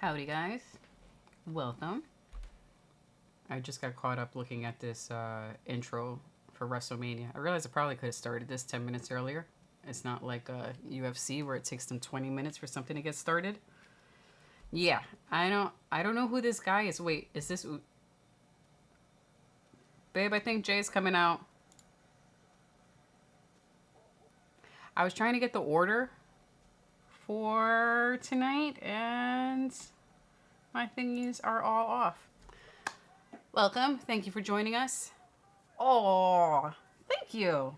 Howdy, guys. Welcome. I just got caught up looking at this intro for Wrestlemania. I realized I probably could have started this 10 minutes earlier. It's not like UFC where it takes them 20 minutes for something to get started. Yeah, I don't know who this guy is. Wait, is this... Babe, I think Jay's coming out. I was trying to get the order for tonight, and my thingies are all off. Welcome. Thank you for joining us. Oh, thank you.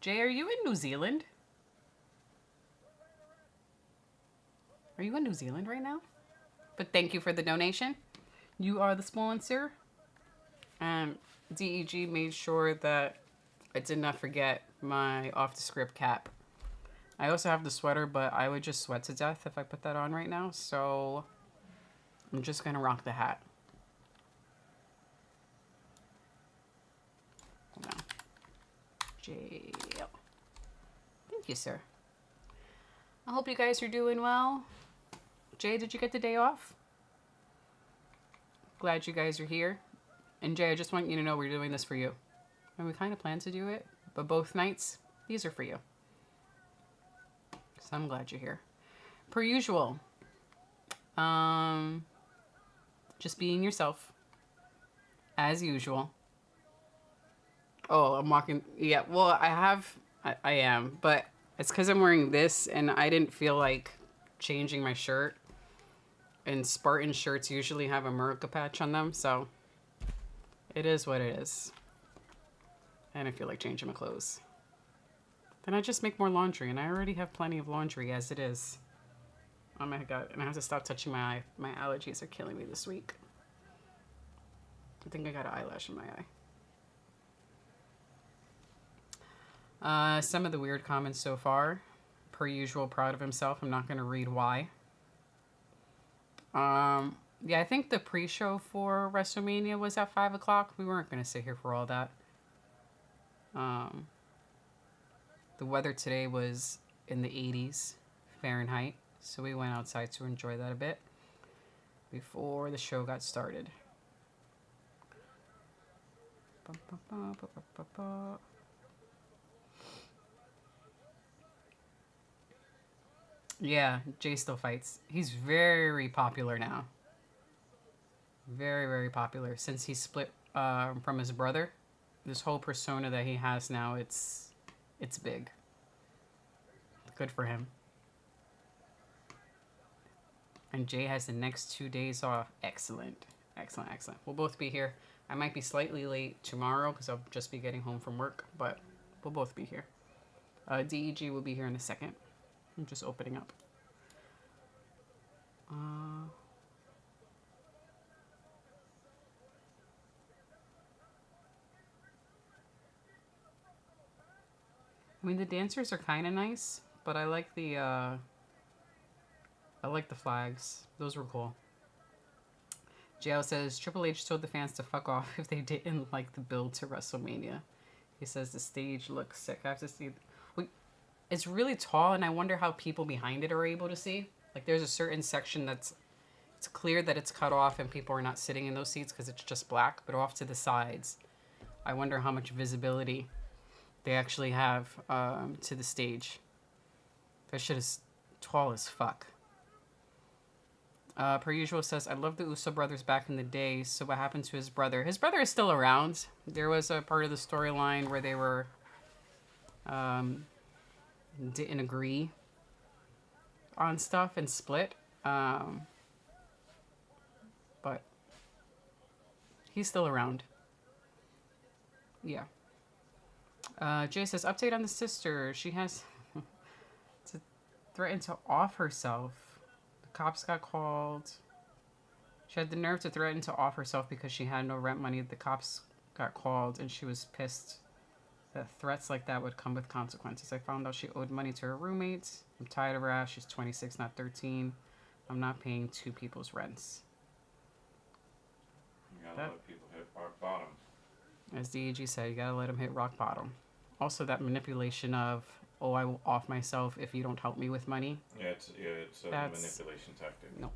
Jay, are you in New Zealand? Are you in New Zealand right now? But thank you for the donation. You are the sponsor. DEG made sure that I did not forget my off-the-script cap. I also have the sweater, but I would just sweat to death if I put that on right now. So I'm just going to rock the hat. Hold on. Jay. Thank you, sir. I hope you guys are doing well. Jay, did you get the day off? Glad you guys are here. And Jay, I just want you to know we're doing this for you. And we kind of plan to do it, but both nights, these are for you. So I'm glad you're here. Per usual, just being yourself, as usual. Oh, I'm walking. Yeah, well, I am, but it's because I'm wearing this, and I didn't feel like changing my shirt. And Spartan shirts usually have America patch on them, so it is what it is. I don't feel like changing my clothes. Then I just make more laundry, and I already have plenty of laundry as it is. Oh my god, and I have to stop touching my eye. My allergies are killing me this week. I think I got an eyelash in my eye. Some of the weird comments so far. Per usual, proud of himself. I'm not going to read why. Yeah, I think the pre-show for WrestleMania was at 5 o'clock. We weren't going to sit here for all that. The weather today was in the 80s Fahrenheit, so we went outside to enjoy that a bit before the show got started. Yeah, Jay still fights. He's very popular now. Very, very popular. Since he split from his brother, this whole persona that he has now, it's big. Good for him. And Jay has the next 2 days off. Excellent. Excellent, excellent. We'll both be here. I might be slightly late tomorrow because I'll just be getting home from work, but we'll both be here. DEG will be here in a second. I'm just opening up. I mean, the dancers are kind of nice, but I like the flags. Those were cool. JL says, Triple H told the fans to fuck off if they didn't like the build to WrestleMania. He says the stage looks sick. I have to see. It's really tall, and I wonder how people behind it are able to see. Like, there's a certain section it's clear that it's cut off and people are not sitting in those seats because it's just black, but off to the sides, I wonder how much visibility they actually have to the stage. That shit is tall as fuck. Per usual says, I love the Uso brothers back in the day, so what happened to his brother? His brother is still around. There was a part of the storyline where they were... didn't agree on stuff and split. But he's still around. Yeah. Jay says, update on the sister. She has to threaten to off herself. The cops got called. She had the nerve to threaten to off herself because she had no rent money. The cops got called and she was pissed that threats like that would come with consequences. I found out she owed money to her roommates. I'm tired of her ass. She's 26, not 13. I'm not paying two people's rents. You gotta let people hit rock bottom. As DEG said, you gotta let them hit rock bottom. Also, that manipulation of oh, I will off myself if you don't help me with money. Yeah, it's a manipulation tactic. No.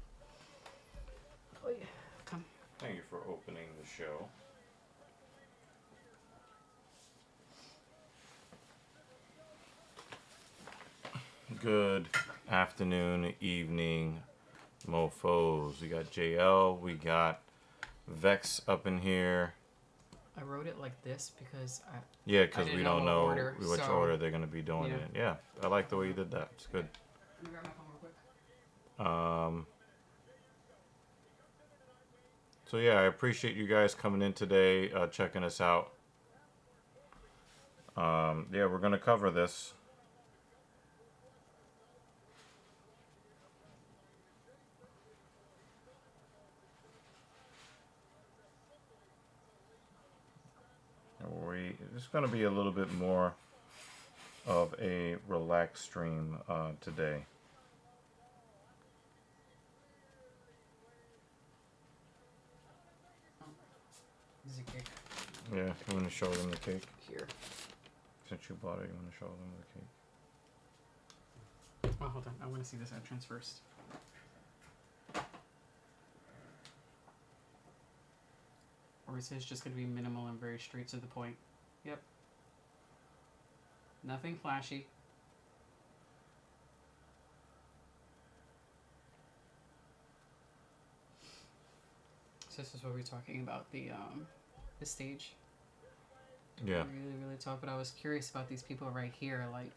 Oh, yeah. Come. Thank you for opening the show. Good afternoon, evening, mofos. We got JL, we got Vex up in here. I wrote it like this because because we don't know which order they're going to be doing it. Yeah, I like the way you did that. It's good. Let me grab my phone real quick. So yeah, I appreciate you guys coming in today, checking us out. Yeah, we're going to cover this. It's going to be a little bit more of a relaxed stream today. This is a cake. Yeah, you want to show them the cake? Here. Since you bought it, you want to show them the cake? Oh, hold on. I want to see this entrance first. Or is it just going to be minimal and very straight to the point? Yep. Nothing flashy. So this is what we're talking about, the stage. Yeah. Really, really tough. But I was curious about these people right here. Like,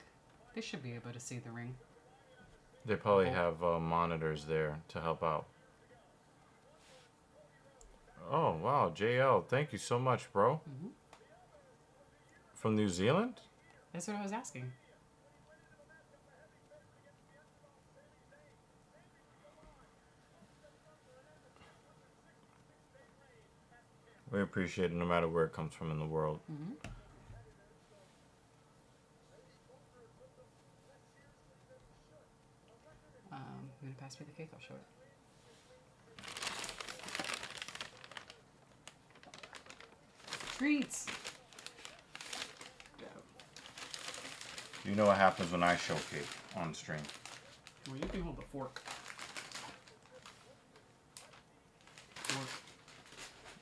they should be able to see the ring. They probably have monitors there to help out. Oh, wow. JL, thank you so much, bro. Mm-hmm. From New Zealand? That's what I was asking. We appreciate it no matter where it comes from in the world. Mm-hmm. You gonna pass me the cake? I'll show it. Treats! You know what happens when I show cake on stream. Well, you can hold the fork.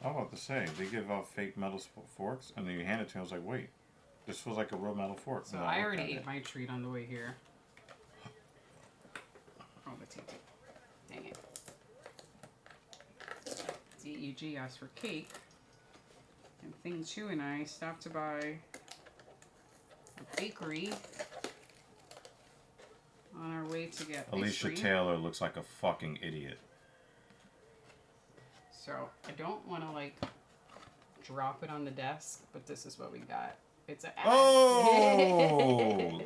I was about to say, they give out fake metal forks, and then you hand it to me. I was like, wait, this feels like a real metal fork. So I already ate my treat on the way here. Oh, the tape. Dang it. DEG asked for cake. And Thing 2 and I stopped to buy a bakery on our way to get Alicia Taylor looks like a fucking idiot. So I don't want to like drop it on the desk, but this is what we got. It's a oh.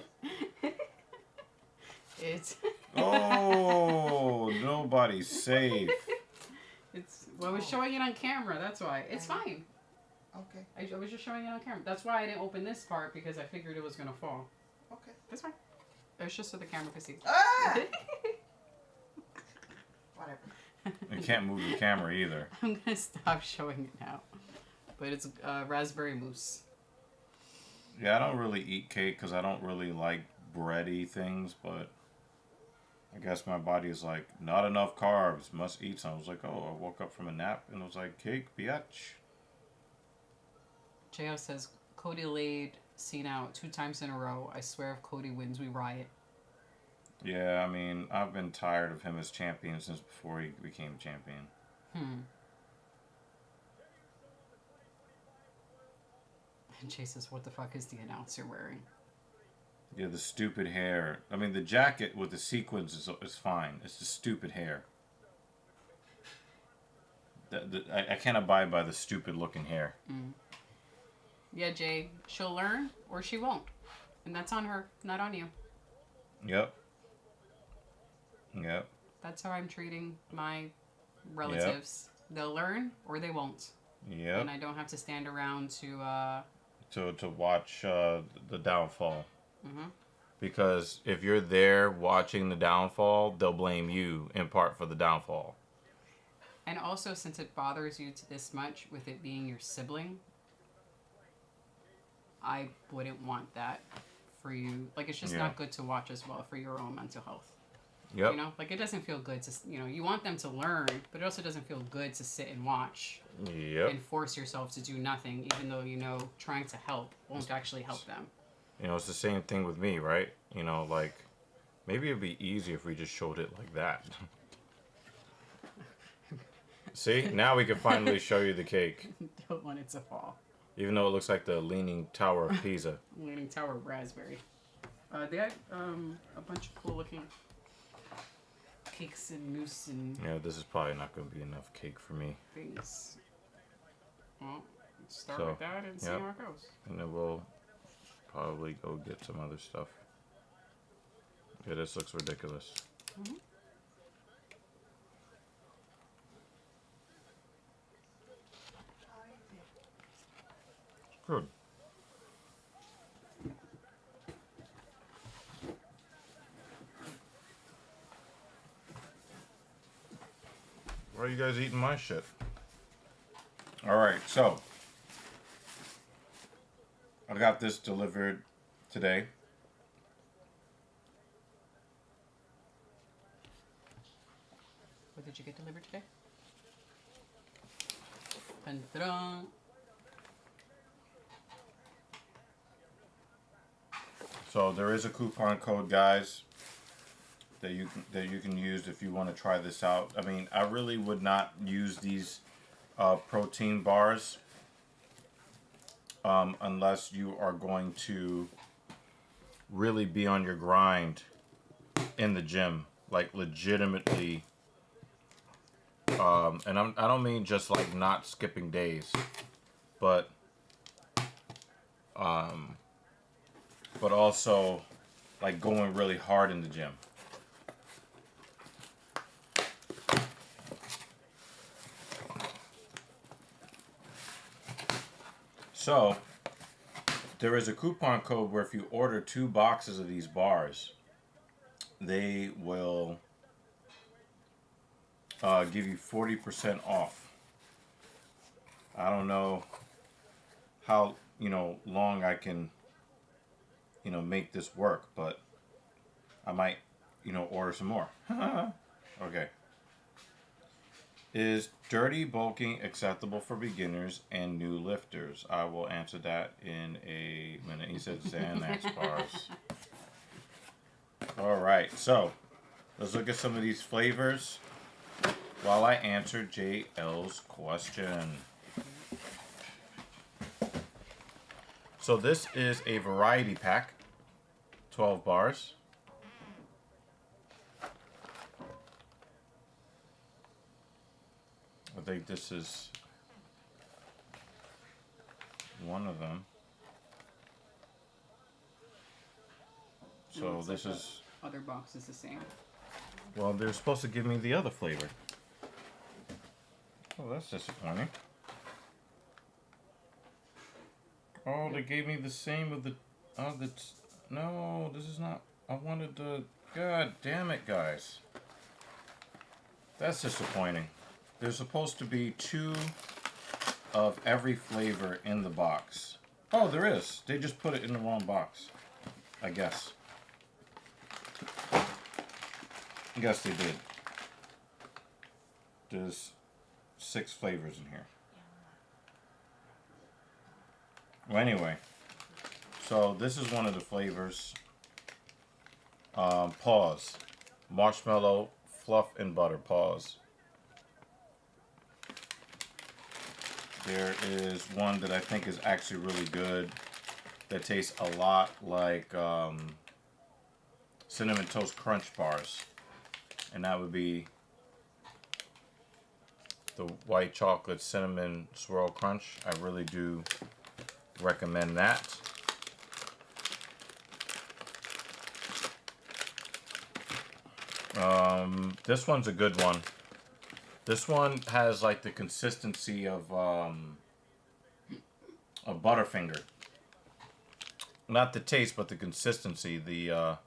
It's oh, nobody's safe. It's well, I was showing it on camera. That's why it's fine. Okay. I was just showing it on camera. That's why I didn't open this part because I figured it was gonna fall. Okay. That's fine. It's just so the camera could see. Ah! Whatever. You can't move the camera either. I'm gonna stop showing it now. But it's raspberry mousse. Yeah, I don't really eat cake because I don't really like bready things, but I guess my body is like, not enough carbs, must eat some. I was like, oh, I woke up from a nap and it was like, cake, biatch. Jo says, Cody laid Cena out 2 times in a row. I swear if Cody wins, we riot. Yeah, I mean, I've been tired of him as champion since before he became champion. And Jay says, what the fuck is the announcer wearing? Yeah, the stupid hair. I mean, the jacket with the sequins is fine. It's the stupid hair. I can't abide by the stupid looking hair. Yeah, Jay, she'll learn or she won't. And that's on her, not on you. Yep. Yep. That's how I'm treating my relatives. Yep. They'll learn or they won't. Yep. And I don't have to stand around to watch the downfall. Because if you're there watching the downfall, they'll blame you in part for the downfall. And also, since it bothers you this much with it being your sibling, I wouldn't want that for you. Like, it's just not good to watch as well for your own mental health. Yep. You know, like, it doesn't feel good to, you want them to learn, but it also doesn't feel good to sit and watch. Yep. And force yourself to do nothing, even though, trying to help won't actually help them. It's the same thing with me, right? Like, maybe it'd be easier if we just showed it like that. See? Now we can finally show you the cake. Don't want it to fall. Even though it looks like the Leaning Tower of Pisa. Leaning Tower of Raspberry. They had a bunch of cool looking cakes and mousse and Yeah, this is probably not going to be enough cake for me. things. Well, let's start with that and see how it goes. And then we'll probably go get some other stuff. Yeah, this looks ridiculous. Mm-hmm. Good. Why are you guys eating my shit? Alright, so I got this delivered today. What did you get delivered today? Dun, dun, dun. So there is a coupon code, guys, that you can use if you want to try this out. I mean, I really would not use these protein bars unless you are going to really be on your grind in the gym, like legitimately. And I don't mean just like not skipping days, but also like going really hard in the gym. So there is a coupon code where if you order 2 boxes of these bars, they will give you 40% off. I don't know how long I can make this work, but I might order some more. Okay. Is dirty bulking acceptable for beginners and new lifters? I will answer that in a minute. He said Xanax bars. Alright, so let's look at some of these flavors while I answer JL's question. So this is a variety pack, 12 bars. I think this is one of them. So this is... Other box is the same. Well, they're supposed to give me the other flavor. Oh, that's disappointing. Oh, they gave me the same with the... Oh, that's... No, this is not... I wanted the... God damn it, guys. That's disappointing. There's supposed to be 2 of every flavor in the box. Oh, there is. They just put it in the wrong box. I guess. I guess they did. There's 6 flavors in here. Well, anyway. So, this is one of the flavors. Pause. Marshmallow, fluff, and butter. Pause. There is one that I think is actually really good that tastes a lot like Cinnamon Toast Crunch bars. And that would be the white chocolate cinnamon swirl crunch. I really do recommend that. This one's a good one. This one has like the consistency of Butterfinger. Not the taste, but the consistency. The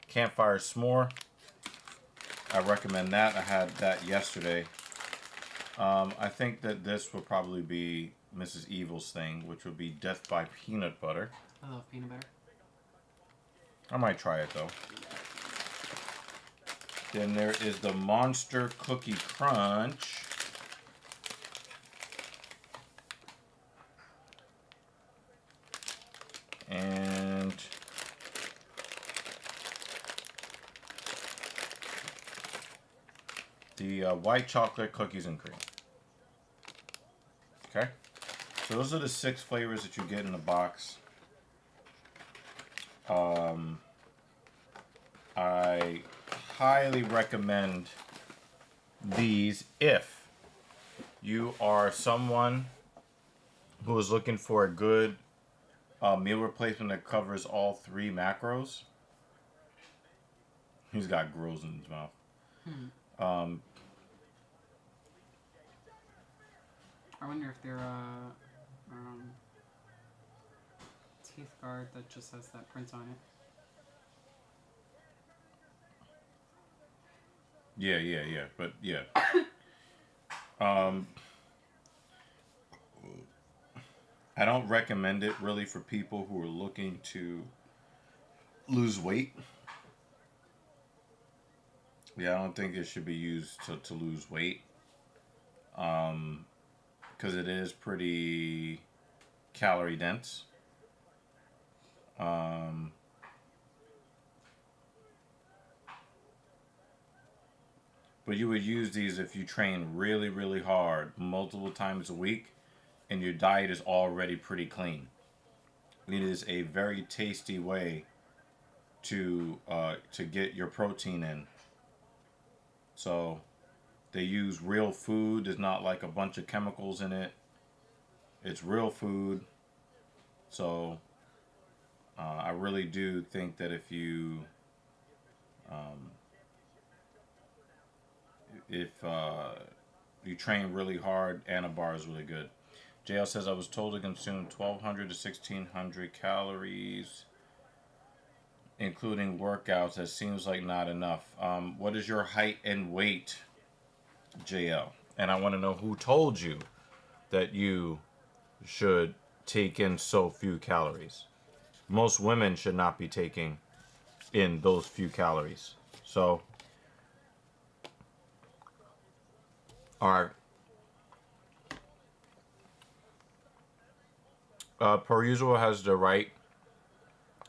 Campfire S'more. I recommend that. I had that yesterday. I think that this would probably be Mrs. Evil's thing, which would be Death by Peanut Butter. I love peanut butter. I might try it though. Then there is the Monster Cookie Crunch. And the white chocolate cookies and cream. Okay. So those are the 6 flavors that you get in the box. I highly recommend these if you are someone who is looking for a good meal replacement that covers all 3 macros. He's got grills in his mouth. I wonder if they're teeth guard that just has that print on it. Yeah. But yeah. I don't recommend it really for people who are looking to lose weight. Yeah, I don't think it should be used to lose weight. Because it is pretty calorie dense. But you would use these if you train really, really hard multiple times a week and your diet is already pretty clean. It is a very tasty way to get your protein in. So they use real food. There's not like a bunch of chemicals in it. It's real food. So I really do think that if you you train really hard, Anabar is really good. JL says, I was told to consume 1,200 to 1,600 calories, including workouts. That seems like not enough. What is your height and weight, JL? And I want to know who told you that you should take in so few calories. Most women should not be taking in those few calories. So, all right. Per usual has the right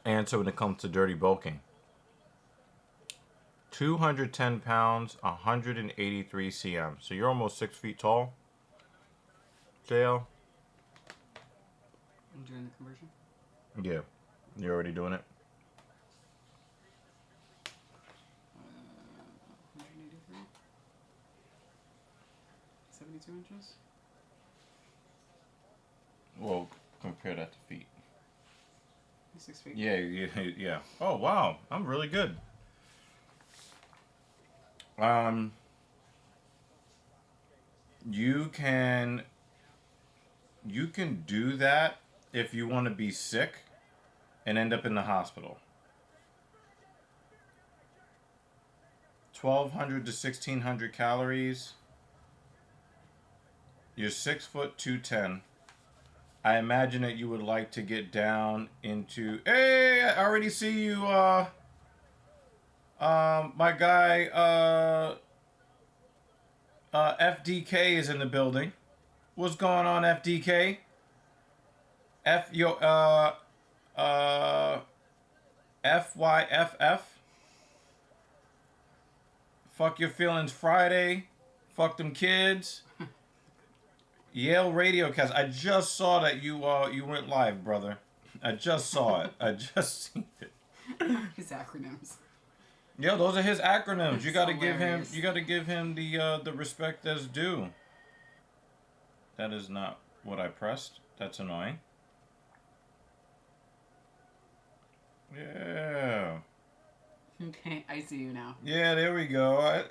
answer when it comes to dirty bulking. 210 pounds, 183 cm. So you're almost 6 feet tall, JL? I'm doing the conversion. Yeah. You're already doing it? 183. 72 inches. Well, compare that to feet. 6 feet. Yeah. Oh, wow. I'm really good. You can do that if you want to be sick and end up in the hospital. 1,200 to 1,600 calories. You're 6 foot 210. I imagine that you would like to get down into. Hey, I already see you. My guy. FDK is in the building. What's going on, FDK? FYFF. Fuck your feelings Friday. Fuck them kids. Yale Radiocast. I just saw that you went live, brother. I just saw it. I just seen it. His acronyms. Yo, those are his acronyms. You gotta give him. You gotta give him the respect that's due. That is not what I pressed. That's annoying. Yeah. Okay, I see you now. Yeah, there we go.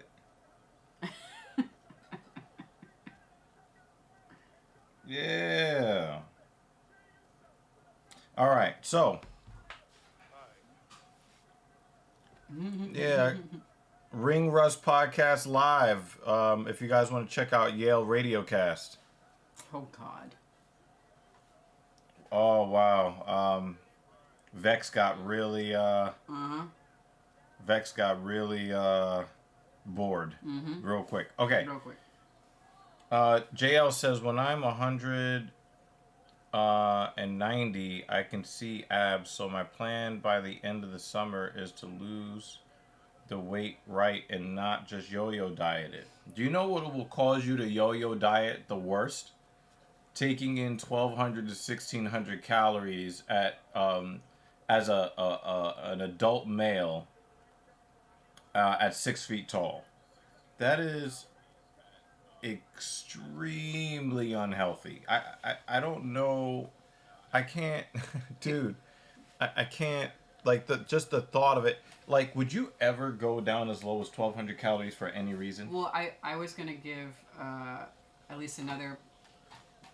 Yeah. All right, so. Yeah. Ring Rust Podcast Live. If you guys want to check out Yale Radiocast. Oh, God. Oh, wow. Vex got really Uh-huh. Vex got really bored Mm-hmm. real quick. Okay. Real quick. JL says when I'm 190, I can see abs. So my plan by the end of the summer is to lose the weight right and not just yo-yo diet it. Do you know what will cause you to yo-yo diet the worst? Taking in 1,200 to 1,600 calories at as an adult male at 6 feet tall. That is extremely unhealthy. I don't know. I can't, dude. I can't like the thought of it. Like, would you ever go down as low as 1,200 calories for any reason? Well, I was gonna give at least another,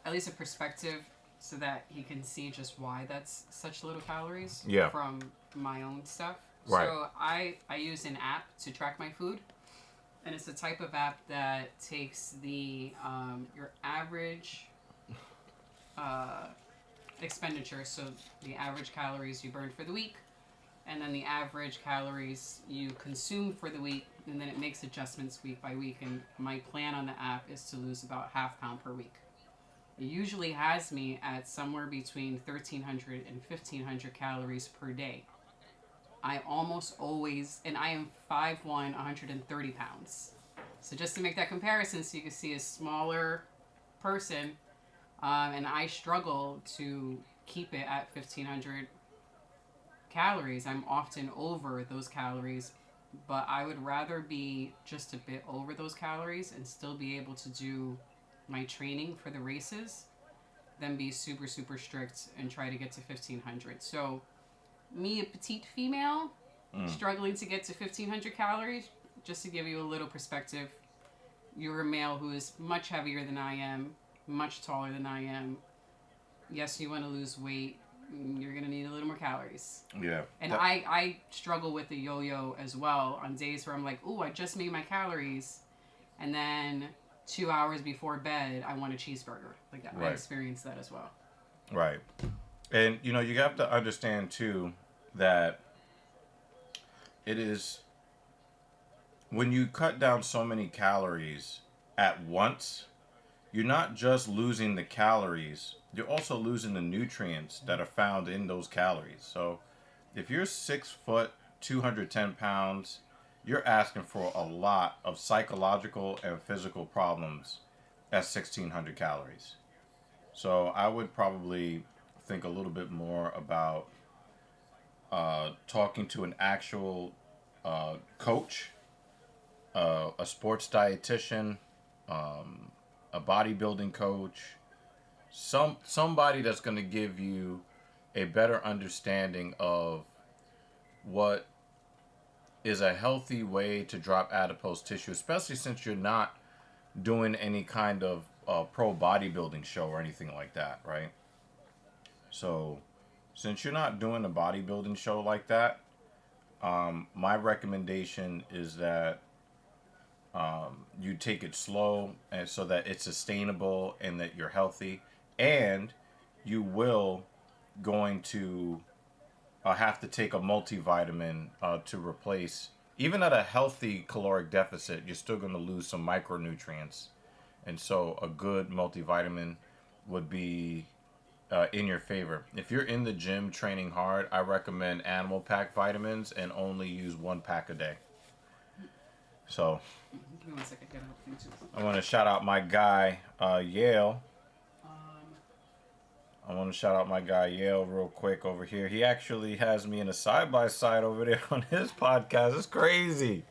at least a perspective, so that he can see just why that's such little calories Yeah. from my own stuff. Right. So I use an app to track my food, and it's the type of app that takes the your average expenditure, so the average calories you burned for the week, and then the average calories you consume for the week, and then it makes adjustments week by week. And my plan on the app is to lose about half pound per week. It usually has me at somewhere between 1,300 and 1,500 calories per day. I almost always, and I am 5'1", 130 pounds. So just to make that comparison, so you can see a smaller person, and I struggle to keep it at 1,500 calories. I'm often over those calories, but I would rather be just a bit over those calories and still be able to do my training for the races than be super, super strict and try to get to 1,500. So, me, a petite female, struggling to get to 1,500 calories, just to give you a little perspective, you're a male who is much heavier than I am, much taller than I am. Yes, you want to lose weight. You're going to need a little more calories. Yeah. And I struggle with the yo-yo as well on days where I'm like, ooh, I just made my calories. And then 2 hours before bed, I want a cheeseburger. Like that. Right. I experienced that as well. Right. And, you have to understand, too, that it is when you cut down so many calories at once, you're not just losing the calories, you're also losing the nutrients that are found in those calories. So if you're 6 foot, 210 pounds, you're asking for a lot of psychological and physical problems at 1,600 calories. So I would probably think a little bit more about talking to an actual coach, a sports dietitian, a bodybuilding coach, somebody that's going to give you a better understanding of what is a healthy way to drop adipose tissue, especially since you're not doing any kind of pro bodybuilding show or anything like that, right? So, since you're not doing a bodybuilding show like that, my recommendation is that you take it slow, and so that it's sustainable and that you're healthy, and you will going to have to take a multivitamin to replace. Even at a healthy caloric deficit, you're still going to lose some micronutrients, and so a good multivitamin would be in your favor. If you're in the gym training hard, I recommend animal pack vitamins and only use 1 pack a day. So, give me 1 second. Get out thing too. I want to shout out my guy, Yale. I want to shout out my guy, Yale, real quick over here. He actually has me in a side-by-side over there on his podcast. It's crazy.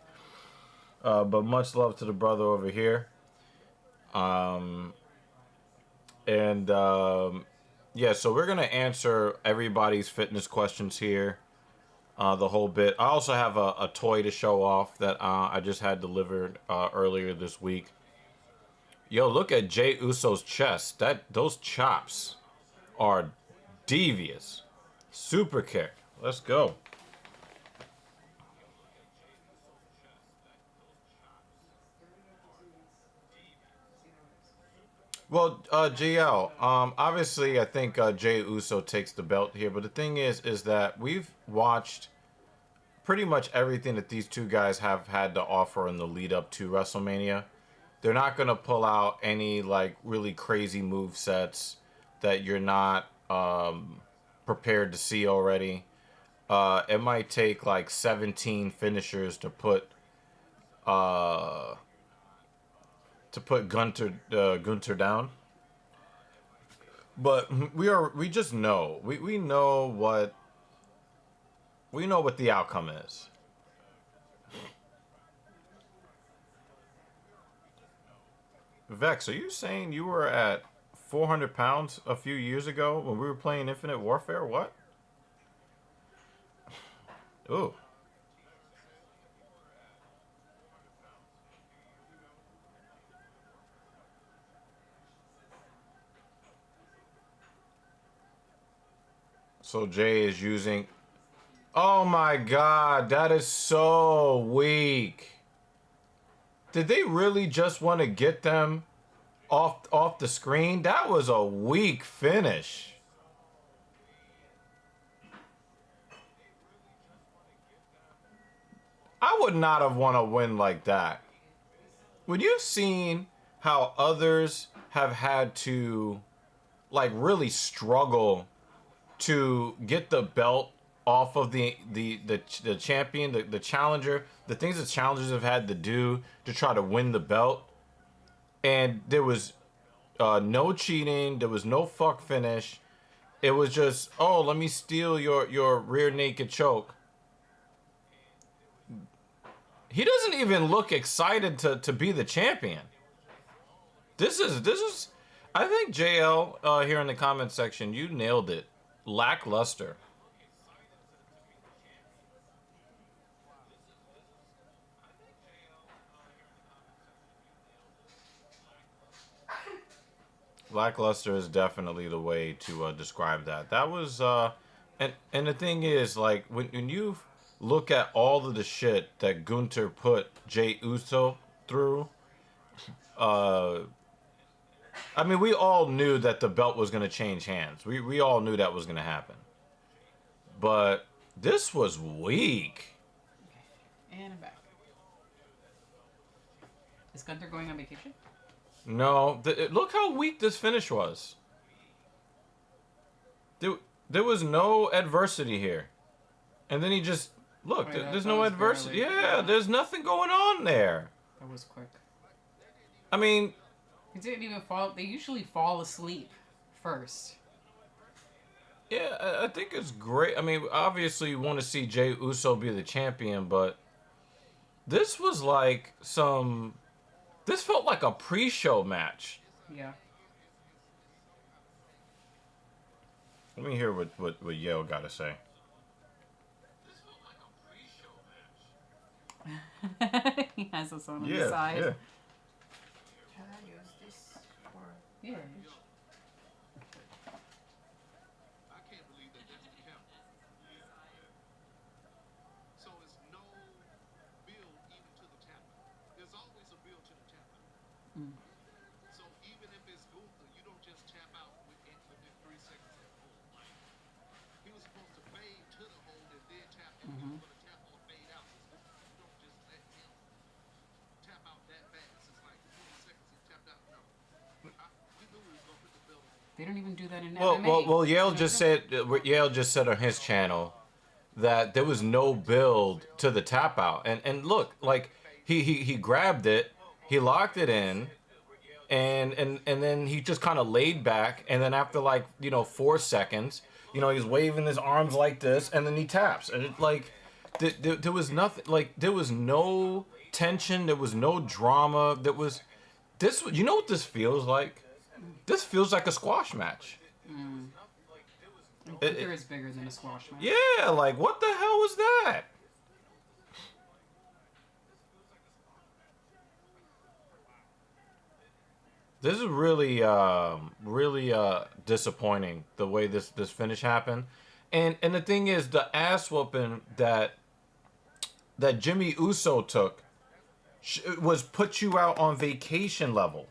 But much love to the brother over here. Yeah, so we're going to answer everybody's fitness questions here. The whole bit. I also have a toy to show off that I just had delivered earlier this week. Yo, look at Jey Uso's chest. Those chops are devious. Super kick. Let's go. Well, GL, obviously, I think Jey Uso takes the belt here, but the thing is that we've watched pretty much everything that these two guys have had to offer in the lead up to WrestleMania. They're not gonna pull out any like really crazy move sets that you're not prepared to see already. It might take like 17 finishers uh, to put Gunter down. But we just know we know what the outcome is. Vex, are you saying you were at 400 pounds a few years ago when we were playing Infinite Warfare? What? Ooh. So Jay is using. Oh my god, that is so weak. Did they really just want to get them off the screen? That was a weak finish. I would not have won a win like that. When you've seen how others have had to like really struggle to get the belt off of the champion, the challenger, the things that challengers have had to do to try to win the belt, and there was no cheating, there was no fuck finish. It was just, oh, let me steal your rear naked choke. He doesn't even look excited to be the champion. This is I think JL here in the comment section, you nailed it. Lackluster. Lackluster is definitely the way to describe that. That was and the thing is, like, when you look at all of the shit that Gunter put Jey Uso through, uh I mean, we all knew that the belt was going to change hands. We all knew that was going to happen. But this was weak. And I'm back. Is Gunther going on vacation? No, look how weak this finish was. There was no adversity here. And then he just, look, Right, there's that no was adversity. barely- Yeah, there's nothing going on there. That was quick. I mean, He didn't even fall. They usually fall asleep first. yeah, I think it's great. I mean, obviously you want to see Jey Uso be the champion, but this was like this felt like a pre-show match. Yeah. Let me hear what Yale got to say. He has us on Yeah, the side. yeah. Can I use this for? Yeah. I can't believe that that's the count. So it's no build even to the tap out. There's always a build to the tap out. So even if it's Gunther, you don't just tap out within 3 seconds of the hold. He was supposed to fade to the hold and then tap in. He was going to tap or fade out. You don't just let him tap out that fast. It's like 20 seconds he tapped out. No. We knew he was going to put the belt on. They don't even do that in Well, MMA. Yale just said on his channel that there was no build to the tap out, and look, like he grabbed it, he locked it in, and then he just kind of laid back, and then after 4 seconds, he's waving his arms like this, and then he taps, and it like there was nothing, like there was no tension, there was no drama, there was this. You know what this feels like? This feels like a squash match. Gunther is bigger than a squash match. Yeah, like what the hell was that? This is really disappointing the way this finish happened, and the thing is, the ass whooping that Jimmy Uso took was put you out on vacation level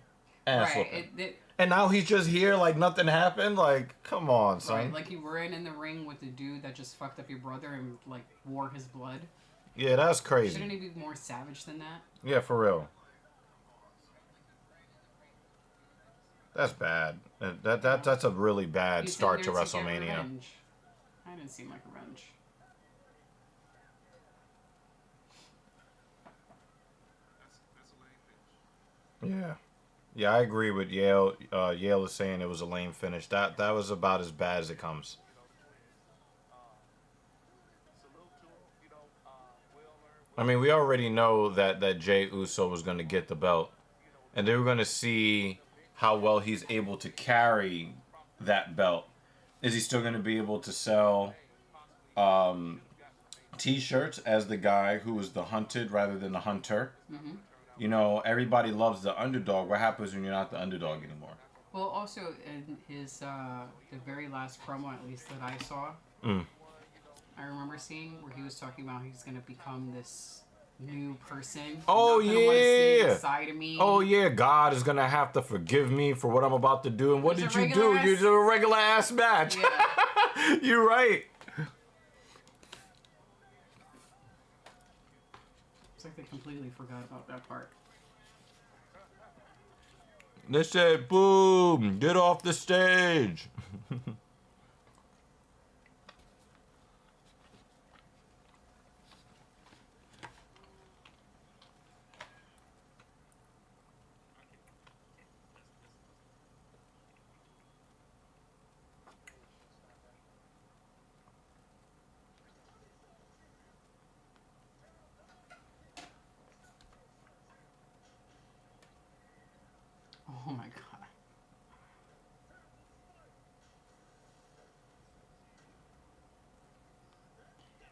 ass Right. whooping. And now he's just here like nothing happened. Like, come on, son. Right, like you ran in the ring with the dude that just fucked up your brother and like wore his blood. Yeah, that's crazy. Shouldn't he be more savage than that? Yeah, for real. That's bad. That's a really bad He's start in to there get WrestleMania. revenge. I didn't seem like revenge. That's a lame finish. Yeah. Yeah, I agree with Yale. Yale is saying it was a lame finish. That was about as bad as it comes. I mean, we already know that Jey Uso was going to get the belt. And they were going to see how well he's able to carry that belt. Is he still going to be able to sell T-shirts as the guy who was the hunted rather than the hunter? Mm-hmm. You know, everybody loves the underdog. What happens when you're not the underdog anymore? Well, also in his the very last promo, at least that I saw, I remember seeing where he was talking about he's gonna become this new person. Oh, You're not gonna wanna see yeah. the side of me. Oh yeah, God is gonna have to forgive me for what I'm about to do. And what It was did a you do? regular You ass- did a regular ass match. Yeah. You're right. It's like they completely forgot about that part. They said, "Boom! Get off the stage." Oh my god.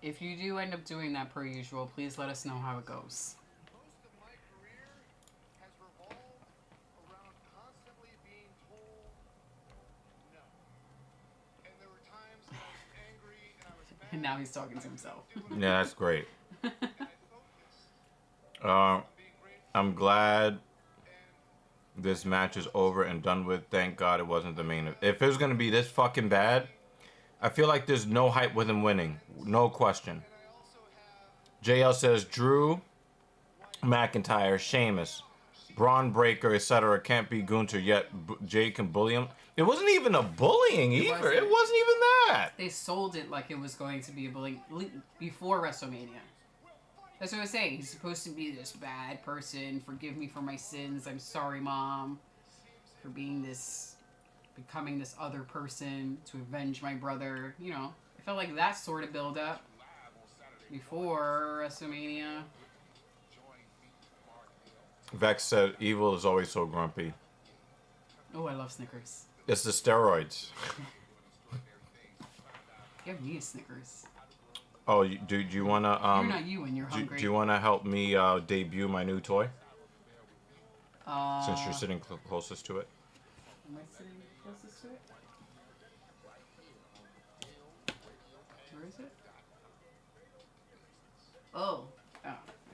If you do end up doing that per usual, please let us know how it goes. Most of my career has revolved around constantly being told no. And there were times that I was angry and I was mad. And now he's talking to himself. Yeah, that's great. And I focused Uh, I'm glad this match is over and done with. Thank God it wasn't the main. If it was gonna be this fucking bad, I feel like there's no hype with him winning. No question. JL says Drew McIntyre, Sheamus, Braun Breaker, etc. can't be Gunther yet. Jay can bully him. It wasn't even a bullying either. wasn't. It wasn't even that. They sold it like it was going to be a bullying before WrestleMania. That's what I was saying. He's supposed to be this bad person. Forgive me for my sins. I'm sorry, Mom, for being this, becoming this other person to avenge my brother. You know, I felt like that sort of build up before WrestleMania. Vex said Evil is always so grumpy. Oh, I love Snickers. It's the steroids. Give me a Snickers. Oh, do you wanna You're not you when you're do hungry. you wanna help me debut my new toy Uh, since you're sitting closest to it? Am I sitting closest to it? Where is it? Oh.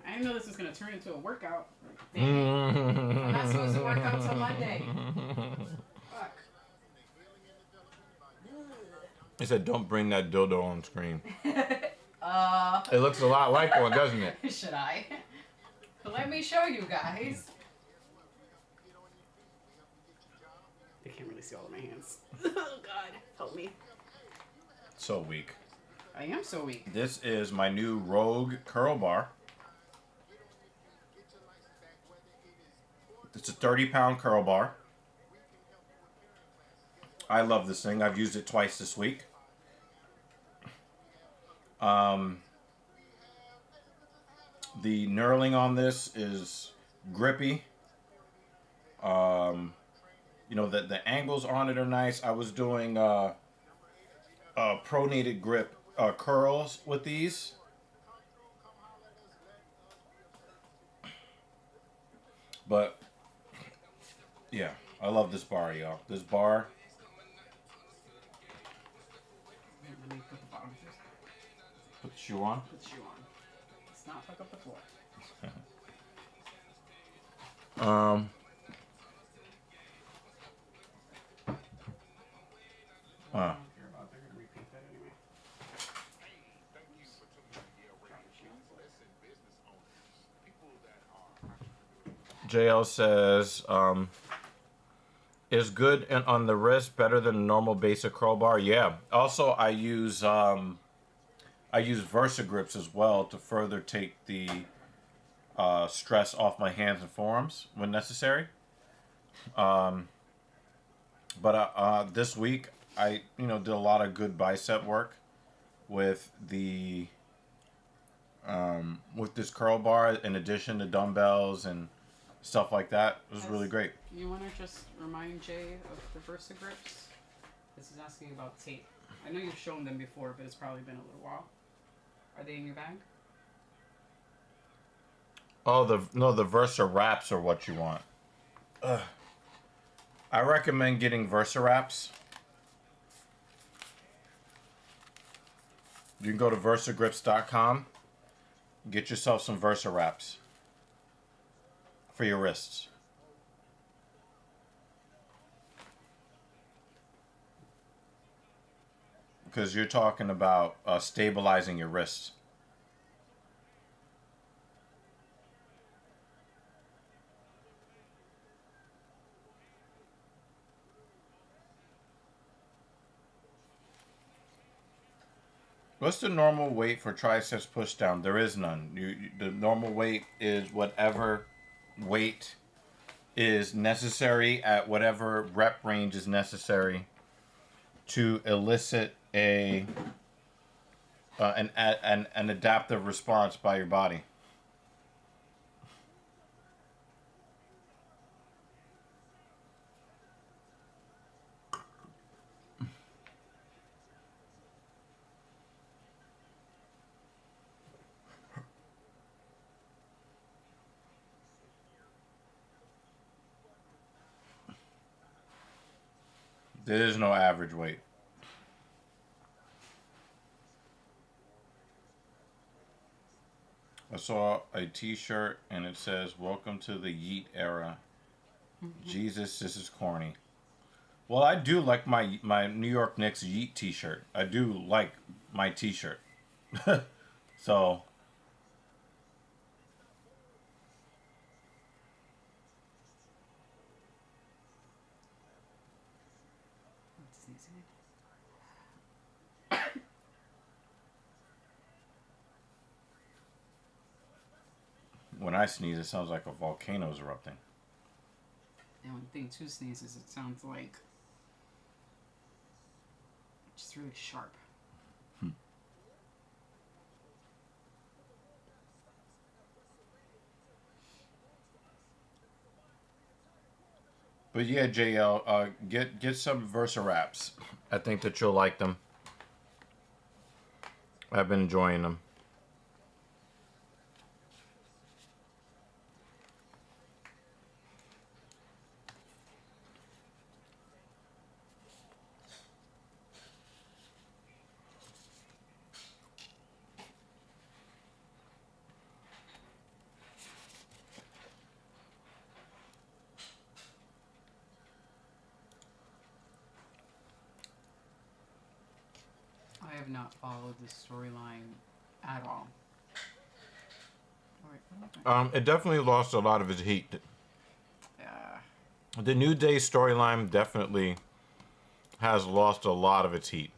I didn't know this was going to turn into a workout. I'm not supposed to work out till Monday. Fuck. He said, "Don't bring that dildo on screen." It looks a lot like one, doesn't it? Should I? Let me show you guys. They can't really see all of my hands. Oh God, help me. So weak. I am so weak. This is my new Rogue curl bar. It's a 30-pound curl bar. I love this thing. I've used it twice this week. The knurling on this is grippy. You know, the angles on it are nice. I was doing pronated grip curls with these. But yeah, I love this bar, y'all. This bar. Let me put the bottom first. Put the shoe on. Put the shoe on. Let's not fuck up the floor. Huh. don't care about. They're gonna repeat that anyway. Hey, thank you for tuning in to Yale Radio Show. Listen, business owners, people that are entrepreneurs. JL says, is good and on the wrist better than a normal basic curl bar? Yeah. Also, I use Versa grips as well to further take the stress off my hands and forearms when necessary. But this week I did a lot of good bicep work with the with this curl bar in addition to dumbbells and stuff like that. It was really great. You want to just remind Jay of the Versa grips? This is asking about tape. I know you've shown them before, but it's probably been a little while. Are they in your bag? Oh, the Versa wraps are what you want. Ugh. I recommend getting Versa wraps. You can go to versagrips.com. Get yourself some Versa wraps for your wrists. Because you're talking about stabilizing your wrists. What's the normal weight for triceps push down? There is none. The normal weight is whatever weight is necessary at whatever rep range is necessary to elicit an adaptive response by your body. There is no average weight. I saw a t-shirt and it says, "Welcome to the Yeet era." Mm-hmm. Jesus, this is corny. Well, I do like my New York Knicks Yeet t-shirt. I do like my t-shirt. So... When I sneeze, it sounds like a volcano is erupting. And when thing 2 sneezes, it sounds like just really sharp. But yeah, JL, get some Versa wraps. I think that you'll like them. I've been enjoying them. I have not followed this storyline at all. It definitely lost a lot of its heat. Yeah. The New Day storyline definitely has lost a lot of its heat.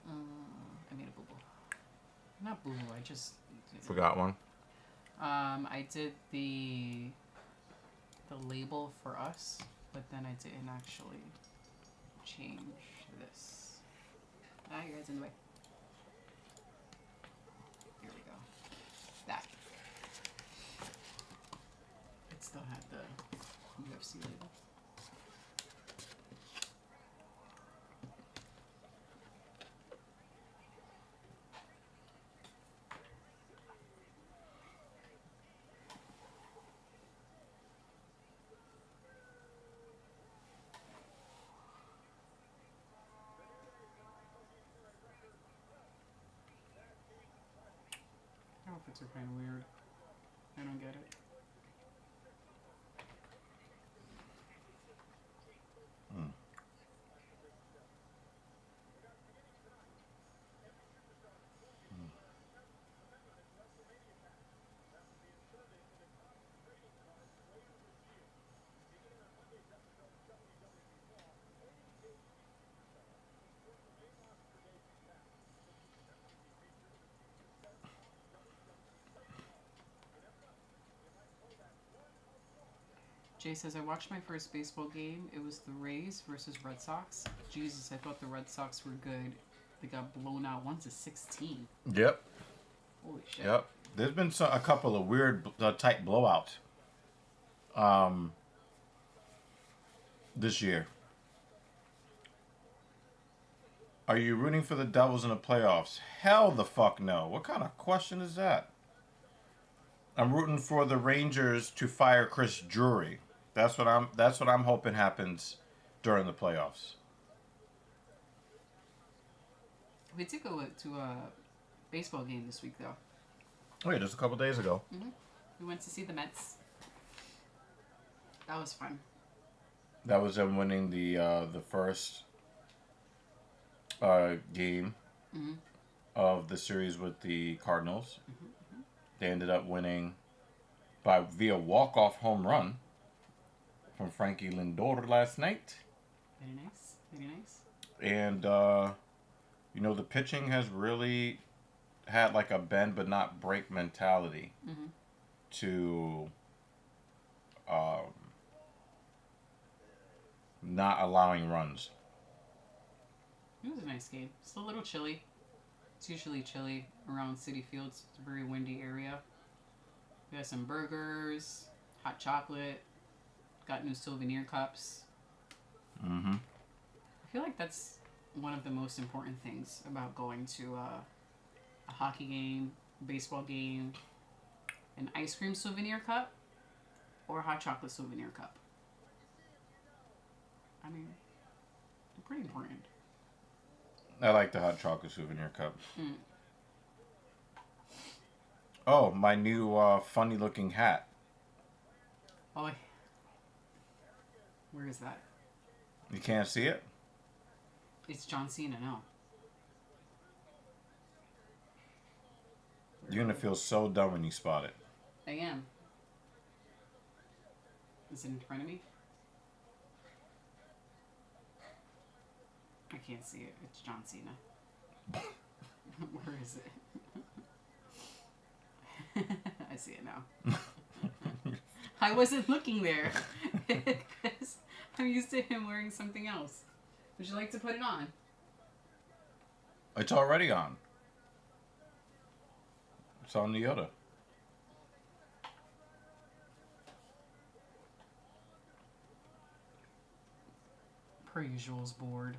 I made a boo-boo. Not boo-boo, I just... Forgot one. I did the label for us, but then I didn't actually change this. Ah, you guys in the way. Here we go. That. It still had the UFC label. Outfits are kind of weird. I don't get it. Jay says, I watched my first baseball game. It was the Rays versus Red Sox. Jesus, I thought the Red Sox were good. They got blown out 1-16. Yep. Holy shit. Yep. There's been a couple of weird, tight blowouts this year. Are you rooting for the Devils in the playoffs? Hell the fuck no. What kind of question is that? I'm rooting for the Rangers to fire Chris Drury. That's what I'm hoping happens during the playoffs. We did go to a baseball game this week, though. Oh yeah, just a couple days ago. Mm-hmm. We went to see the Mets. That was fun. That was them winning the first game of the series with the Cardinals. They ended up winning via walk-off home run from Frankie Lindor last night. Very nice. Very nice. And, the pitching has really had like a bend but not break mentality to not allowing runs. It was a nice game. It's a little chilly. It's usually chilly around Citi Fields. It's a very windy area. We had some burgers, hot chocolate, got new souvenir cups. Mm-hmm. I feel like that's one of the most important things about going to a hockey game, baseball game, an ice cream souvenir cup, or a hot chocolate souvenir cup. I mean, they're pretty important. I like the hot chocolate souvenir cup. Mm. Oh, my new funny looking hat. Oh, where is that? You can't see it? It's John Cena, no. You're going to feel so dumb when you spot it. I am. Is it in front of me? I can't see it. It's John Cena. Where is it? I see it now. I wasn't looking there. Because I'm used to him wearing something else. Would you like to put it on? It's already on. It's on the Yoda. Per usual's bored.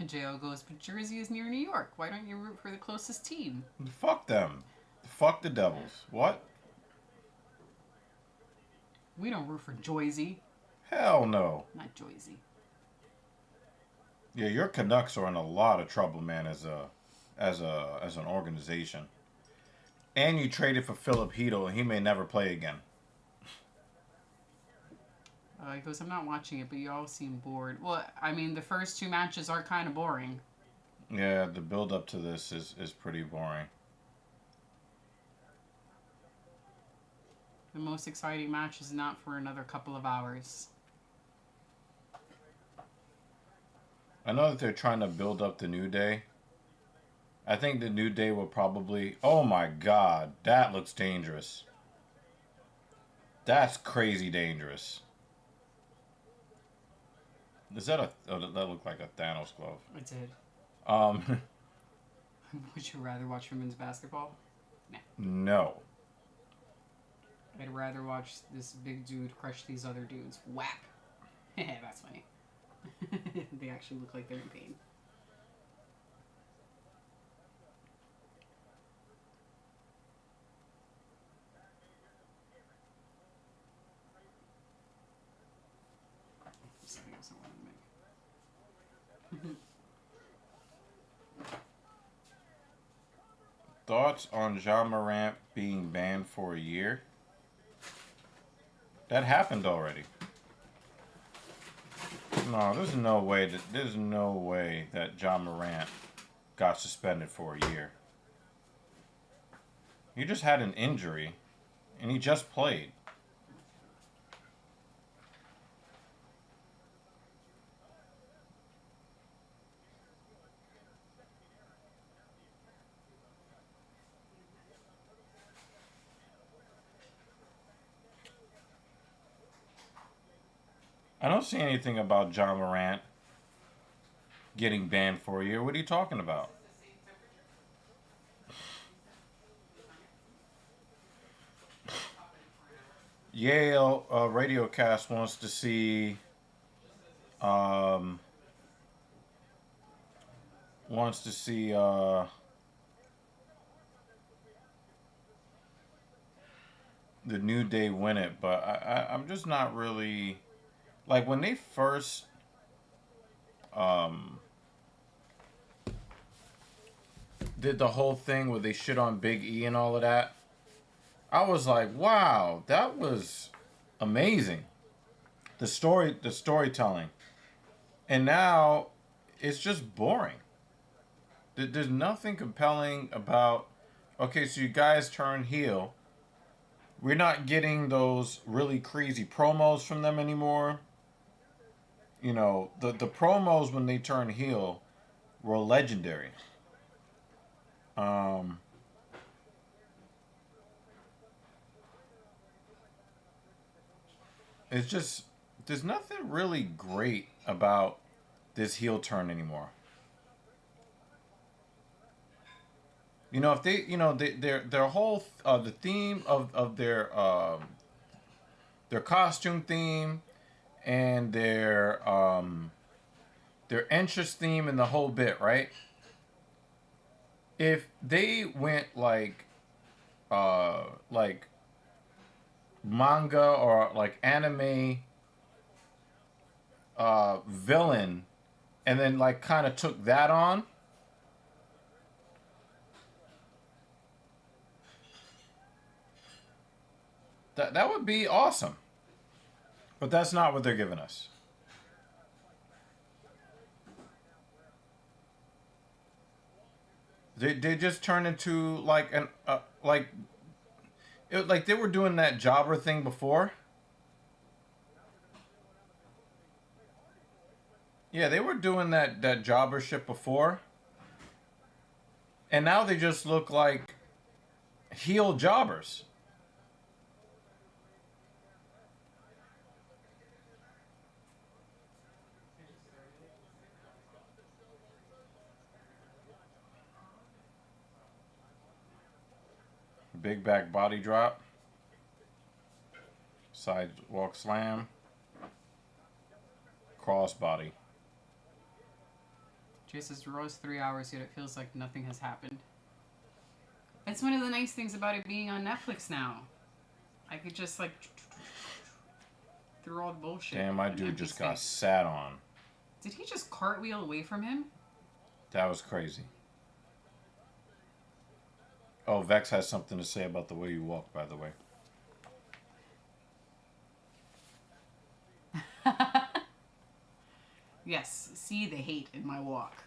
JL goes, but Jersey is near New York. Why don't you root for the closest team? Fuck them. Fuck the Devils. What? We don't root for Joyzy. Hell no. Not Joyzy. Yeah, your Canucks are in a lot of trouble, man, as an organization. And you traded for Philip Hedl, and he may never play again. He goes, I'm not watching it, but you all seem bored. Well, I mean, the first two matches are kind of boring. Yeah, the build up to this is pretty boring. The most exciting match is not for another couple of hours. I know that they're trying to build up the New Day. I think the New Day will probably... Oh my god, that looks dangerous. That's crazy dangerous. Is that a... Oh, that looked like a Thanos glove. It did. Um... Would you rather watch women's basketball? No. I'd rather watch this big dude crush these other dudes. Whack! That's funny. They actually look like they're in pain. Something else I wanted to make. Thoughts on Jean Morant being banned for a year? That happened already. No, there's no way that John Morant got suspended for a year. He just had an injury, and he just played. I don't see anything about John Morant getting banned for a year. What are you talking about? Yale Radiocast wants to see um, wants to see the New Day win it, but I'm just not really like when they first um, did the whole thing where they shit on Big E and all of that. I was like, wow, that was amazing. The storytelling, and now it's just boring. There's nothing compelling about. Okay, so you guys turn heel. We're not getting those really crazy promos from them anymore. You know, the promos when they turn heel were legendary. Um, it's just there's nothing really great about this heel turn anymore. You know, if they, you know, their whole the theme of their costume theme and their entrance theme and the whole bit, right? If they went like manga or like anime villain and then like kind of took that on, that would be awesome. But that's not what they're giving us. They just turn into like an like they were doing that jobber thing before. Yeah, they were doing that jobber shit before, and now they just look like heel jobbers. Big back body drop, sidewalk slam, cross body. Jesus, Raw is 3 hours, yet it feels like nothing has happened. It's one of the nice things about it being on Netflix now. I could just like through all the bullshit. Damn, my in dude empty just got space. sat on. Did he just cartwheel away from him? That was crazy. Oh, Vex has something to say about the way you walk, by the way. Yes, see the hate in my walk.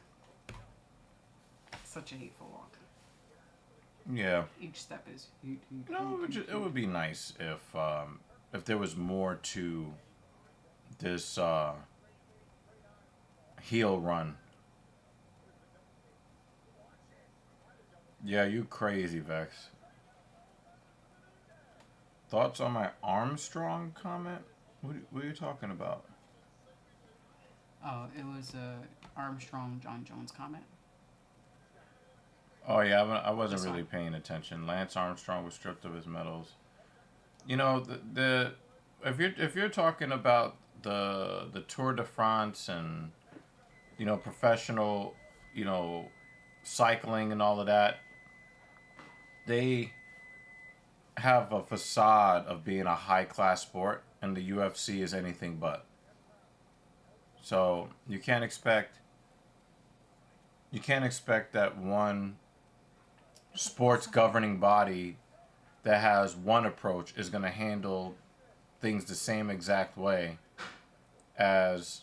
Such a hateful walk. Yeah. Each step is hate, hate, No, it would be nice if there was more to this heel run. Yeah, you crazy, Vex. Thoughts on my Armstrong comment? What are you talking about? Oh, it was Armstrong John Jones comment. Oh yeah, I wasn't This really one. paying attention. Lance Armstrong was stripped of his medals. You know the if you're talking about the Tour de France and you know professional you know cycling and all of that, they have a facade of being a high class sport, and the UFC is anything but. So you can't expect that one sports governing body that has one approach is going to handle things the same exact way as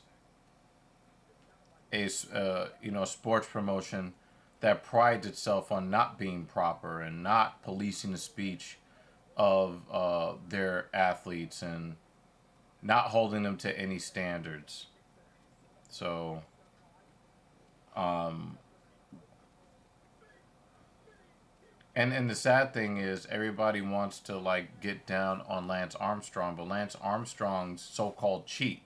a you know sports promotion that prides itself on not being proper and not policing the speech of their athletes and not holding them to any standards. So, um, and the sad thing is everybody wants to like get down on Lance Armstrong, but Lance Armstrong's so-called cheat.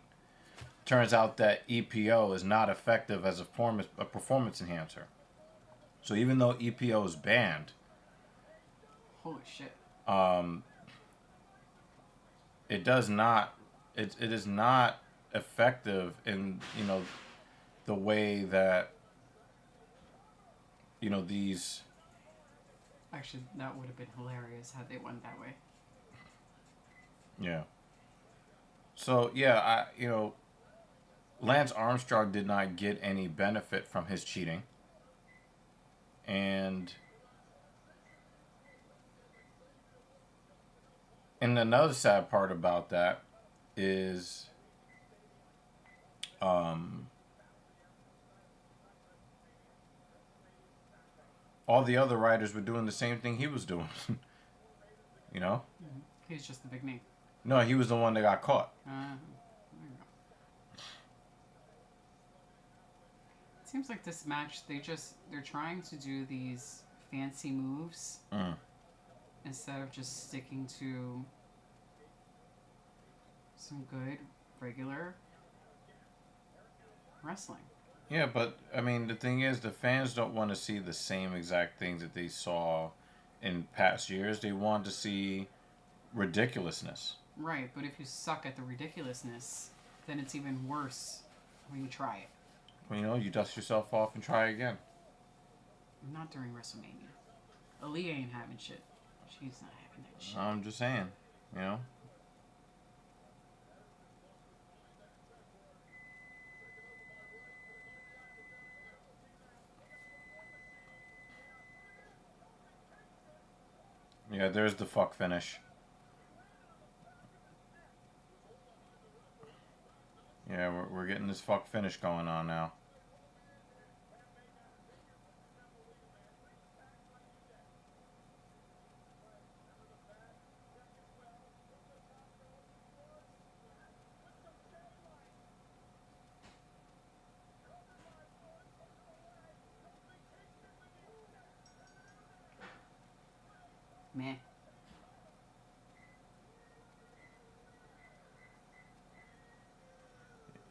turns out that EPO is not effective as a performance enhancer. So even though EPO is banned, Holy shit. it does not. It is not effective in the way that these. Actually, that would have been hilarious had they went that way. Yeah. So yeah, Lance Armstrong did not get any benefit from his cheating, and another sad part about that is, all the other writers were doing the same thing he was doing. you know? Mm-hmm. He's just the big name. No, he was the one that got caught. There you go. It seems like this match, they're trying to do these fancy moves instead of just sticking to some good, regular wrestling. Yeah, but I mean, the thing is, the fans don't want to see the same exact things that they saw in past years. They want to see ridiculousness. Right, but if you suck at the ridiculousness, then it's even worse when you try it. Well, you dust yourself off and try again. Not during WrestleMania. Aaliyah ain't having shit. She's not having that shit. I'm just saying, Yeah, there's the fuck finish. Yeah, we're getting this fuck finish going on now. Meh.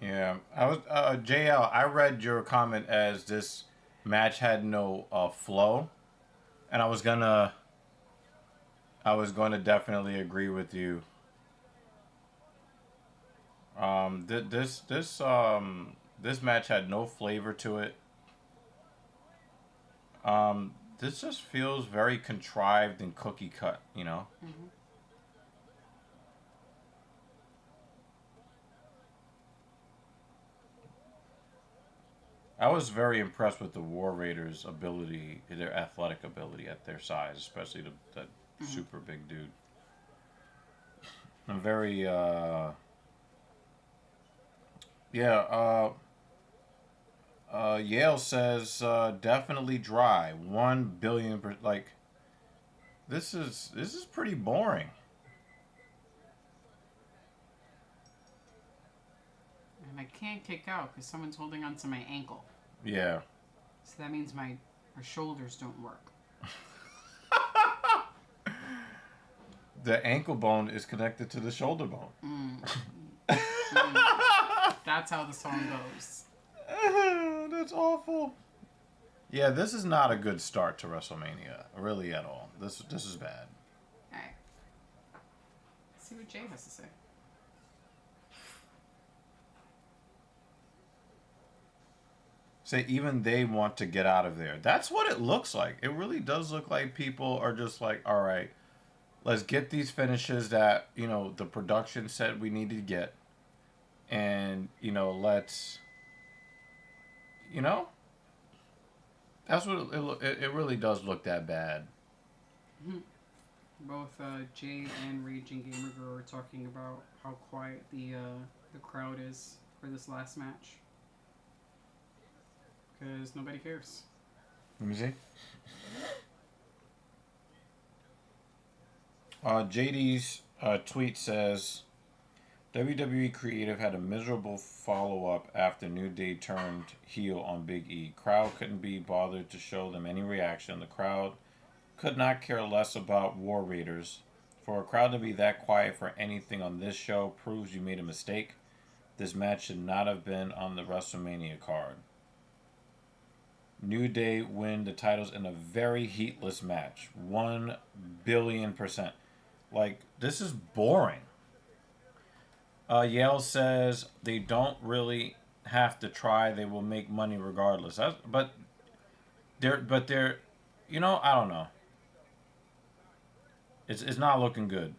Yeah, I was JL. I read your comment as this match had no flow, and I was gonna definitely agree with you. This match had no flavor to it. This just feels very contrived and cookie cut, Mm-hmm. I was very impressed with the War Raiders' ability, their athletic ability at their size, especially that super big dude. I'm very, Yale says definitely dry. 1 billion like. This is pretty boring. And I can't kick out because someone's holding onto my ankle. Yeah. So that means my shoulders don't work. The ankle bone is connected to the shoulder bone. That's how the song goes. That's awful. Yeah, this is not a good start to WrestleMania, really at all. This is bad. Alright. Let's see what Jay has to say. Say even they want to get out of there. That's what it looks like. It really does look like people are just like, all right, let's get these finishes that, the production said we needed to get. And, let's, that's what it really does look that bad. Both Jade and Raging Gamer Girl were talking about how quiet the crowd is for this last match. Because nobody cares. Let me see. JD's tweet says, WWE Creative had a miserable follow-up after New Day turned heel on Big E. Crowd couldn't be bothered to show them any reaction. The crowd could not care less about War Raiders. For a crowd to be that quiet for anything on this show proves you made a mistake. This match should not have been on the WrestleMania card. New Day win the titles in a very heatless match. 1,000,000,000%. Like, this is boring. Yale says they don't really have to try. They will make money regardless. But they're, I don't know. It's not looking good.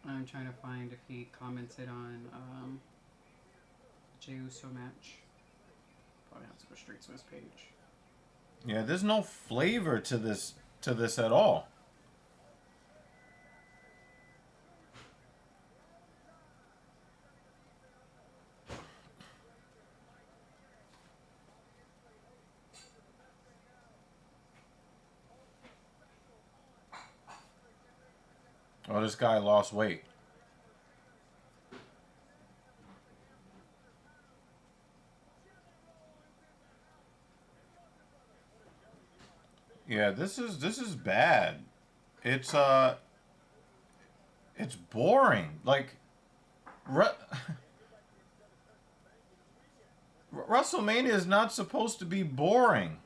I'm trying to find if he commented on Jey Uso match. Probably have to go straight to his page. Yeah, there's no flavor to this at all. Oh, this guy lost weight. Yeah, this is bad. It's it's boring. Like WrestleMania is not supposed to be boring.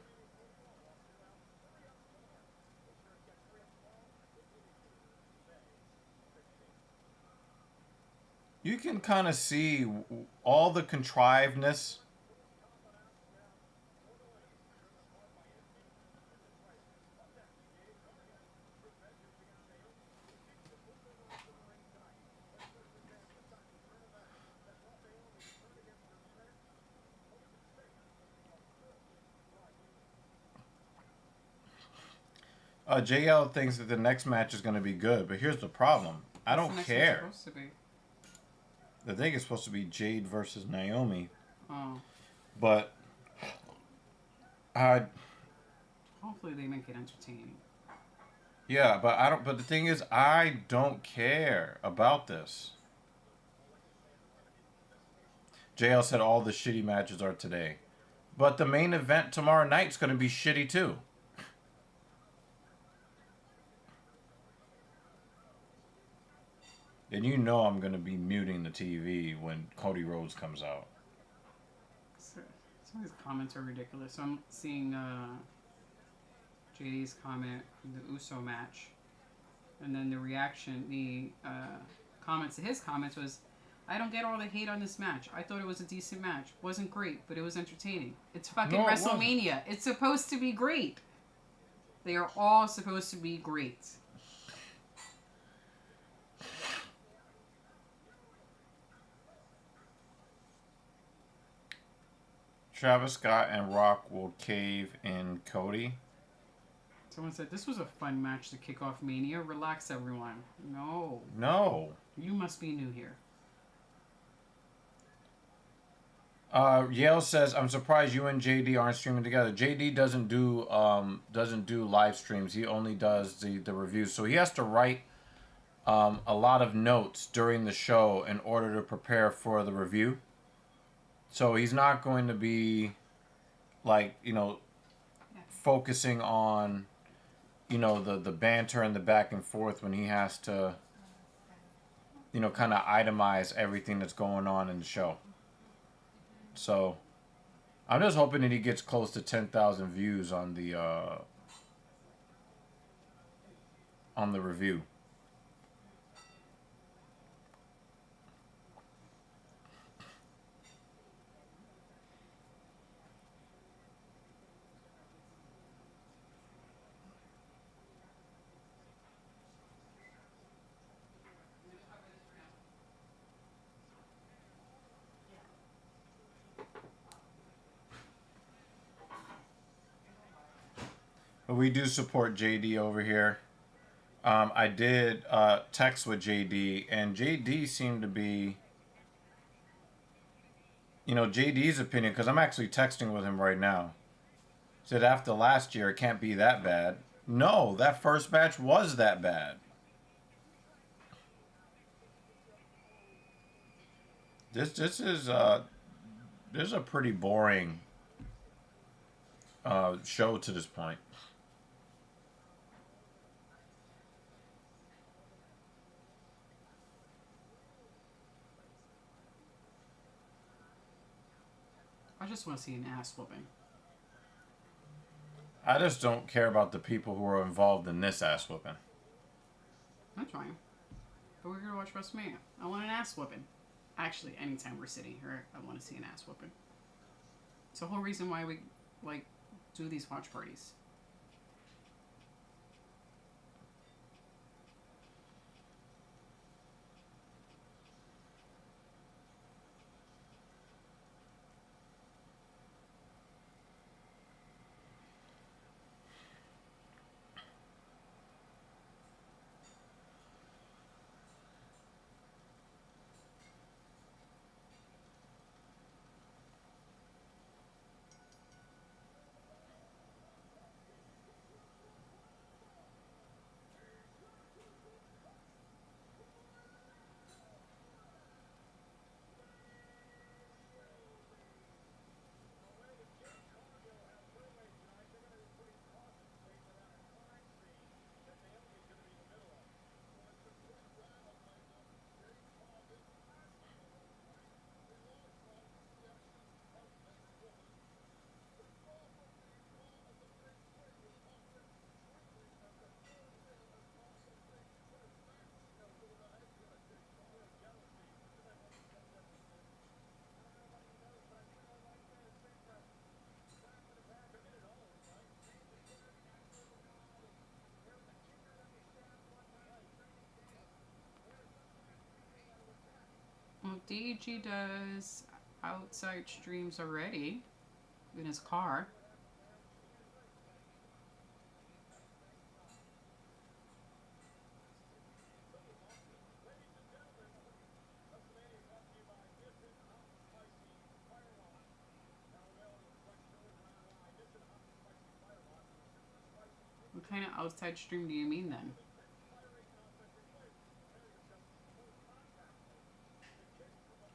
You can kind of see all the contrivedness. JL thinks that the next match is going to be good, but here's the problem. I don't care. Supposed to be? I think it's supposed to be Jade versus Naomi. Oh. But hopefully they make it entertaining. Yeah, but I don't. But the thing is, I don't care about this. JL said all the shitty matches are today, but the main event tomorrow night's going to be shitty too. And you know I'm going to be muting the TV when Cody Rhodes comes out. Some of these comments are ridiculous. So I'm seeing JD's comment from the Uso match. And then the reaction, the comments to his comments was, I don't get all the hate on this match. I thought it was a decent match. Wasn't great, but it was entertaining. It's fucking No, it WrestleMania. It's supposed to be great. They are all supposed to be great. Travis Scott and Rock will cave in Cody. Someone said, this was a fun match to kick off Mania. Relax, everyone. No. No. You must be new here. Yale says, I'm surprised you and JD aren't streaming together. JD doesn't do live streams. He only does the reviews. So he has to write a lot of notes during the show in order to prepare for the review. So he's not going to be focusing on the banter and the back and forth when he has to kind of itemize everything that's going on in the show. So I'm just hoping that he gets close to 10,000 views on the review. We do support JD over here. I did text with JD, and JD seemed to be, JD's opinion, because I'm actually texting with him right now. Said after last year, it can't be that bad. No, that first match was that bad. This is a pretty boring show to this point. I just want to see an ass whooping. I just don't care about the people who are involved in this ass whooping. That's fine. But we're here to watch Wrestlemania. I want an ass whooping. Actually, anytime we're sitting here, I want to see an ass whooping. It's the whole reason why we like do these watch parties. Well, DG does outside streams already in his car. What kind of outside stream do you mean then?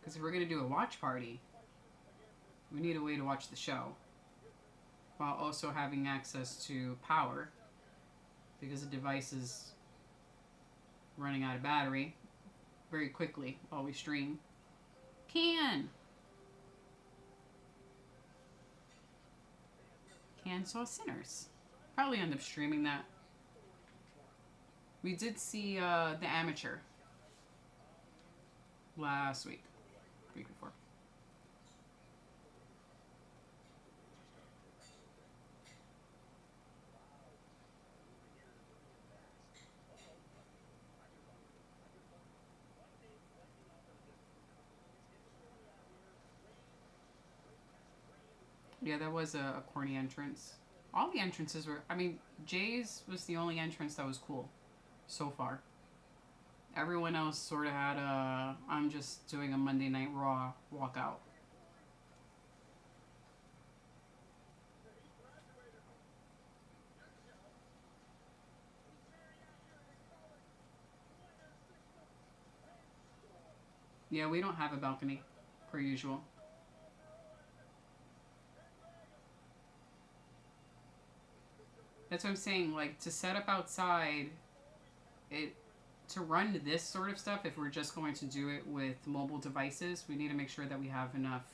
Because if we're going to do a watch party, we need a way to watch the show while also having access to power because the device is running out of battery very quickly while we stream. Can saw Sinners. Probably end up streaming that. We did see The Amateur last week. Week before. Yeah, that was a corny entrance. All the entrances were... I mean, Jay's was the only entrance that was cool so far. Everyone else sort of had a... I'm just doing a Monday Night Raw walkout. Yeah, we don't have a balcony, per usual. That's what I'm saying, like, to set up outside, to run this sort of stuff, if we're just going to do it with mobile devices, we need to make sure that we have enough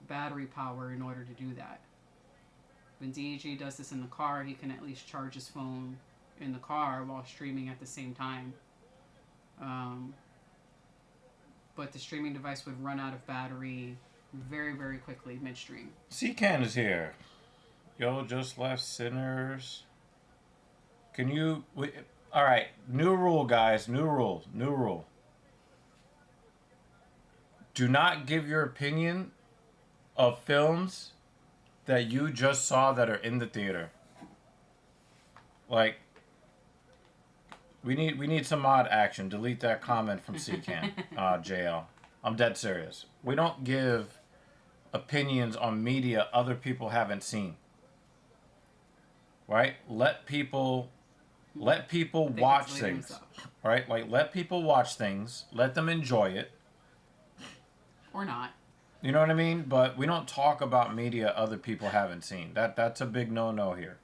battery power in order to do that. When DEG does this in the car, he can at least charge his phone in the car while streaming at the same time. But the streaming device would run out of battery very, very quickly midstream. C-Can is here. Yo, just left Sinners. Can you... all right, new rule, guys. New rule. Do not give your opinion of films that you just saw that are in the theater. Like, we need some mod action. Delete that comment from C-Can, JL. I'm dead serious. We don't give opinions on media other people haven't seen. Right? Let people watch things. Right? Like, let people watch things. Let them enjoy it. Or not. You know what I mean? But we don't talk about media other people haven't seen. That's a big no-no here.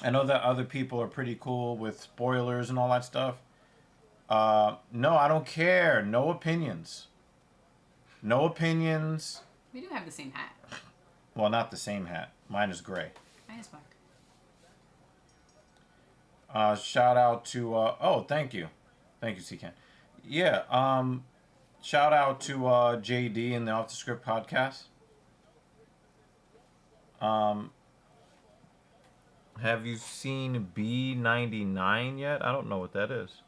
I know that other people are pretty cool with spoilers and all that stuff. No, I don't care. No opinions. No opinions. We do have the same hat. Well, not the same hat. Mine is gray. Mine is black. Shout out to oh, thank you, CCan. Yeah. Shout out to JD and the Off the Script podcast. Have you seen B99 yet? I don't know what that is.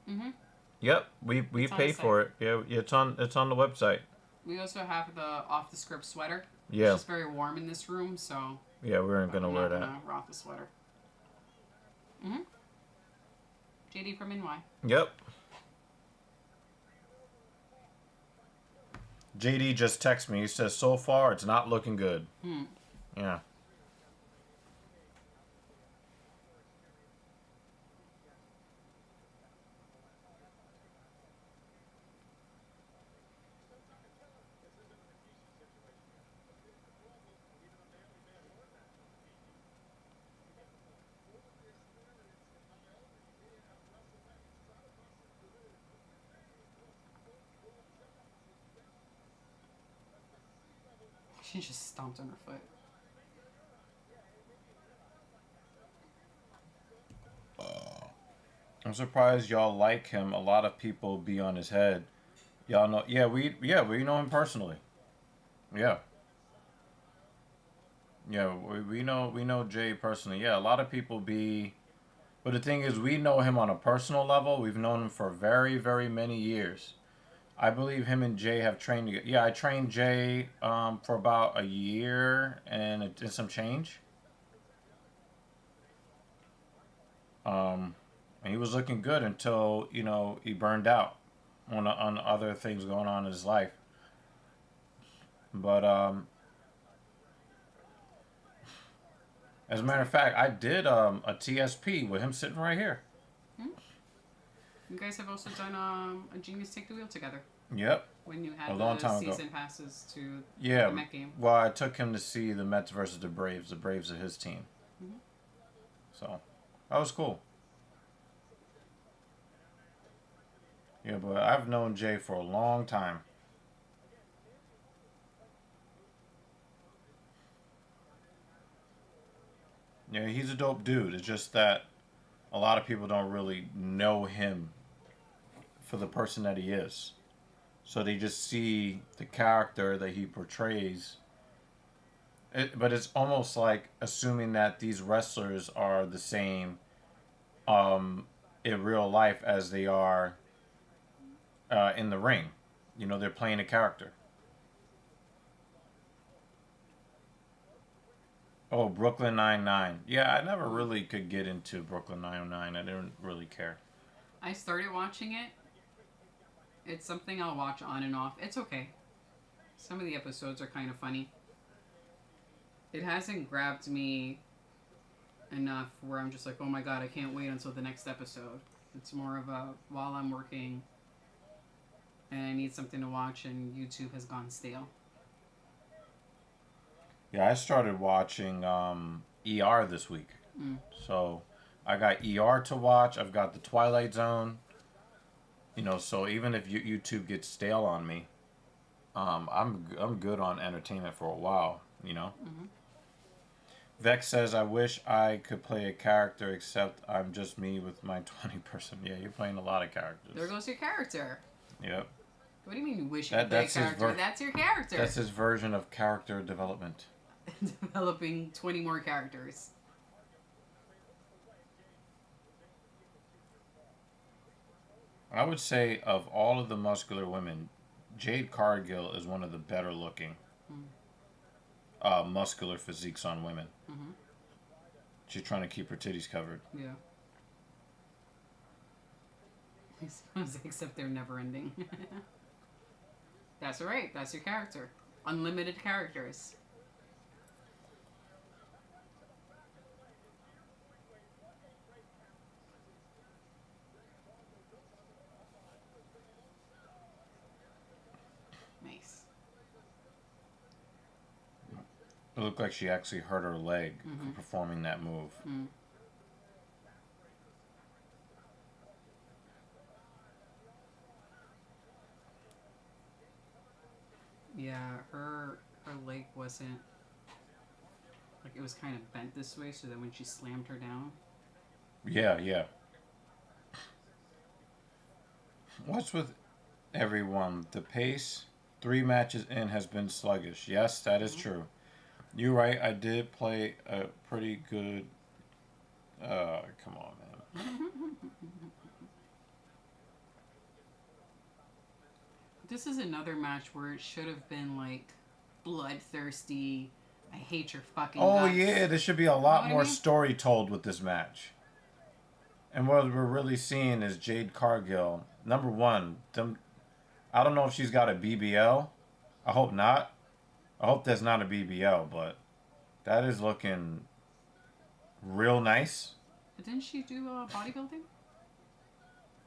Mm-hmm. Yep, we pay for it. Yeah, it's on the website. We also have the Off the Script sweater. Yeah. It's just very warm in this room, so. Yeah, we weren't gonna wear that. I'm gonna rock the sweater. Mm-hmm. JD from NY. Yep. JD just texted me. He says, so far, it's not looking good. Yeah. She just stomped on her foot. I'm surprised y'all like him. A lot of people be on his head. Y'all know? Yeah, we know him personally. Yeah. Yeah, we know Jay personally. Yeah, a lot of people be, but the thing is, we know him on a personal level. We've known him for very, very many years. I believe him and Jay have trained together. Yeah, I trained Jay for about a year and some change. And he was looking good until, he burned out on other things going on in his life. But as a matter of fact, I did a TSP with him sitting right here. You guys have also done a Genius Take the Wheel together. Yep. When you had a long the time season ago. passes to the Met game. Well, I took him to see the Mets versus the Braves. The Braves are his team. Mm-hmm. So, that was cool. Yeah, but I've known Jay for a long time. Yeah, he's a dope dude. It's just that a lot of people don't really know him for the person that he is. So they just see the character that he portrays. But it's almost like assuming that these wrestlers are the same in real life as they are in the ring. They're playing a character. Oh, Brooklyn Nine-Nine. Yeah, I never really could get into Brooklyn Nine-Nine. I didn't really care. I started watching it. It's something I'll watch on and off. It's okay. Some of the episodes are kind of funny. It hasn't grabbed me enough where I'm just like, oh my god, I can't wait until the next episode. It's more of a, while I'm working and I need something to watch and YouTube has gone stale. Yeah, I started watching ER this week. So I got ER to watch. I've got The Twilight Zone. So even if YouTube gets stale on me, I'm good on entertainment for a while. Mm-hmm. Vex says, I wish I could play a character, except I'm just me with my 20%. Yeah, you're playing a lot of characters. There goes your character. Yep. What do you mean you wish you could play a character? That's your character. That's his version of character development. Developing 20 more characters. I would say of all of the muscular women, Jade Cargill is one of the better looking muscular physiques on women. Mm-hmm. She's trying to keep her titties covered. Yeah. Except they're never ending. That's alright. That's your character. Unlimited characters. looked like she actually hurt her leg performing that move. Mm. Yeah, her leg wasn't like, it was kind of bent this way, so that when she slammed her down. Yeah, yeah. What's with everyone? The pace 3 matches in has been sluggish. Yes, that is true. You're right. I did play a pretty good. Come on, man. This is another match where it should have been like bloodthirsty. I hate your fucking Oh guts. yeah, there should be a lot what I more mean? story told with this match. And what we're really seeing is Jade Cargill. Number one, I don't know if she's got a BBL. I hope not. I hope that's not a BBL, but that is looking real nice. But didn't she do bodybuilding?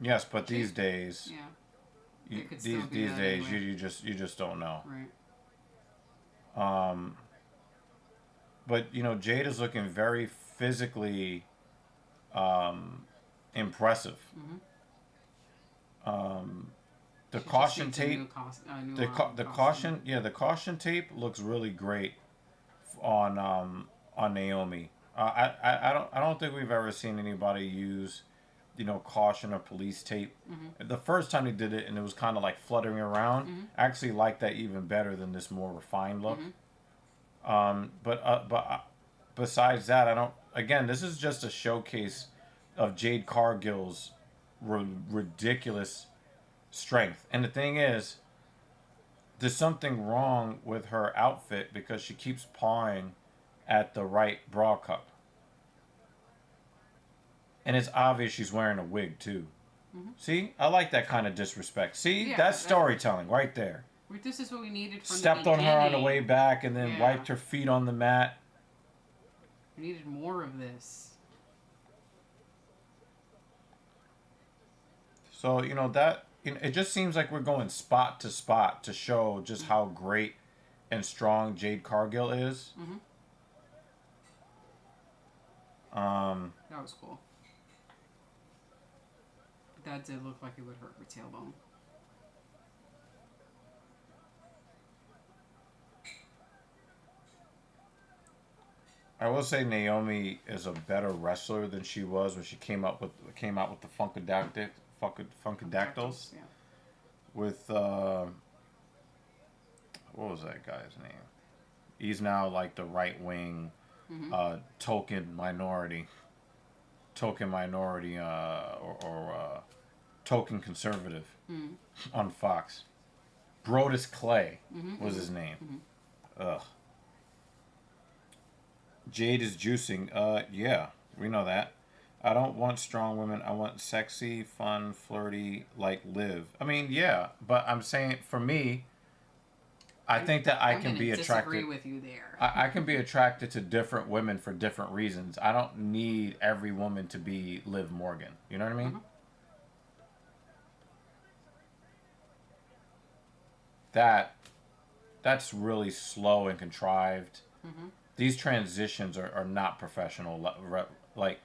Yes, but these days, Yeah. It could still be these that days, anyway. you just don't know. Right. But you know, Jade is looking very physically impressive. The She just caution needs a tape, new new, the costume. caution, yeah, the caution tape looks really great on Naomi. I don't think we've ever seen anybody use, you know, caution or police tape. The first time they did it and it was kind of like fluttering around. I actually like that even better than this more refined look. But besides that, I don't. Again, this is just a showcase of Jade Cargill's ridiculous strength. And the thing is, there's something wrong with her outfit because she keeps pawing at the right bra cup. And it's obvious she's wearing a wig too. See, I like that kind of disrespect. See, Yeah, that's storytelling right there. This is what we needed from Stepped the on beginning. her on the way back and then Yeah. wiped her feet on the mat. We needed more of this. So, you know, it just seems like we're going spot to spot to show just how great and strong Jade Cargill is. That was cool. That did look like it would hurt her tailbone. I will say Naomi is a better wrestler than she was when she came out with the Funkadactyls Yeah. with what was that guy's name? He's now like the right wing token minority or token conservative on Fox. Brodus Clay was his name. Ugh. Jade is juicing. Yeah, we know that. I don't want strong women. I want sexy, fun, flirty, like Liv. I mean, yeah, but I'm saying for me, I think that I can be attracted. Disagree with you there. I can be attracted to different women for different reasons. I don't need every woman to be Liv Morgan. You know what I mean? That's really slow and contrived. These transitions are not professional. Like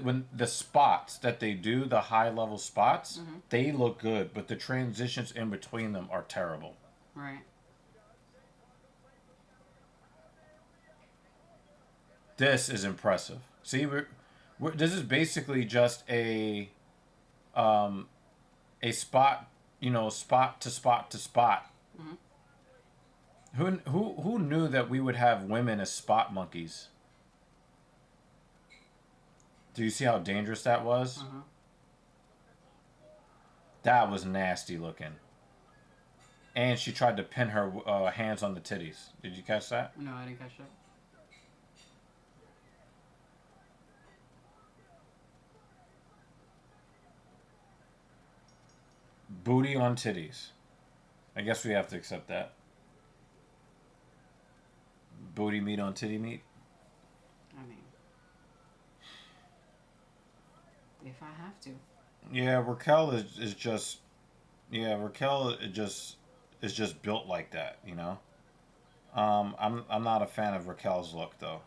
when the spots that they do, the high level spots, they look good, but the transitions in between them are terrible. Right. This is impressive. See, this is basically just a spot, you know, spot to spot to spot. Who knew that we would have women as spot monkeys? Do you see how dangerous that was? That was nasty looking. And she tried to pin her hands on the titties. Did you catch that? No, I didn't catch that. Booty on titties. I guess we have to accept that. Booty meat on titty meat. I mean, if I have to. Yeah, Raquel is just. Yeah, Raquel is just built like that, you know. I'm not a fan of Raquel's look though.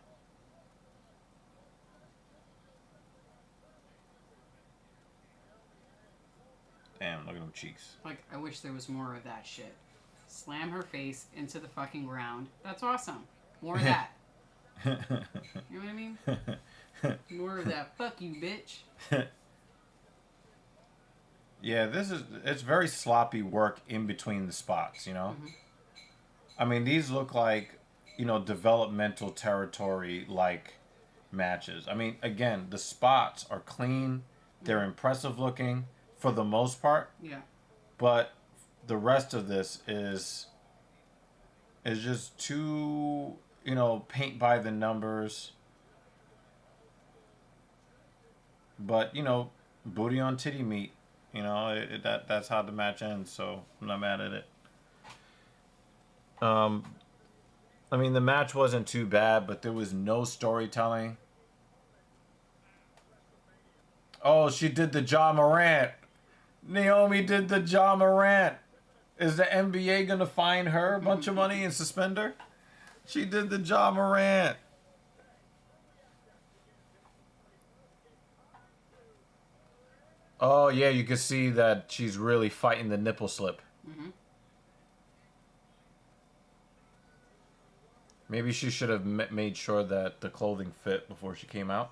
Damn, look at them cheeks. Like, I wish there was more of that shit. Slam her face into the fucking ground. That's awesome. More of that. You know what I mean? More of that. Fuck you, bitch. Yeah, it's very sloppy work in between the spots, you know? Mm-hmm. I mean, these look like, developmental territory like matches. I mean, again, the spots are clean, they're impressive looking for the most part, Yeah. but the rest of this is just too, paint by the numbers. But, booty on titty meat. That's how the match ends, so I'm not mad at it. I mean, the match wasn't too bad, but there was no storytelling. Oh, she did the Ja Morant. Naomi did the Ja Morant. Is the NBA gonna fine her a bunch of money and suspend her? She did the Ja Morant. Oh yeah, you can see that she's really fighting the nipple slip. Mm-hmm. Maybe she should have made sure that the clothing fit before she came out.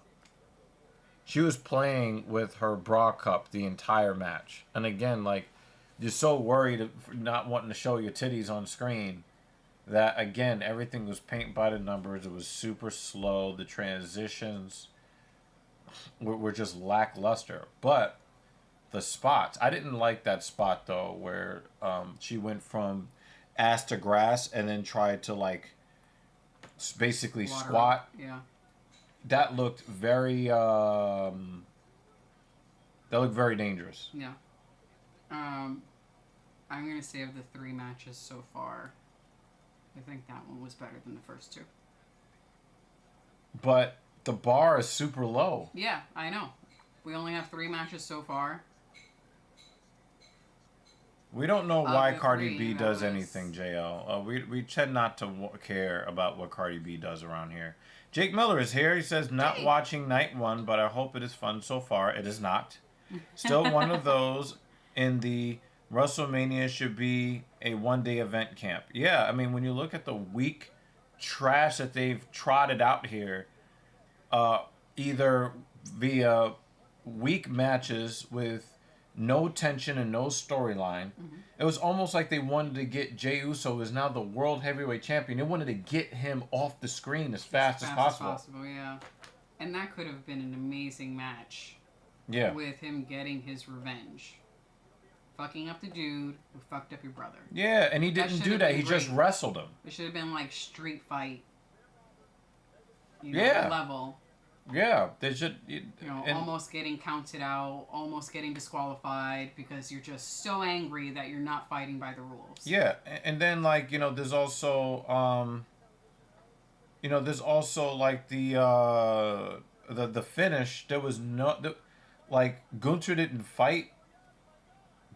She was playing with her bra cup the entire match. And again, like, you're so worried of not wanting to show your titties on screen that, again, everything was paint by the numbers. It was super slow. The transitions were just lackluster. But the spots, I didn't like that spot, though, where she went from ass to grass and then tried to, like, basically Water squat. up. Yeah. That looked very dangerous. Yeah. I'm gonna say of the 3 matches so far, I think that one was better than the first 2. But the bar is super low. Yeah, I know. We only have 3 matches so far. We don't know Of why the Cardi 3, B that does was- anything, JL. We tend not to care about what Cardi B does around here. Jake Miller is here. He says, not Hey. watching night 1, but I hope it is fun so far. It is not. Still one of those in the WrestleMania should be a one-day event camp. Yeah, I mean, when you look at the weak trash that they've trotted out here, either via weak matches with no tension and no storyline. It was almost like they wanted to get Jey Uso, who is now the world heavyweight champion. They wanted to get him off the screen as fast as possible. Yeah. And that could have been an amazing match. Yeah. With him getting his revenge. Fucking up the dude who fucked up your brother. Yeah, and he That didn't should do have that. been He just great. wrestled him. It should have been like street fight. Yeah. Level. Yeah, they should. Almost getting counted out, almost getting disqualified because you're just so angry that you're not fighting by the rules. Yeah, and then like there's also there's also like the finish. There was like Gunther didn't fight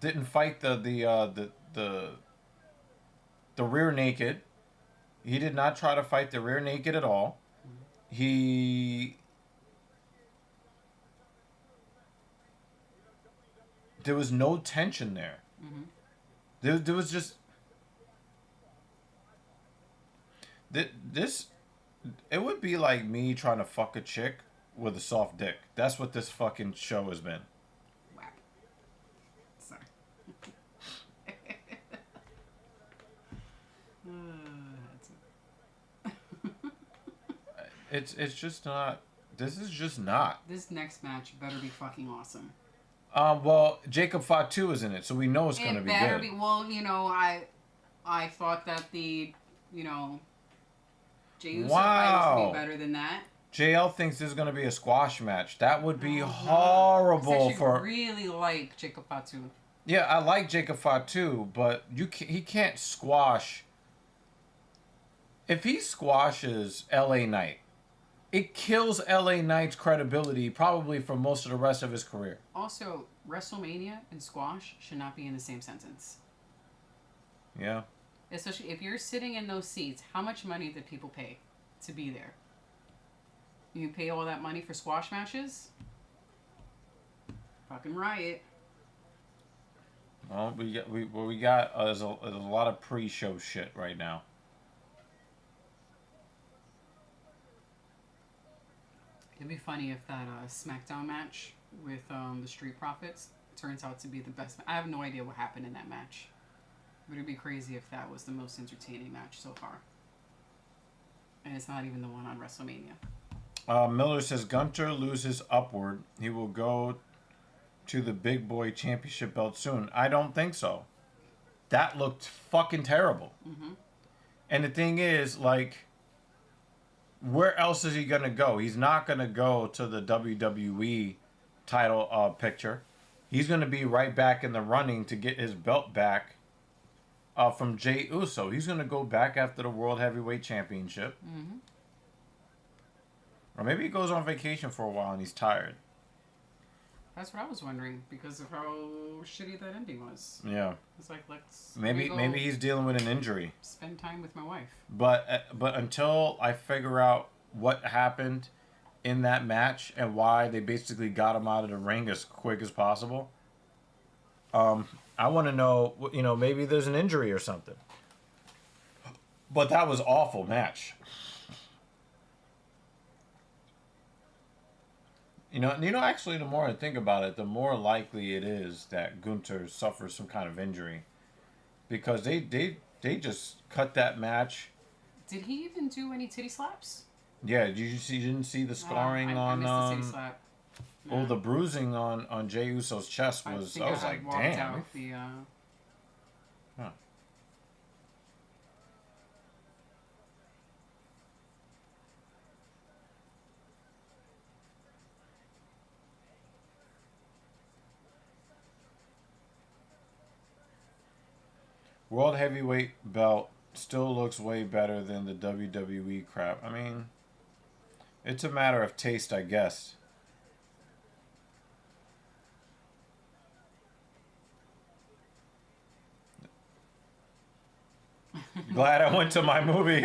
the rear naked. He did not try to fight the rear naked at all. There was no tension there. There was just this. It would be like me trying to fuck a chick with a soft dick. That's what this fucking show has been. Whack. Sorry. It's just not. This is just not. This next match better be fucking awesome. Well, Jacob Fatu is in it, so we know it's going to It be better good. be. Well, I thought that the, Jey Uso fight was going to be better than that. JL thinks there's going to be a squash match. That would be No, horrible I for. really like Jacob Fatu. Yeah, I like Jacob Fatu, but he can't squash. If he squashes LA Knight, it kills LA Knight's credibility probably for most of the rest of his career. Also, WrestleMania and squash should not be in the same sentence. Yeah. Especially if you're sitting in those seats, how much money did people pay to be there? You pay all that money for squash matches? Fucking riot. Well, we got there's a lot of pre-show shit right now. It'd be funny if that SmackDown match with the Street Profits turns out to be the best. I have no idea what happened in that match. But it'd be crazy if that was the most entertaining match so far. And it's not even the one on WrestleMania. Miller says Gunter loses upward. He will go to the Big Boy Championship belt soon. I don't think so. That looked fucking terrible. Mm-hmm. And the thing is, like, where else is he going to go? He's not going to go to the WWE title picture. He's going to be right back in the running to get his belt back from Jey Uso. He's going to go back after the World Heavyweight Championship. Mm-hmm. Or maybe he goes on vacation for a while and he's tired. That's what I was wondering because of how shitty that ending was. Yeah. It's like, let's maybe he's dealing with an injury. Spend time with my wife. But until I figure out what happened in that match and why they basically got him out of the ring as quick as possible, I want to know, maybe there's an injury or something. But that was awful match. Actually, the more I think about it, the more likely it is that Gunter suffers some kind of injury, because they just cut that match. Did he even do any titty slaps? Yeah, you didn't see the scarring I missed the titty slap. No. Oh, the bruising on Jey Uso's chest was. I was like, damn. Out the, Huh. World Heavyweight belt still looks way better than the WWE crap. I mean, it's a matter of taste, I guess. Glad I went to my movie.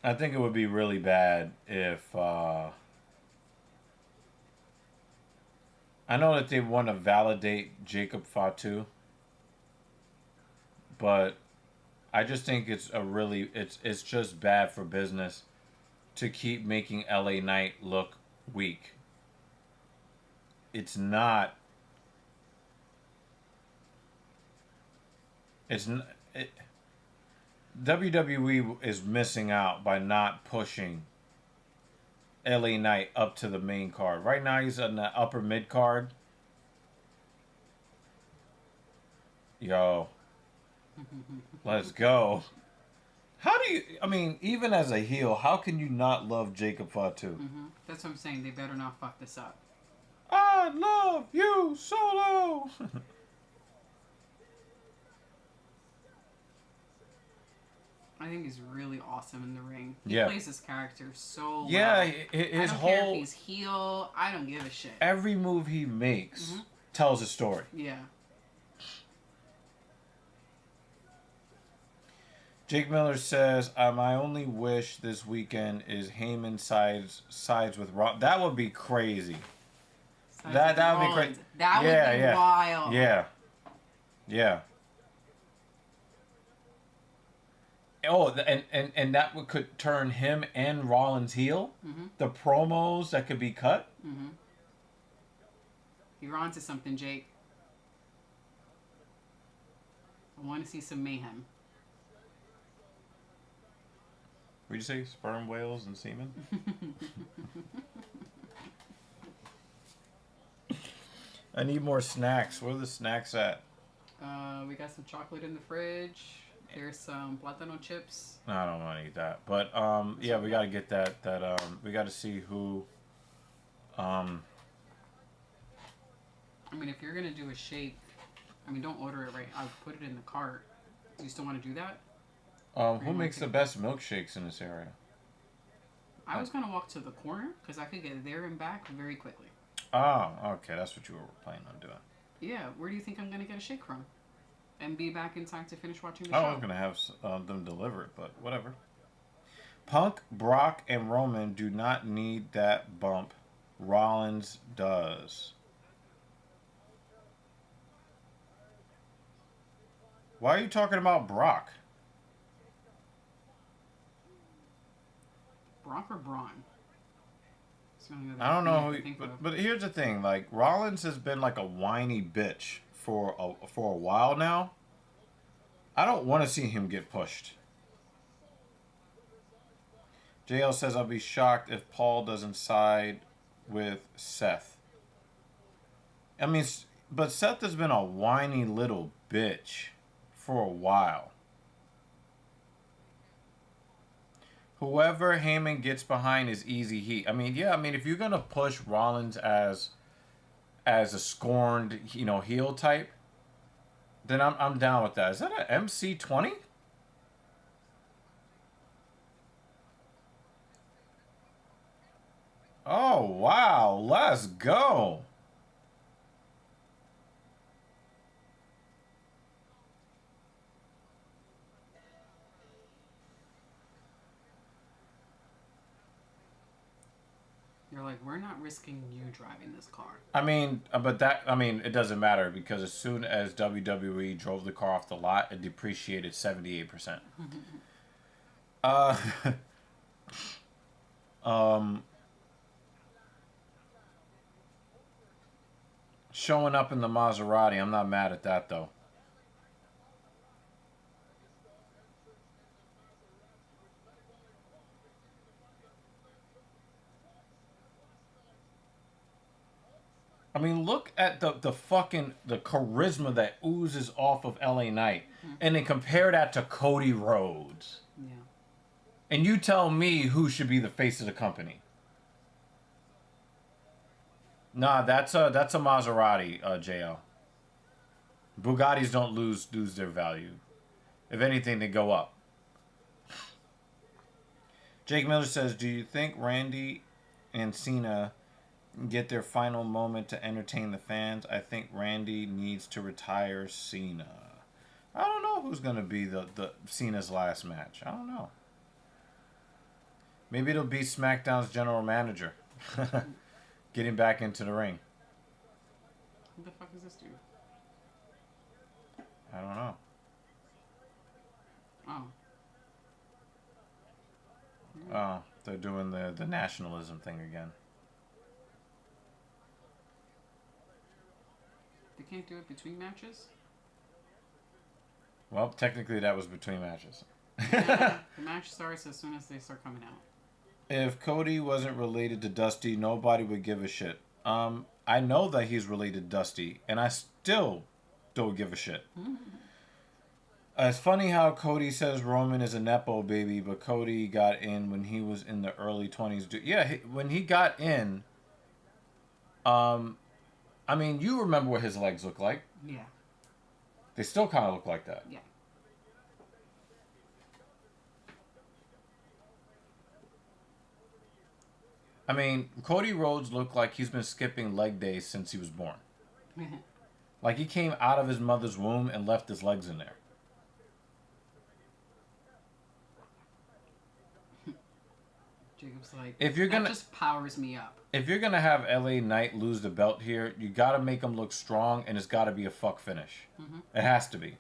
I think it would be really bad if I know that they want to validate Jacob Fatu, but I just think it's just bad for business to keep making LA Knight look weak. It's not. WWE is missing out by not pushing LA Knight up to the main card. Right now he's on the upper mid card. Yo. Let's go. Even as a heel, how can you not love Jacob Fatu? Mm-hmm. That's what I'm saying. They better not fuck this up. I love you, Solo. I think he's really awesome in the ring. He Yeah. plays his character so well. Yeah, I his don't whole care if he's heel. I don't give a shit. every move he makes tells a story. Yeah. Jake Miller says, "My only wish this weekend is Heyman sides with Raw." That would be crazy. That would be crazy. That would be wild. Yeah. Yeah. Oh, and that could turn him and Rollins heel. Mm-hmm. The promos that could be cut. Mm-hmm. You're onto something, Jake. I want to see some mayhem. What'd you say? Sperm whales and semen? I need more snacks. Where are the snacks at? We got some chocolate in the fridge. There's some plátano chips. I don't want to eat that. But, yeah, we got to get that, we got to see who I mean, if you're gonna do a shake, I mean, don't order it right. I'll put it in the cart. Do you still want to do that? Who makes the best milkshakes in this area? I was gonna walk to the corner because I could get there and back very quickly. Oh, okay, that's what you were planning on doing. Yeah, where do you think I'm gonna get a shake from? And be back in time to finish watching the I show? was gonna have them deliver it, but whatever. Punk, Brock, and Roman do not need that bump. Rollins does. Why are you talking about Brock? Brock or Braun? I don't know, but here's the thing: like Rollins has been like a whiny bitch for a while now. I don't want to see him get pushed. JL says I'll be shocked if Paul doesn't side with Seth. I mean, but Seth has been a whiny little bitch for a while. Whoever Heyman gets behind is easy heat. I mean, yeah, I mean, if you're gonna push Rollins as a scorned, heel type, then I'm down with that. Is that an MC20? Oh wow, let's go. You're like, we're not risking you driving this car. I mean, it doesn't matter because as soon as WWE drove the car off the lot, it depreciated 78%. Showing up in the Maserati, I'm not mad at that though. I mean, look at the fucking the charisma that oozes off of LA Knight, and then compare that to Cody Rhodes. Yeah. And you tell me who should be the face of the company. Nah, that's a Maserati, JL. Bugattis don't lose their value. If anything, they go up. Jake Miller says, "Do you think Randy and Cena get their final moment to entertain the fans? I think Randy needs to retire Cena." I don't know who's gonna be the Cena's last match. I don't know. Maybe it'll be SmackDown's general manager getting back into the ring. Who the fuck is this dude? I don't know. Oh. Oh, they're doing the nationalism thing again. They can't do it between matches? Well, technically that was between matches. Yeah, the match starts as soon as they start coming out. If Cody wasn't related to Dusty, nobody would give a shit. I know that he's related to Dusty, and I still don't give a shit. It's funny how Cody says Roman is a Nepo baby, but Cody got in when he was in the early 20s. Yeah, when he got in, I mean, you remember what his legs look like. Yeah. They still kind of look like that. Yeah. I mean, Cody Rhodes looked like he's been skipping leg days since he was born. Like he came out of his mother's womb and left his legs in there. Jacob's like, If you're that gonna, just powers me up. if you're gonna have LA Knight lose the belt here, you gotta make him look strong, and it's gotta be a fuck finish. It has to be.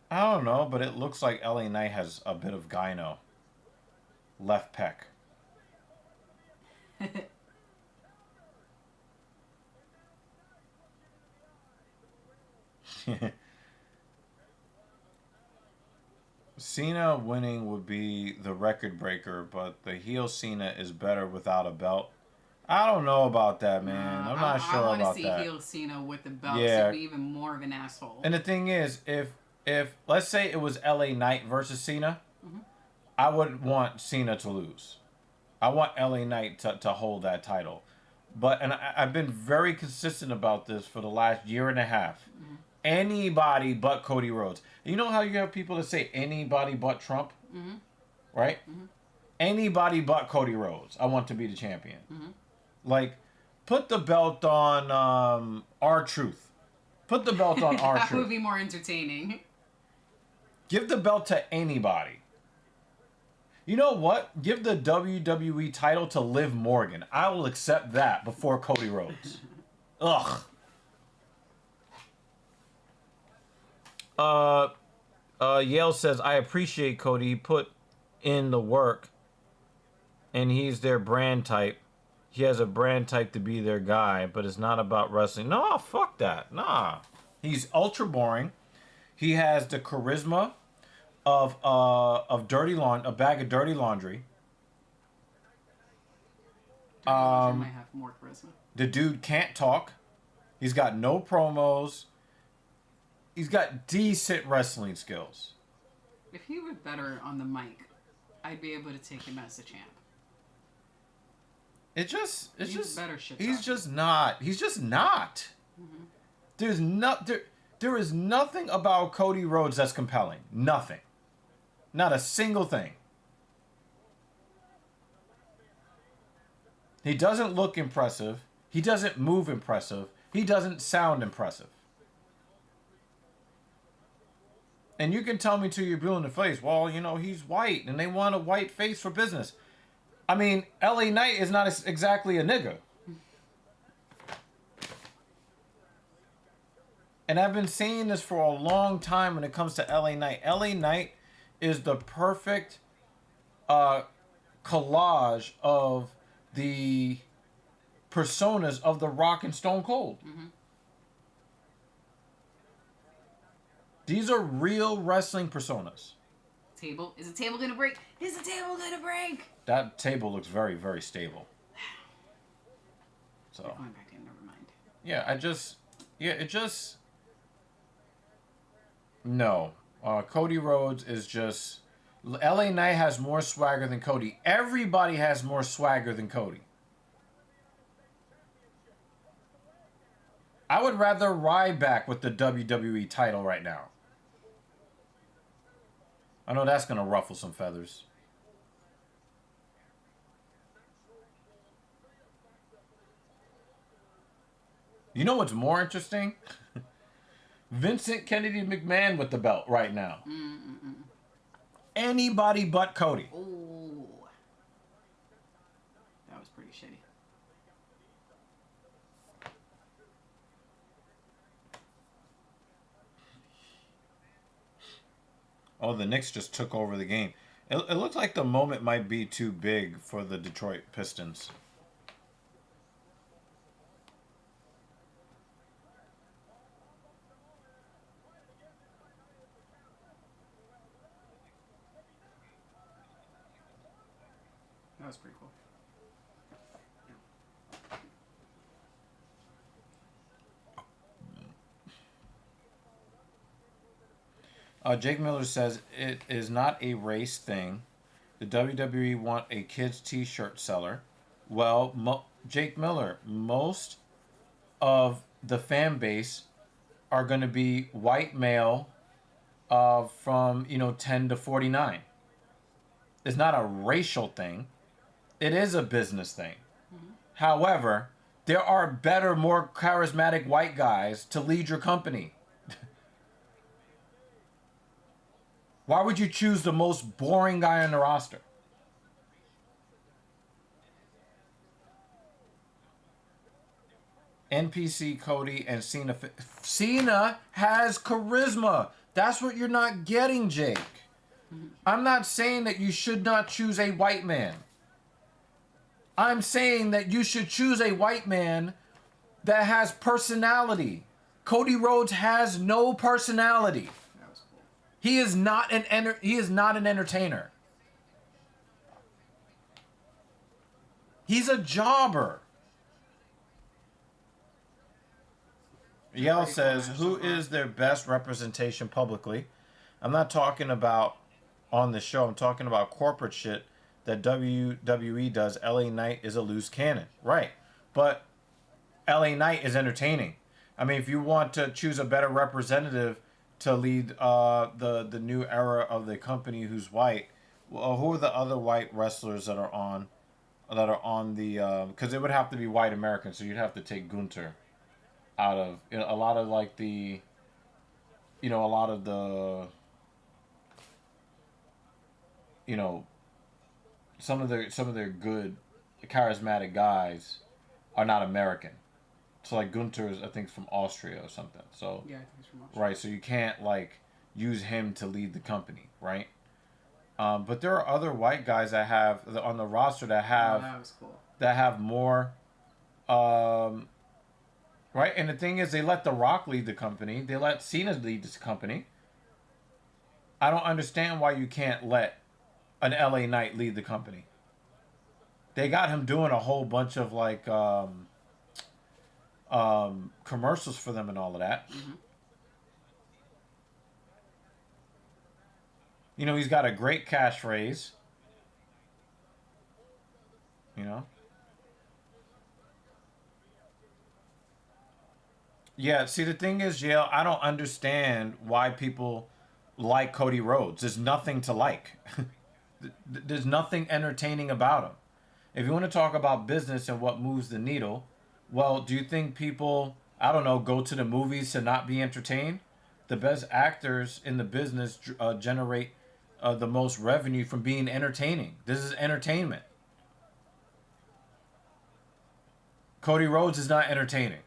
I don't know, but it looks like LA Knight has a bit of gyno. Left pec. Cena winning would be the record breaker, but the heel Cena is better without a belt. I don't know about that, man. I'm not sure about that. I want to see heel Cena with the belt Yeah. to be even more of an asshole. And the thing is, if let's say it was LA Knight versus Cena, I would want Cena to lose. I want LA Knight to hold that title. And I've been very consistent about this for the last year and a half. Mm-hmm. Anybody but Cody Rhodes. You know how you have people that say anybody but Trump? Mm-hmm. Right? Mm-hmm. Anybody but Cody Rhodes. I want to be the champion. Mm-hmm. Like, put the belt on R-Truth. Put the belt on R-Truth. That would be more entertaining. Give the belt to anybody. You know what? Give the WWE title to Liv Morgan. I will accept that before Cody Rhodes. Ugh. Yale says, I appreciate Cody. He put in the work, and he's their brand type. He has a brand type to be their guy, but it's not about wrestling. No, fuck that. Nah. He's ultra boring. He has the charisma of a bag of dirty laundry. Might have more charisma. The dude can't talk. He's got no promos. He's got decent wrestling skills. If he were better on the mic, I'd be able to take him as the champ. He's just better shit. He's just not. Mm-hmm. There is nothing about Cody Rhodes that's compelling. Nothing. Not a single thing. He doesn't look impressive. He doesn't move impressive. He doesn't sound impressive. And you can tell me till you're blue in the face, well, you know, he's white and they want a white face for business. I mean, LA Knight is not exactly a nigga. And I've been saying this for a long time when it comes to LA Knight. LA Knight is the perfect collage of the personas of The Rock and Stone Cold. Mm-hmm. These are real wrestling personas. Is the table gonna break? Is the table gonna break? That table looks very, very stable. So. Going back in, never mind. Yeah, No. Cody Rhodes is just... LA Knight has more swagger than Cody. Everybody has more swagger than Cody. I would rather Ryback with the WWE title right now. I know that's going to ruffle some feathers. You know what's more interesting? Vincent Kennedy McMahon with the belt right now. Mm-mm-mm. Anybody but Cody. Oh, that was pretty shitty. Oh, the Knicks just took over the game. It looks like the moment might be too big for the Detroit Pistons. That was pretty cool. Jake Miller says it is not a race thing. The WWE want a kids t-shirt seller. Well, Jake Miller, most of the fan base are going to be white male from 10 to 49. It's not a racial thing. It is a business thing. Mm-hmm. However, there are better, more charismatic white guys to lead your company. Why would you choose the most boring guy on the roster? NPC, Cody, and Cena. Cena has charisma. That's what you're not getting, Jake. I'm not saying that you should not choose a white man. I'm saying that you should choose a white man that has personality. Cody Rhodes has no personality. He is not an entertainer. He's a jobber. Yale says, who is their best representation publicly? I'm not talking about on the show. I'm talking about corporate shit that WWE does. LA Knight is a loose cannon. Right. But LA Knight is entertaining. I mean, if you want to choose a better representative to lead the new era of the company who's white, well, who are the other white wrestlers that are on the because it would have to be white American, so you'd have to take Gunter out of a lot of like the a lot of the some of their good charismatic guys are not American. So like Gunter is, I think, from Austria or something. So Yeah, I think he's from Austria. right, so you can't like use him to lead the company, right? But there are other white guys that have on the roster that have that was cool. that have more, right. And the thing is, they let The Rock lead the company. They let Cena lead this company. I don't understand why you can't let an LA Knight lead the company. They got him doing a whole bunch of like commercials for them and all of that. Mm-hmm. He's got a great catchphrase. Yeah, see, the thing is, Yale, I don't understand why people like Cody Rhodes. There's nothing to like. There's nothing entertaining about him. If you want to talk about business and what moves the needle, well, do you think people, I don't know, go to the movies to not be entertained? The best actors in the business generate the most revenue from being entertaining. This is entertainment. Cody Rhodes is not entertaining.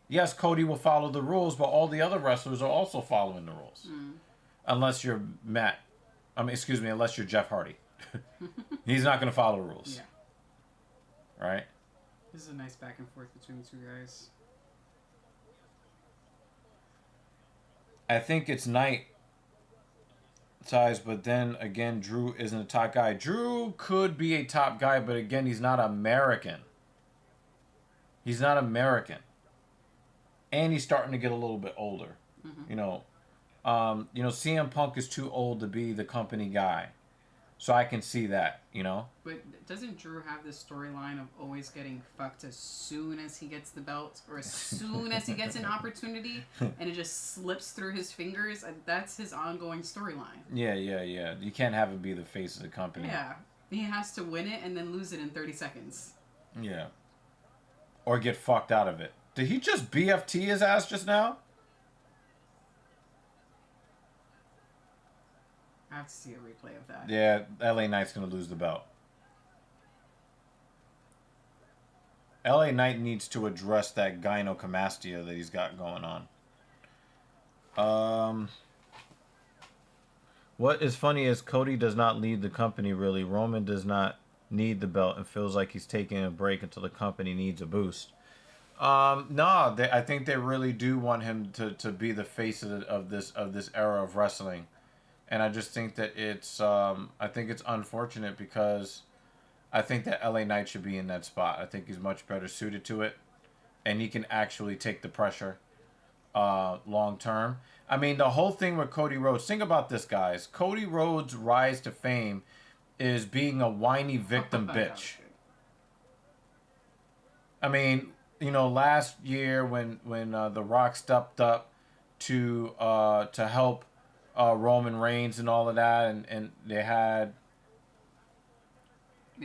Yes, Cody will follow the rules, but all the other wrestlers are also following the rules. Mm. Unless you're unless you're Jeff Hardy. He's not going to follow the rules. Yeah. Right? This is a nice back and forth between the two guys. I think it's Knight size, but then again, Drew isn't a top guy. Drew could be a top guy, but again, he's not American. He's not American. And he's starting to get a little bit older. Mm-hmm. CM Punk is too old to be the company guy. So I can see that, But doesn't Drew have this storyline of always getting fucked as soon as he gets the belt or as soon as he gets an opportunity and it just slips through his fingers? That's his ongoing storyline. Yeah. You can't have him be the face of the company. Yeah. He has to win it and then lose it in 30 seconds. Yeah. Or get fucked out of it. Did he just BFT his ass just now? I have to see a replay of that. Yeah, LA Knight's going to lose the belt. LA Knight needs to address that gynecomastia that he's got going on. What is funny is Cody does not lead the company, really. Roman does not need the belt and feels like he's taking a break until the company needs a boost. I think they really do want him to be the face of this era of wrestling. And I just think that it's unfortunate because I think that LA Knight should be in that spot. I think he's much better suited to it, and he can actually take the pressure long term. I mean, the whole thing with Cody Rhodes, think about this, guys. Cody Rhodes' rise to fame is being a whiny victim bitch. I mean, last year when The Rock stepped up to help Roman Reigns and all of that, and they had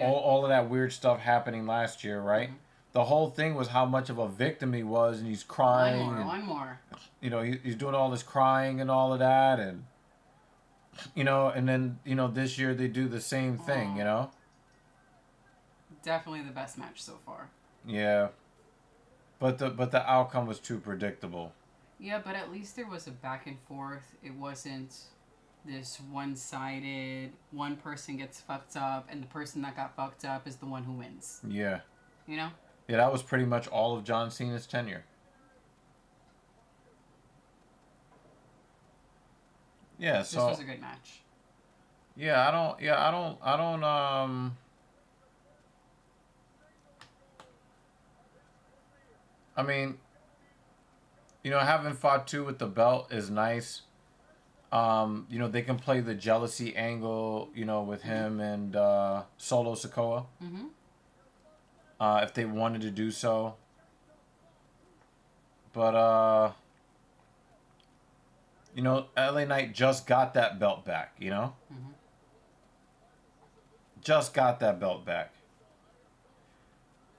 all of that weird stuff happening last year, right? Mm-hmm. The whole thing was how much of a victim he was, and he's crying. One more. He's doing all this crying and all of that, and and then this year they do the same thing, Definitely the best match so far. Yeah, but the outcome was too predictable. Yeah, but at least there was a back and forth. It wasn't this one-sided, one person gets fucked up, and the person that got fucked up is the one who wins. Yeah. Yeah, that was pretty much all of John Cena's tenure. Yeah, this was a good match. Yeah, I don't I mean, having Fatu with the belt is nice. They can play the jealousy angle, with him and Solo Sikoa. Mm-hmm. If they wanted to do so. But, LA Knight just got that belt back, Mm-hmm. Just got that belt back.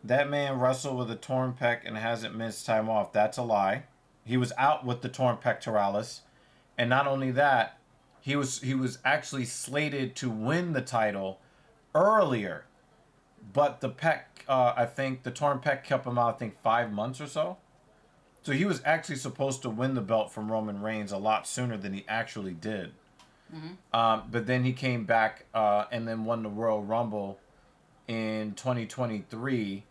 That man wrestled with a torn pec and hasn't missed time off. That's a lie. He was out with the torn pectoralis. And not only that, he was actually slated to win the title earlier. But the pec, I think the torn pec kept him out, 5 months or so. So he was actually supposed to win the belt from Roman Reigns a lot sooner than he actually did. Mm-hmm. But then he came back and then won the Royal Rumble in 2023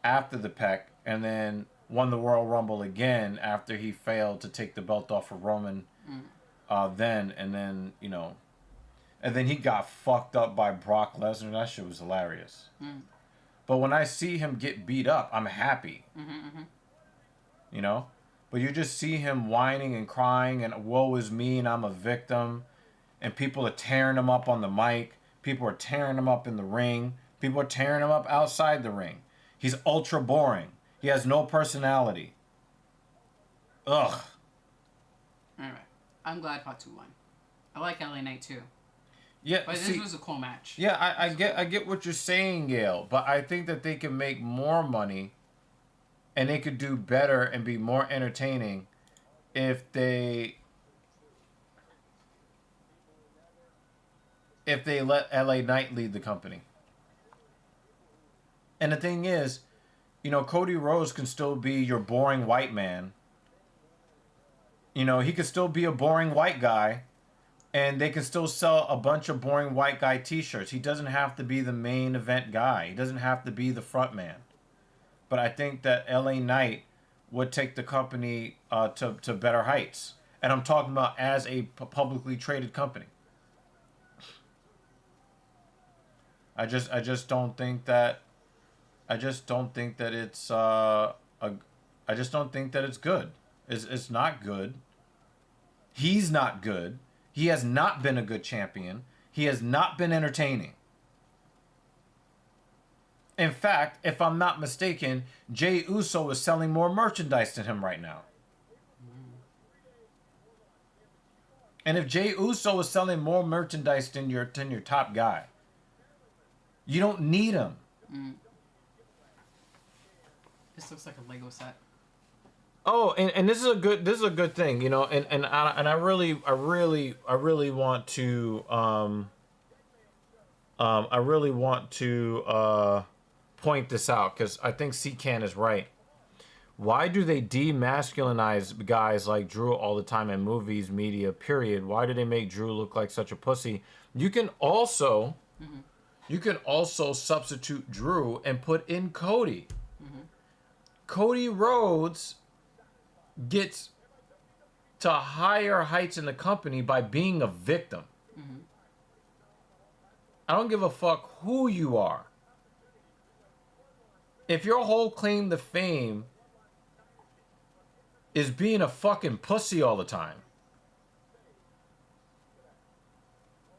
after the pec, and then won the Royal Rumble again after he failed to take the belt off of Roman then, and then, and then he got fucked up by Brock Lesnar. That shit was hilarious. Mm. But when I see him get beat up, I'm happy. Mm-hmm. But you just see him whining and crying and woe is me and I'm a victim, and people are tearing him up on the mic. People are tearing him up in the ring. People are tearing him up outside the ring. He's ultra boring. He has no personality. Ugh. Alright. I'm glad Fatu won. I like LA Knight too. Yeah, But this was a cool match. Yeah, I get what you're saying, Gail, but I think that they can make more money and they could do better and be more entertaining if they let LA Knight lead the company. And the thing is, Cody Rhodes can still be your boring white man. He could still be a boring white guy, and they can still sell a bunch of boring white guy t-shirts. He doesn't have to be the main event guy. He doesn't have to be the front man. But I think that LA Knight would take the company to better heights. And I'm talking about as a publicly traded company. I just don't think that it's I just don't think that it's good. It's not good. He's not good. He has not been a good champion. He has not been entertaining. In fact, if I'm not mistaken, Jey Uso is selling more merchandise than him right now. And if Jey Uso is selling more merchandise than your top guy, you don't need him. Mm. This looks like a Lego set. Oh, and this is a good thing, and I really want to point this out, because I think C-Can is right. Why do they demasculinize guys like Drew all the time in movies, media, period? Why do they make Drew look like such a pussy? You can also substitute Drew and put in Cody. Mm-hmm. Cody Rhodes gets to higher heights in the company by being a victim. Mm-hmm. I don't give a fuck who you are. If your whole claim to fame is being a fucking pussy all the time,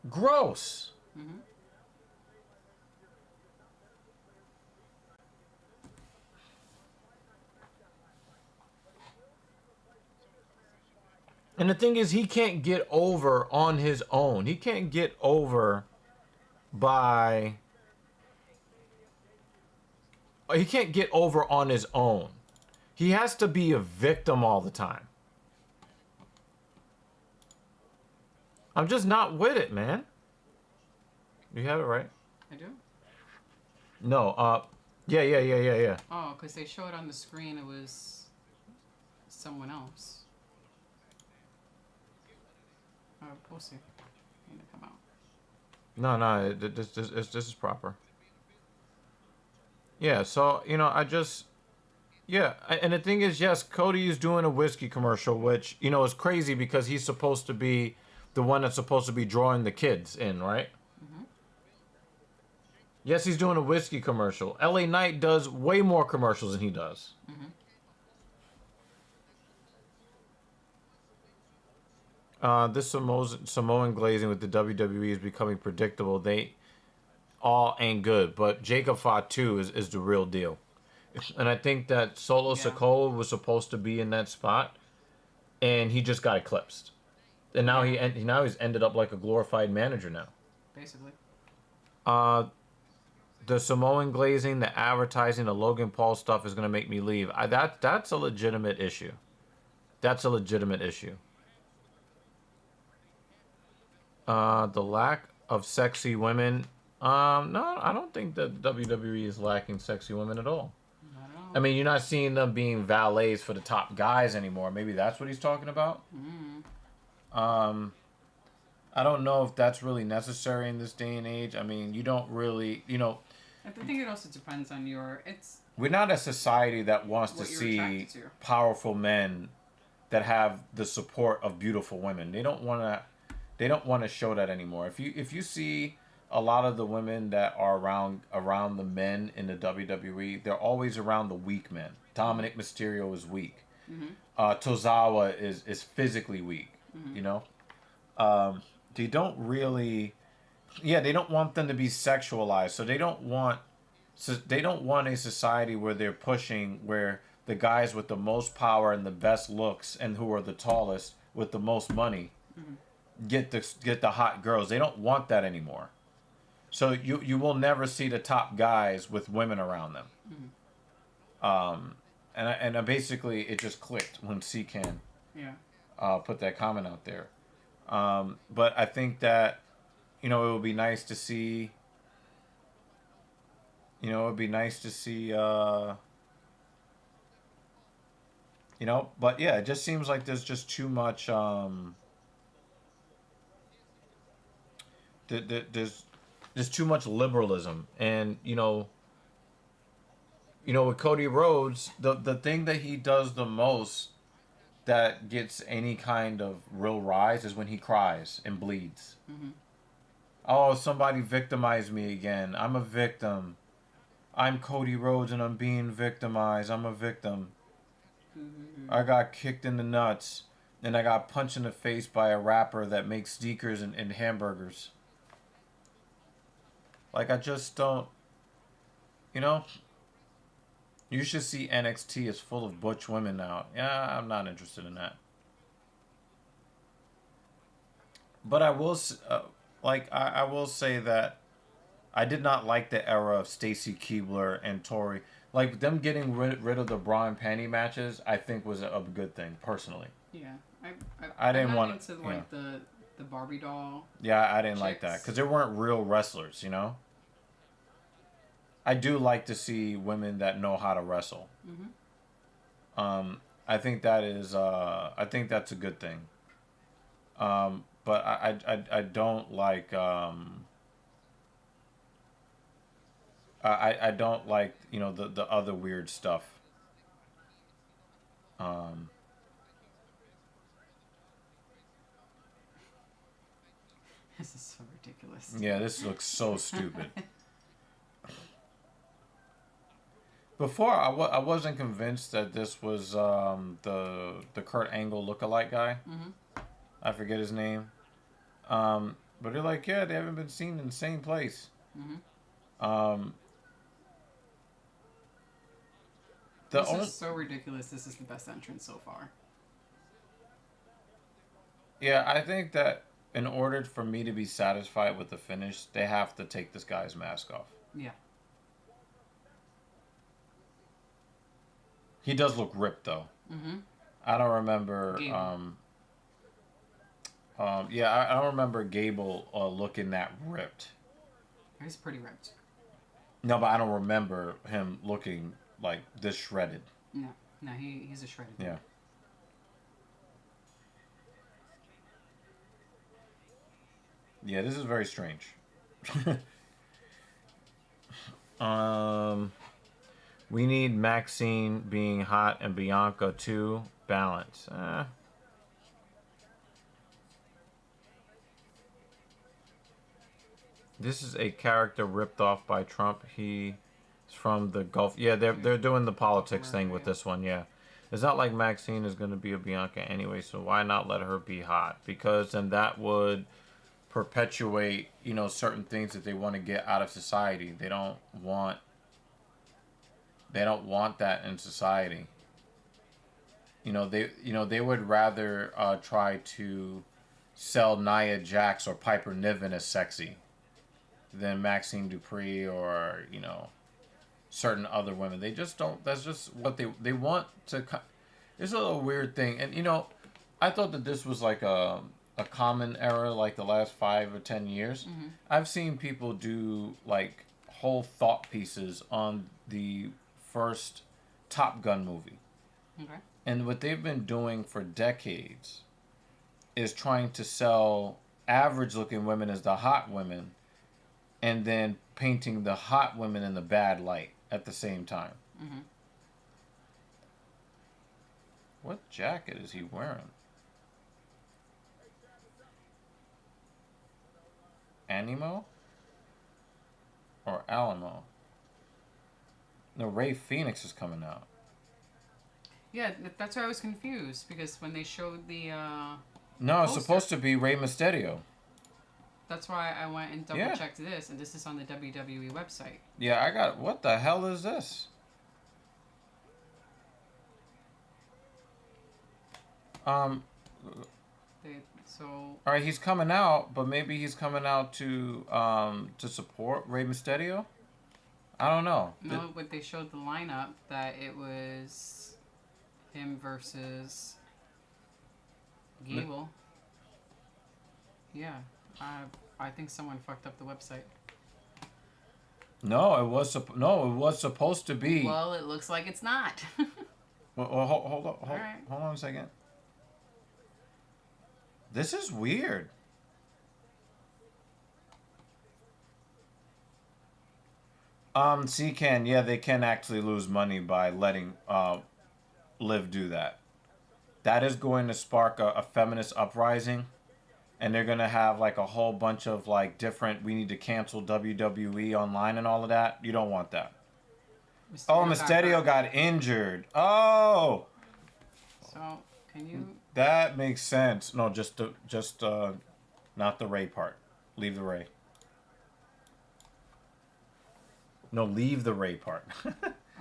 gross. Mm-hmm. And the thing is, he can't get over on his own. He can't get over by... He can't get over on his own. He has to be a victim all the time. I'm just not with it, man. You have it right? I do? No, yeah. Oh, because they showed on the screen it was someone else. We'll see. When they come out. No, this is proper. Yeah, so, and the thing is, yes, Cody is doing a whiskey commercial, which, is crazy because he's supposed to be the one that's supposed to be drawing the kids in, right? Mm-hmm. Yes, he's doing a whiskey commercial. LA Knight does way more commercials than he does. Mm-hmm. This Samoan glazing with the WWE is becoming predictable. They all ain't good, but Jacob Fatu is the real deal. And I think that Solo Yeah, Sikoa was supposed to be in that spot, and he just got eclipsed. And now yeah, he's ended up like a glorified manager now. basically. Uh, the Samoan glazing, the advertising, the Logan Paul stuff is gonna make me leave. That's a legitimate issue. That's a legitimate issue. The lack of sexy women. No, I don't think that WWE is lacking sexy women at all. Not at I all. mean, you're not seeing them being valets for the top guys anymore. Maybe that's what he's talking about. Mm. Um, I don't know if that's really necessary in this day and age. I mean, you don't really, I think it also depends on your. It's we're not a society that wants to what you're see attracted to. powerful men that have the support of beautiful women. They don't want to. They don't want to show that anymore. If you see a lot of the women that are around the men in the WWE, they're always around the weak men. Dominic Mysterio is weak. Mm-hmm. Tozawa is physically weak. Mm-hmm. You know, they don't really. Yeah, they don't want them to be sexualized. So they don't want. So they don't want a society where they're pushing where the guys with the most power and the best looks and who are the tallest with the most money Mm-hmm. get the hot girls. They don't want that anymore. So you will never see the top guys with women around them. Mm-hmm. And basically it just clicked when C-Can Yeah. put that comment out there. But I think that it would be nice to see. It would be nice to see. But yeah, it just seems like there's just too much. There's too much liberalism, and with Cody Rhodes, the thing that he does the most that gets any kind of real rise is when he cries and bleeds. Mm-hmm. Oh, somebody victimized me again. I'm a victim. I'm Cody Rhodes and I'm being victimized. I'm a victim. Mm-hmm. I got kicked in the nuts and I got punched in the face by a rapper that makes sneakers and hamburgers. Like, I just don't, you know, you should see NXT is full of butch women now. Yeah, I'm not interested in that. But I will, I will say that I did not like the era of Stacy Keibler and Tori. Like, them getting rid of the bra and panty matches, I think was a good thing, personally. Yeah. I didn't I'm not want into to, like the Barbie doll. Yeah, I didn't like that. Chicks. Because they weren't real wrestlers, I do like to see women that know how to wrestle. Mm-hmm. I think that is, I think that's a good thing. But I don't like, I don't like, the other weird stuff. This is so ridiculous. Yeah, this looks so stupid. Before, I wasn't convinced that this was the Kurt Angle lookalike guy. Mm-hmm. I forget his name. But they're like, yeah, they haven't been seen in the same place. Mm-hmm. This is so ridiculous. This is the best entrance so far. Yeah, I think that in order for me to be satisfied with the finish, they have to take this guy's mask off. Yeah. He does look ripped, though. Mm-hmm. I don't remember. Gable. Yeah, I don't remember Gable looking that ripped. He's pretty ripped. No, but I don't remember him looking like this shredded. No, he's a shredded. Yeah. Yeah, this is very strange. We need Maxine being hot and Bianca too. Balance. This is a character ripped off by Trump. He's from the Gulf. Yeah, they're doing the politics thing with this one. Yeah, It's not like Maxine is going to be a Bianca anyway, so why not let her be hot? Because then that would perpetuate, certain things that they want to get out of society. They don't want that in society. They would rather try to sell Nia Jax or Piper Niven as sexy than Maxine Dupree or certain other women. They just don't. That's just what they want to. It's a little weird thing, and I thought that this was like a common era, like the last 5 or 10 years. Mm-hmm. I've seen people do like whole thought pieces on the first Top Gun movie. Okay. And what they've been doing for decades is trying to sell average looking women as the hot women and then painting the hot women in the bad light at the same time. Mm-hmm. What jacket is he wearing? Animo? Or Alamo? No, Ray Phoenix is coming out. Yeah, that's why I was confused, because when they showed the No, it's poster, supposed to be Rey Mysterio. that's why I went and double Yeah. checked this, and this is on the WWE website. Yeah, I got. What the hell is this? So All right, he's coming out, but maybe he's coming out to support Rey Mysterio. I don't know. no, but they showed the lineup that it was him versus Gable. Yeah, I think someone fucked up the website. No, it was supposed to be. Well, it looks like it's not. Well, hold on, Alright. hold on a second. This is weird. Yeah, they can actually lose money by letting Liv do that. That is going to spark a feminist uprising, and they're gonna have like a whole bunch of like different. We need to cancel WWE online and all of that. You don't want that. Mysterio got injured. Oh, So can you? that makes sense. No, just not the Ray part. Leave the Ray. No, leave the Ray part.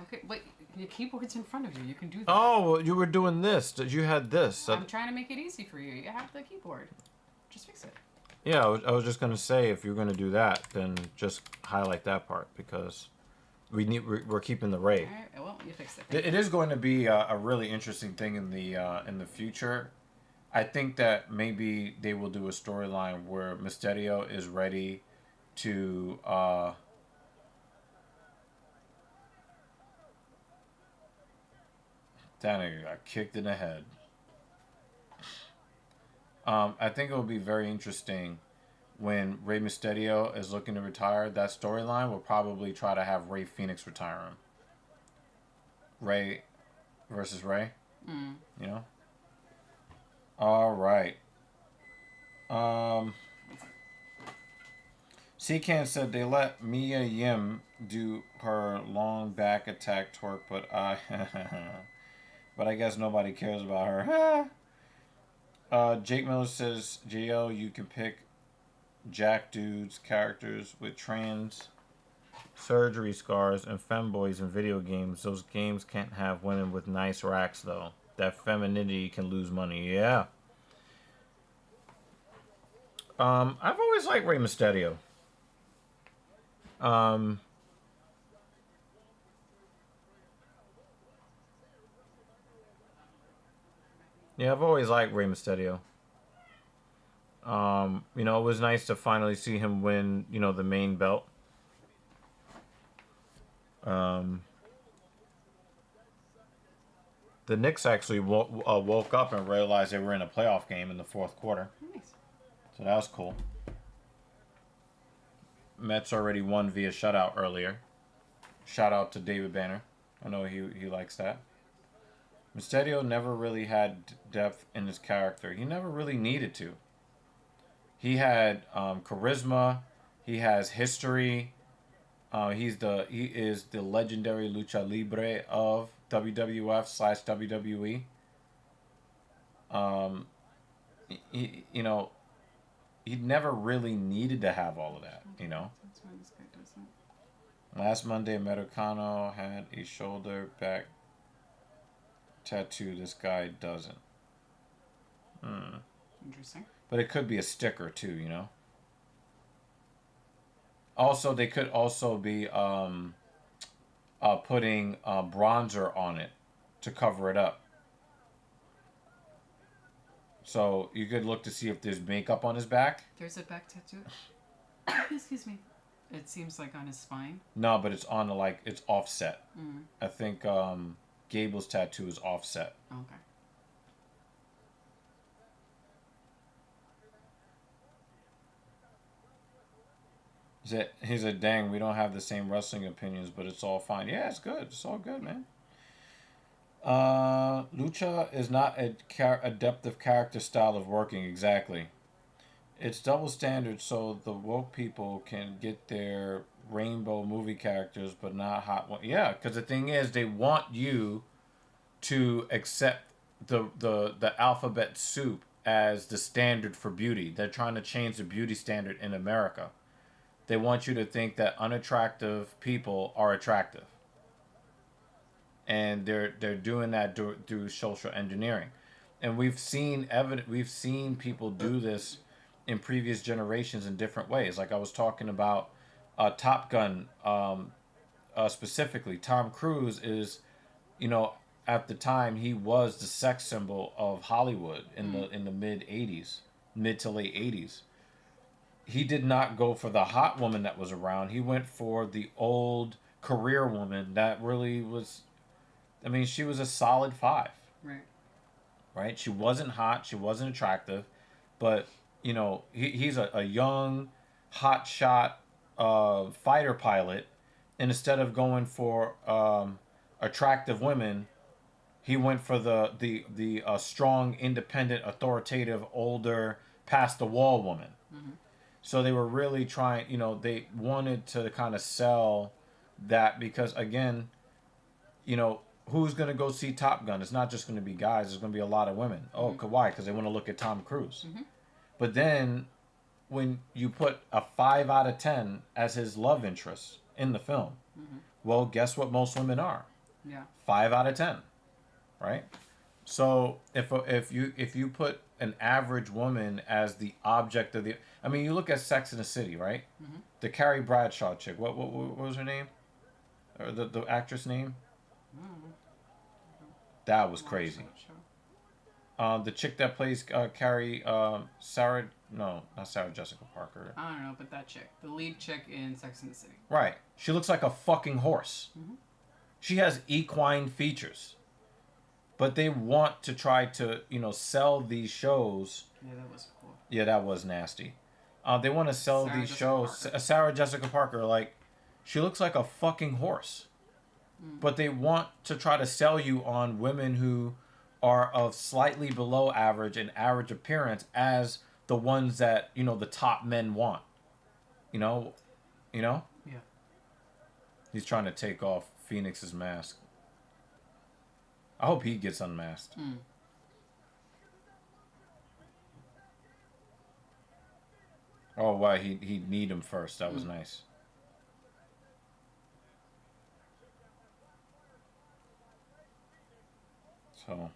Okay, wait. Your keyboard's in front of you. You can do that. Oh, you were doing this. You had this. I'm trying to make it easy for you. You have the keyboard. Just fix it. Yeah, I was just gonna say if you're gonna do that, then just highlight that part because we're keeping the Ray. All right. Well, you fixed it. It is going to be a really interesting thing in the future. I think that maybe they will do a storyline where Mysterio is ready to. That nigga got kicked in the head. I think it will be very interesting when Rey Mysterio is looking to retire. That storyline will probably try to have Rey Phoenix retire him. Rey versus Rey. Mm. You know? All right. Secan said they let Mia Yim do her long back attack twerk, but I guess nobody cares about her. Jake Miller says, JL, you can pick Jack dudes characters with trans surgery scars and femboys in video games. Those games can't have women with nice racks though. That femininity can lose money. Yeah. I've always liked Rey Mysterio. Yeah, I've always liked Rey Mysterio. It was nice to finally see him win, the main belt. The Knicks actually woke up and realized they were in a playoff game in the fourth quarter. Nice. So that was cool. Mets already won via shutout earlier. Shout out to David Banner. I know he likes that. Mysterio never really had depth in his character. He never really needed to. He had charisma. He has history. He is the legendary lucha libre of WWF/WWE. You know, he never really needed to have all of that. You know. That's why this guy doesn't. Last Monday, Americano had a shoulder back tattoo. This guy doesn't. Interesting. But it could be a sticker too, you know. Also, they could also be putting bronzer on it to cover it up. So you could look to see if there's makeup on his back. There's a back tattoo. Excuse me. It seems like on his spine. No, but it's on like it's offset. Mm. I think Gable's tattoo is offset. Okay. He said, dang, we don't have the same wrestling opinions, but it's all fine. Yeah, it's good. It's all good, man. Lucha is not a adaptive character style of working, exactly. It's double standard so the woke people can get their rainbow movie characters, but not hot one. Yeah, because the thing is, they want you to accept the alphabet soup as the standard for beauty. They're trying to change the beauty standard in America. They want you to think that unattractive people are attractive. And they're doing that through social engineering. And we've seen people do this in previous generations in different ways. Like I was talking about Top Gun specifically. Tom Cruise is, you know, at the time he was the sex symbol of Hollywood in the mid to late 80s. He did not go for the hot woman that was around. He went for the old career woman that really was. I mean, she was a solid 5. Right. Right? She wasn't hot. She wasn't attractive. But, you know, he's a young, hot shot fighter pilot. And instead of going for attractive women, he went for the strong, independent, authoritative, older, past the wall woman. Mm-hmm. So they were really trying, you know, they wanted to kind of sell that because, again, you know, who's going to go see Top Gun? It's not just going to be guys. There's going to be a lot of women. Oh, why? Because they want to look at Tom Cruise. Mm-hmm. But then when you put a 5 out of 10 as his love interest in the film, well, guess what most women are? Yeah. 5 out of 10, right? So if you put an average woman as the object of the, I mean, you look at Sex in the City, right? Mm-hmm. The Carrie Bradshaw chick. What was her name? Or the actress name? Mm-hmm. That was crazy. The chick that plays Carrie, Sarah, no, not Sarah Jessica Parker. I don't know, but that chick, the lead chick in Sex and the City. Right. She looks like a fucking horse. Mm-hmm. She has equine features. But they want to try to, you know, sell these shows. Yeah, that was cool. Yeah, that was nasty. They want to sell these shows. Sarah Jessica Parker, like, she looks like a fucking horse. But they want to try to sell you on women who are of slightly below average and average appearance as the ones that, you know, the top men want. You know? Yeah. He's trying to take off Phoenix's mask. I hope he gets unmasked. Oh, wow, he'd need him first. That was nice. So,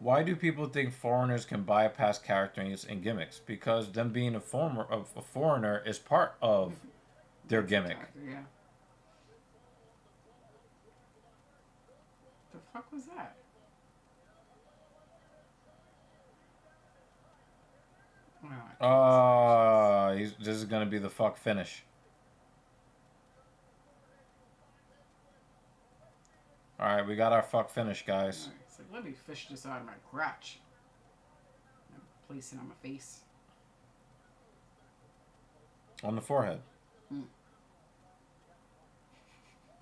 why do people think foreigners can bypass characters and gimmicks? Because them being a foreigner is part of their gimmick. Yeah. The fuck was that? This is gonna be the fuck finish. Alright, we got our fuck finish, guys. Right, it's like, let me fish this out of my crotch. And place it on my face. On the forehead.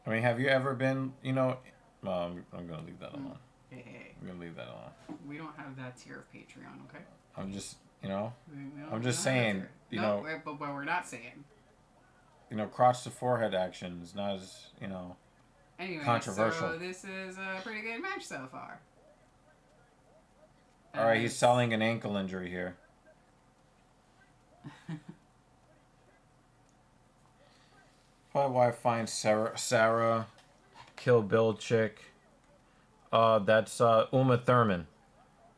I mean, have you ever been, you know... I'm gonna leave that alone. Hey. I'm gonna leave that alone. We don't have that tier of Patreon, okay? I'm just, you know... We I'm just saying, you know... But we're not saying. crotch to forehead action is not as, Anyway, controversial. so this is a pretty good match so far. All right, he's selling an ankle injury here. Probably why I find Sarah, Kill Bill chick. That's Uma Thurman.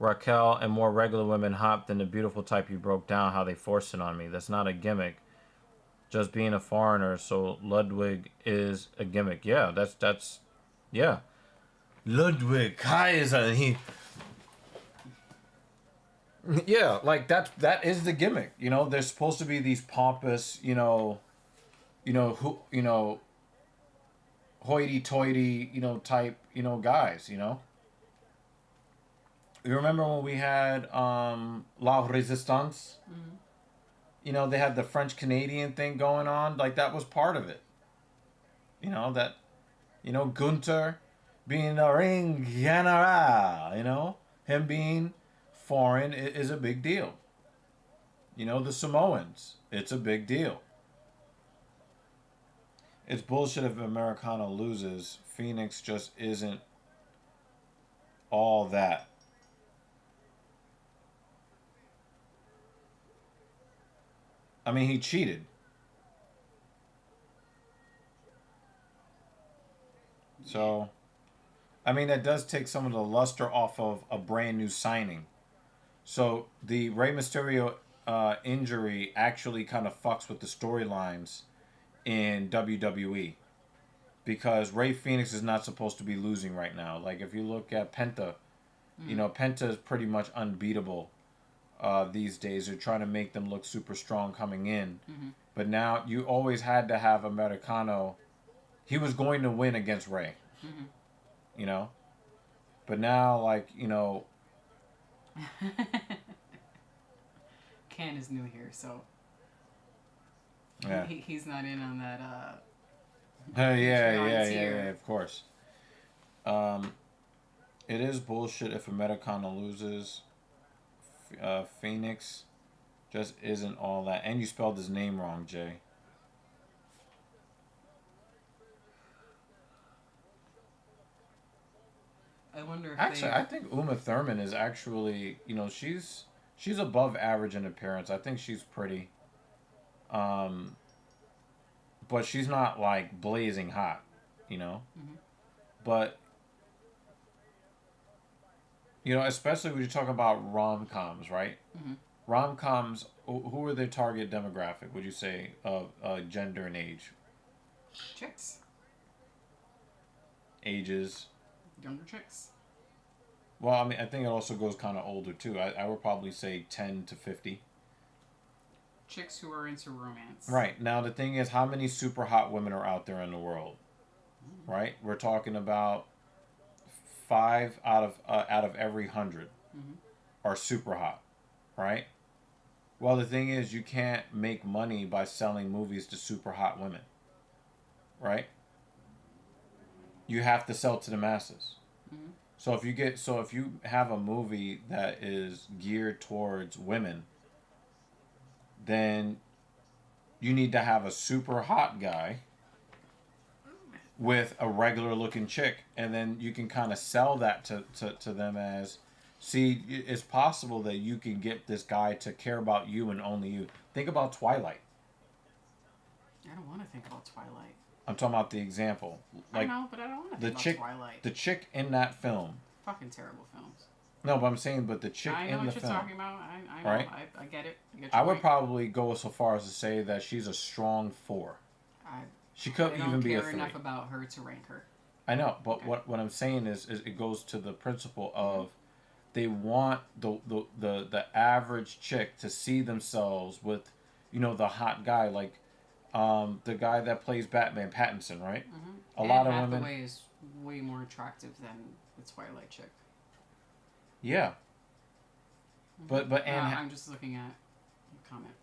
Raquel and more regular women hopped in the beautiful type you broke down how they forced it on me. That's not a gimmick. Just being a foreigner, so Ludwig is a gimmick. Yeah, that's yeah. Ludwig Kaiser, he yeah, like that is the gimmick. There's supposed to be these pompous, hoity-toity, type, guys, You remember when we had La Resistance? Mm-hmm. They had the French Canadian thing going on. Like that was part of it. Gunther being a ring general. Him being foreign is a big deal. The Samoans, it's a big deal. It's bullshit if Americana loses. Phoenix just isn't all that. I mean, he cheated. So, I mean, that does take some of the luster off of a brand new signing. So, the Rey Mysterio injury actually kind of fucks with the storylines in WWE. Because Rey Fenix is not supposed to be losing right now. Like, if you look at Penta, Penta is pretty much unbeatable these days. They're trying to make them look super strong coming in. Mm-hmm. But now you always had to have Americano. He was going to win against Rey. Mm-hmm. But now, Ken is new here, so yeah. he's not in on that. Yeah, of course. It is bullshit if Americano loses. Phoenix just isn't all that. And you spelled his name wrong, Jay. I wonder if Actually, I think Uma Thurman is actually, she's above average in appearance. I think she's pretty. But she's not like blazing hot, Mm-hmm. But especially when you talk about rom-coms, right? Mm-hmm. Rom-coms, who are their target demographic, would you say, of gender and age? Chicks. Ages? Younger chicks. Well, I mean, I think it also goes kind of older, too. I would probably say 10 to 50. Chicks who are into romance. Right. Now, the thing is, how many super hot women are out there in the world? Mm-hmm. Right? We're talking about 5 out of every 100 Mm-hmm. are super hot. Right? Well, the thing is, you can't make money by selling movies to super hot women. Right? You have to sell to the masses. Mm-hmm. So if you have a movie that is geared towards women, then you need to have a super hot guy with a regular looking chick, and then you can kind of sell that to them as, see, it's possible that you can get this guy to care about you and only you. Think about Twilight. I don't want to think about Twilight. I'm talking about the example. Like, I know, but I don't want to think about Twilight. The chick in that film. Fucking terrible films. No, but I'm saying, but the chick in the film. I know what you're talking about. I know. Right? I get it. I would probably go so far as to say that she's a strong 4. She could even be a 3. I don't care enough about her to rank her. I know, but what I'm saying is it goes to the principle of they want the average chick to see themselves with, the hot guy, like the guy that plays Batman, Pattinson, right? Mm-hmm. A lot of women. Hathaway is way more attractive than the Twilight chick. Yeah. Mm-hmm. But I'm just looking at the comment.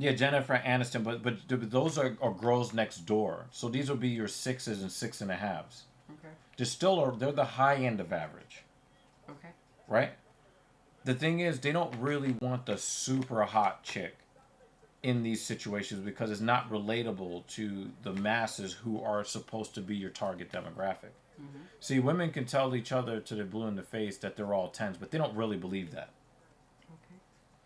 Yeah, Jennifer Aniston, but those are girls next door. So these would be your 6s and 6.5s. Okay. They're the high end of average. Okay. Right? The thing is, they don't really want the super hot chick. in these situations because it's not relatable to the masses who are supposed to be your target demographic. Mm-hmm. See, women can tell each other to the blue in the face that they're all 10s, but they don't really believe that. Okay.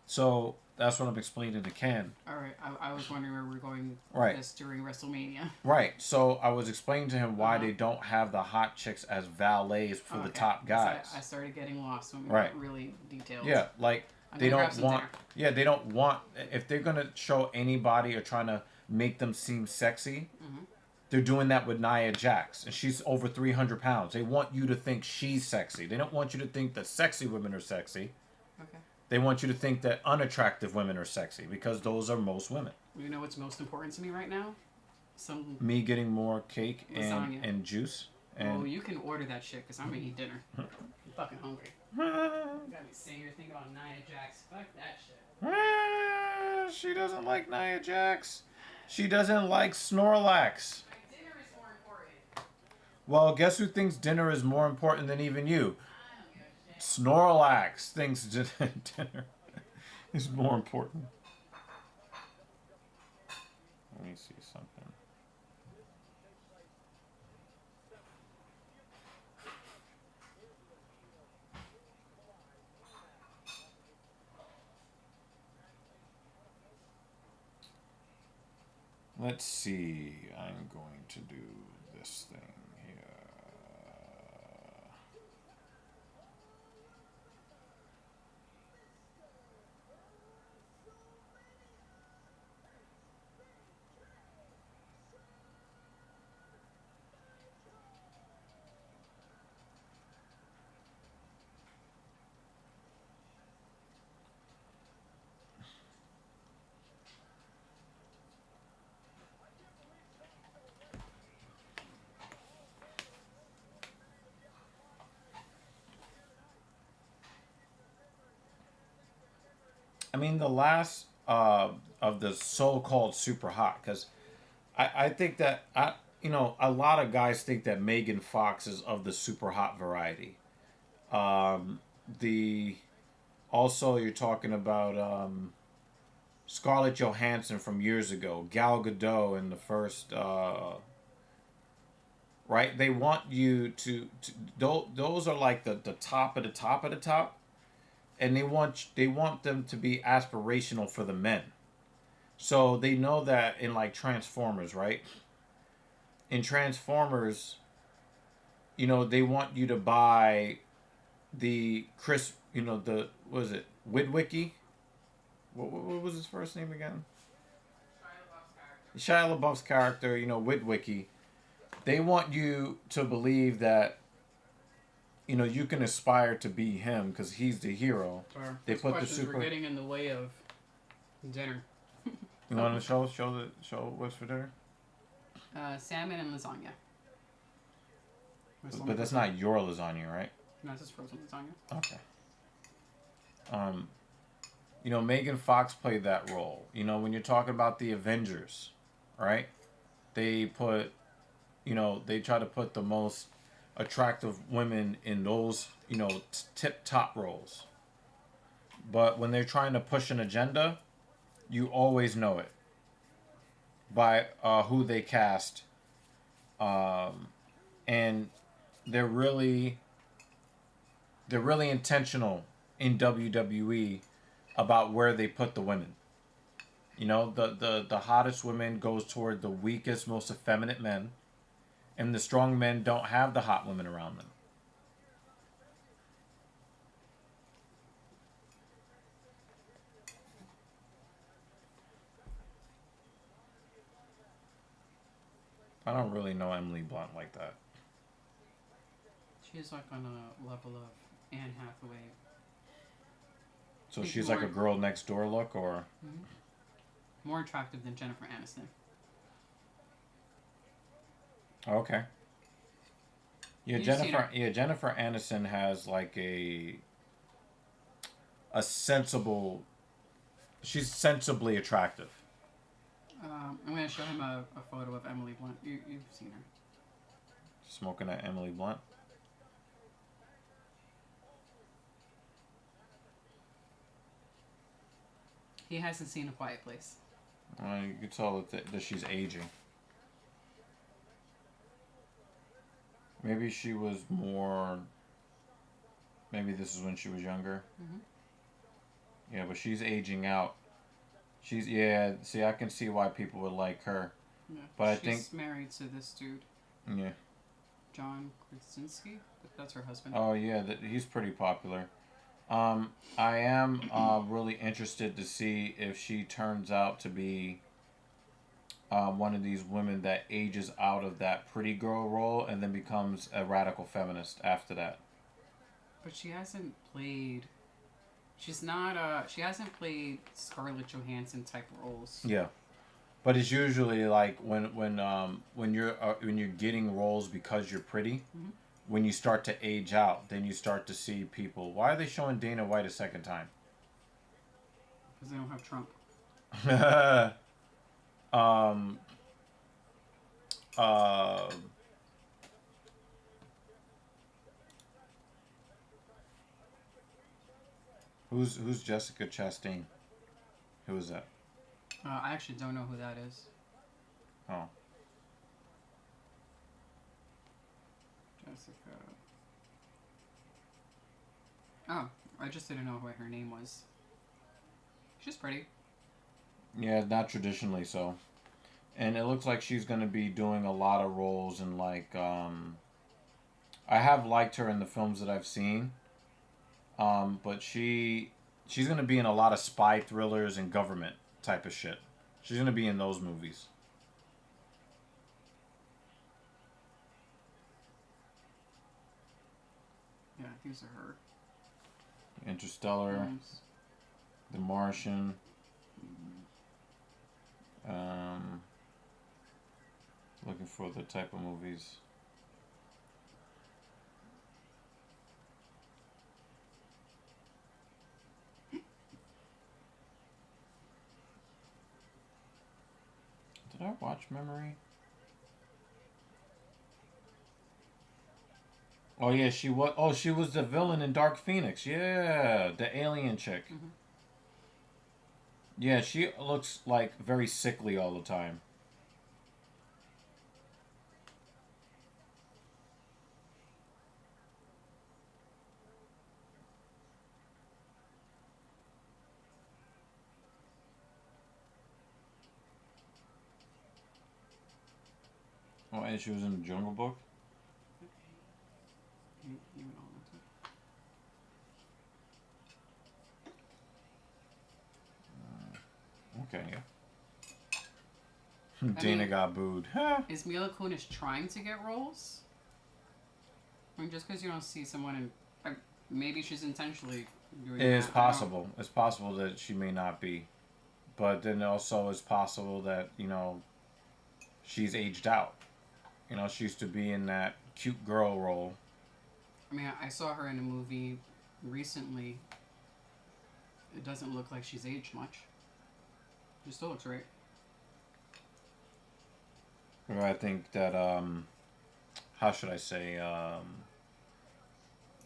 So that's what I'm explaining to Ken. All right. I was wondering where we're going with Right. this during WrestleMania. Right. So I was explaining to him why they don't have the hot chicks as valets for the top guys. I started getting lost when we Right. got really detailed. Yeah, like they gonna grab don't some want. dinner. Yeah, they don't want. If they're gonna show anybody or trying to make them seem sexy, Mm-hmm. they're doing that with Nia Jax, and she's over 300 pounds. They want you to think she's sexy. They don't want you to think that sexy women are sexy. Okay. They want you to think that unattractive women are sexy because those are most women. You know what's most important to me right now? Some. Me getting more cake Lasagna. and juice. And Oh, you can order that shit because I'm gonna eat dinner. I'm fucking hungry. You got me sitting here thinking about Nia Jax. Fuck that shit. She doesn't like Nia Jax. She doesn't like Snorlax. My dinner is more important. Well, guess who thinks dinner is more important than even you? I don't give a shit. Snorlax thinks dinner is more important. Let me see something. Let's see. I'm going to do this thing here. I mean, the last of the so-called super hot, because I think that a lot of guys think that Megan Fox is of the super hot variety. The Also you're talking about Scarlett Johansson from years ago, Gal Gadot in the first. Right, they want you to those are like the top of the top of the top, and they want them to be aspirational for the men. So they know that in like Transformers, right? In Transformers, they want you to buy the Chris, the what is it, Witwicky? What was his first name again? Shia LaBeouf's character, Witwicky. They want you to believe that you can aspire to be him because he's the hero. They put the super. We're getting in the way of dinner. You want to show what's for dinner? Salmon and lasagna. But that's not your lasagna, right? No, it's just frozen lasagna. Okay. Megan Fox played that role. When you're talking about the Avengers, right? They put, they try to put the most attractive women in those, tip top roles. But when they're trying to push an agenda, you always know it by who they cast. And they're really intentional in WWE about where they put the women. The hottest women goes toward the weakest, most effeminate men, and the strong men don't have the hot women around them. I don't really know Emily Blunt like that. She's like on a level of Anne Hathaway. So she's like a girl next door look, or? Mm-hmm. More attractive than Jennifer Aniston. Okay. Yeah, Jennifer Aniston has like a sensible. She's sensibly attractive. I'm going to show him a photo of Emily Blunt. You've seen her. Smoking at Emily Blunt. He hasn't seen A Quiet Place. You can tell that she's aging. Maybe she was more. Maybe this is when she was younger. Yeah, but she's aging out. She's yeah. See, I can see why people would like her. Yeah. But I She's think married to this dude, yeah. John Krasinski. That's her husband. Oh yeah, he's pretty popular. I am really interested to see if she turns out to be one of these women that ages out of that pretty girl role and then becomes a radical feminist after that. But she hasn't played. She's not. She hasn't played Scarlett Johansson type roles. Yeah, but it's usually like when you're getting roles because you're pretty. When you start to age out, then you start to see people. Why are they showing Dana White a second time? Because they don't have Trump. um. Uh. Who's Jessica Chastain? Who is that? I actually don't know who that is. Oh. Jessica. Oh, I just didn't know what her name was. She's pretty. Yeah, not traditionally so. And it looks like she's going to be doing a lot of roles in like I have liked her in the films that I've seen. But she's going to be in a lot of spy thrillers and government type of shit. She's going to be in those movies. Yeah, these are her. Interstellar, The Martian. Looking for the type of movies. Did I watch Memory? Oh yeah, she was. Oh, she was the villain in Dark Phoenix. Yeah, the alien chick. Yeah, she looks like very sickly all the time. Oh, and she was in the Jungle Book. Okay, yeah. Dana got booed. Is Mila Kunis trying to get roles? I mean, just because you don't see someone in, maybe she's intentionally doing It is that. possible. It's possible that she may not be, but then also it's possible that she's aged out. She used to be in that cute girl role. I mean, I saw her in a movie recently. It doesn't look like she's aged much. She still looks great. I think that how should I say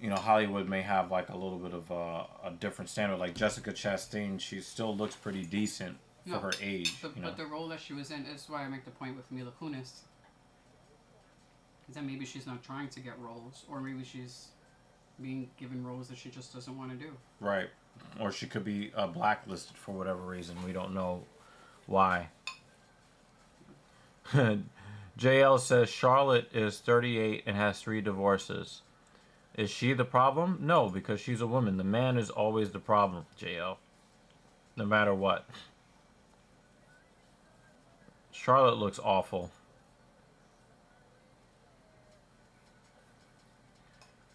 Hollywood may have like a little bit of a different standard. Like Jessica Chastain, she still looks pretty decent for her age. But the role that she was in is why I make the point with Mila Kunis. Is that maybe she's not trying to get roles, or maybe she's being given roles that she just doesn't want to do. Right. Or she could be blacklisted for whatever reason. We don't know why. JL says Charlotte is 38 and has 3 divorces. Is she the problem? No, because she's a woman. The man is always the problem, JL. No matter what. Charlotte looks awful.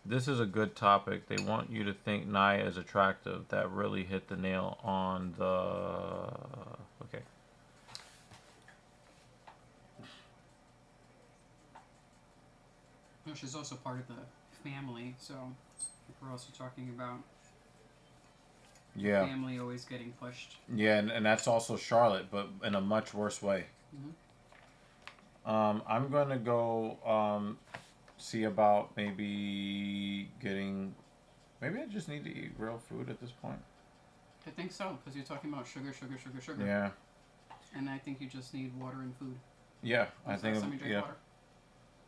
This is a good topic. They want you to think Nia is attractive. That really hit the nail on the... Okay. No, she's also part of the family, so we're also talking about family always getting pushed. Yeah, and that's also Charlotte, but in a much worse way. I'm going to go see about maybe getting... Maybe I just need to eat real food at this point. I think so, because you're talking about sugar. Yeah. And I think you just need water and food. Yeah, I think Last time you drank yeah, water.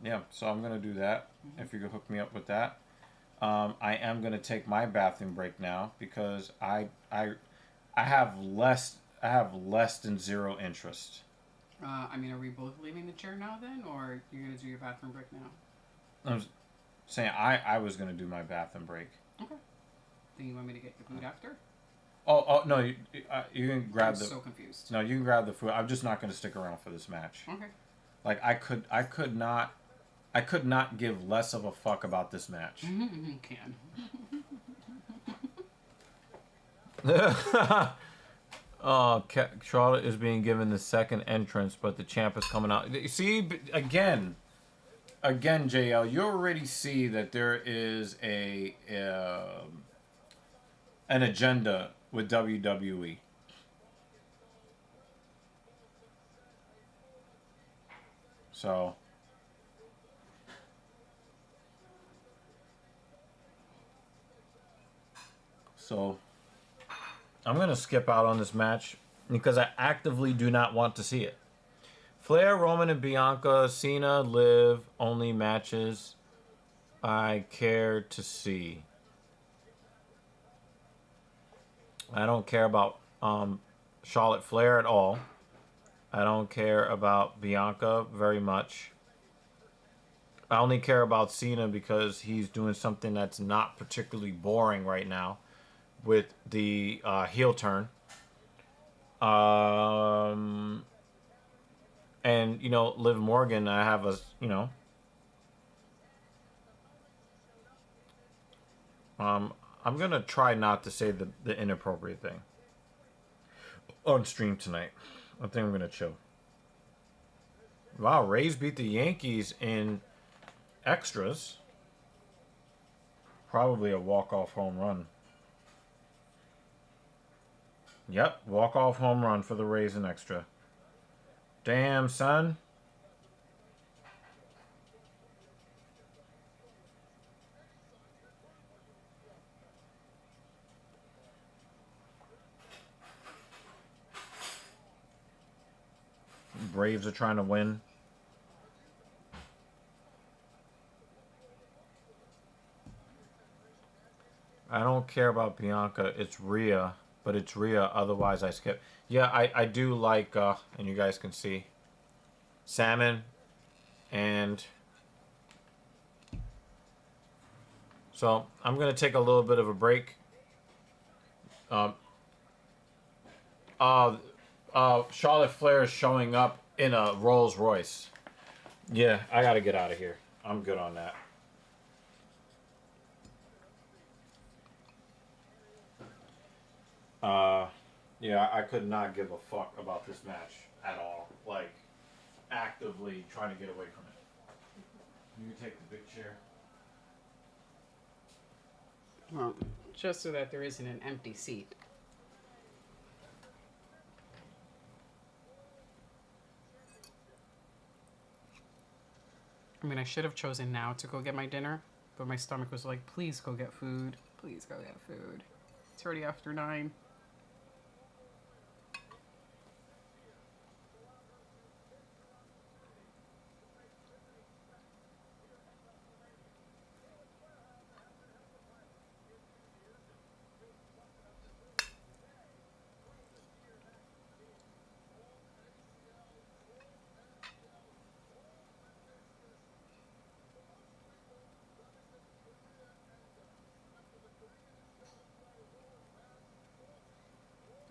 yeah. So I'm gonna do that. If you could hook me up with that. I am gonna take my bathroom break now because I have less than zero interest. I mean, are we both leaving the chair now then, or you're gonna do your bathroom break now? I'm saying I was gonna do my bathroom break. Okay. Then you want me to get your food after? Oh no, you can grab I'm the so confused. no, you can grab the food. I'm just not gonna stick around for this match. Okay. Like I could not give less of a fuck about this match. You can. Charlotte is being given the second entrance, but the champ is coming out. See, again, JL, you already see that there is an agenda with WWE. So I'm gonna skip out on this match because I actively do not want to see it. Flair, Roman, and Bianca, Cena, Liv, only matches I care to see. I don't care about Charlotte Flair at all. I don't care about Bianca very much. I only care about Cena because he's doing something that's not particularly boring right now with the heel turn. And Liv Morgan, I have I'm gonna try not to say the inappropriate thing on stream tonight. I think I'm gonna chill. Wow, Rays beat the Yankees in extras. Probably a walk-off home run. Yep, walk-off home run for the Rays in extra. Damn, son. Braves are trying to win. I don't care about Bianca. It's Rhea, but it's Rhea. Otherwise, I skip. Yeah, I do like, and you guys can see, salmon, and so I'm gonna take a little bit of a break. Charlotte Flair is showing up in a Rolls Royce. Yeah, I gotta get out of here. I'm good on that. Yeah, I could not give a fuck about this match at all. Like, actively trying to get away from it. You can take the big chair. Well, just so that there isn't an empty seat. I mean, I should have chosen now to go get my dinner, but my stomach was like, please go get food. Please go get food. It's already after 9.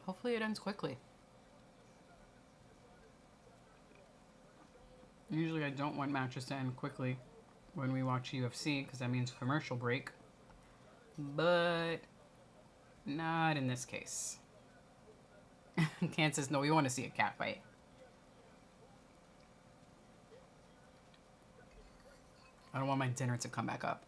Hopefully it ends quickly. Usually I don't want matches to end quickly when we watch UFC because that means commercial break. But not in this case. Ken says, no, we want to see a cat fight. I don't want my dinner to come back up.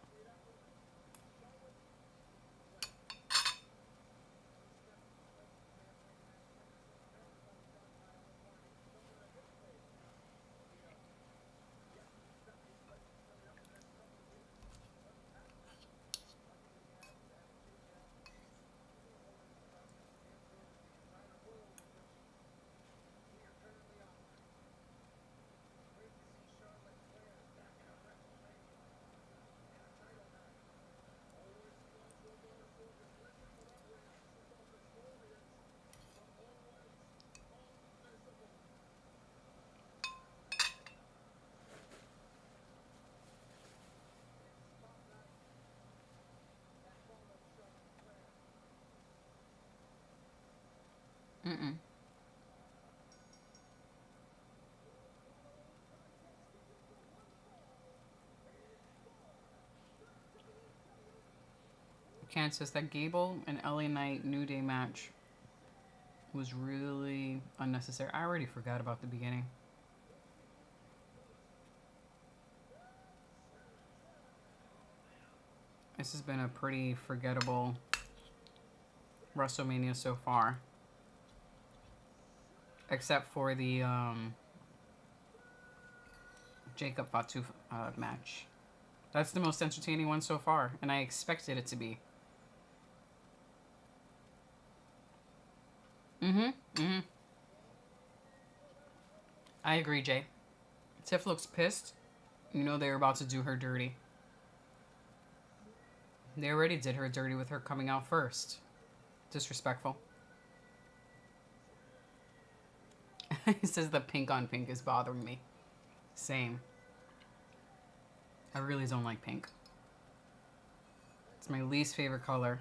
Kansas, that Gable and LA Knight New Day match was really unnecessary. I already forgot about the beginning. This has been a pretty forgettable WrestleMania so far. Except for the Jacob Fatu match. That's the most entertaining one so far, and I expected it to be. I agree, Jay. Tiff looks pissed. You know they're about to do her dirty. They already did her dirty with her coming out first. Disrespectful. He says the pink on pink is bothering me. Same. I really don't like pink. It's my least favorite color.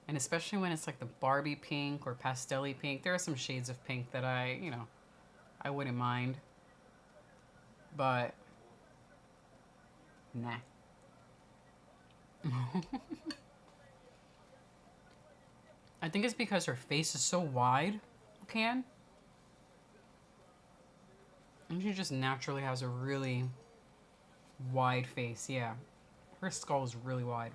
And especially when it's like the Barbie pink or pastel-y pink. There are some shades of pink that I wouldn't mind. But, nah. I think it's because her face is so wide, Can. And she just naturally has a really wide face, yeah. Her skull is really wide.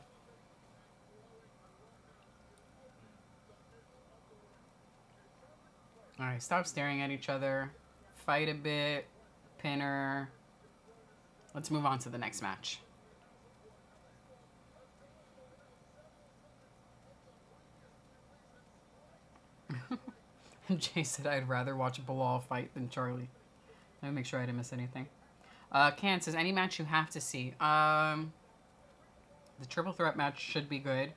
Alright, stop staring at each other. Fight a bit. Pin her. Let's move on to the next match. Jay said I'd rather watch Bilal fight than Charlie. Let me make sure I didn't miss anything. Can says, any match you have to see. The triple threat match should be good.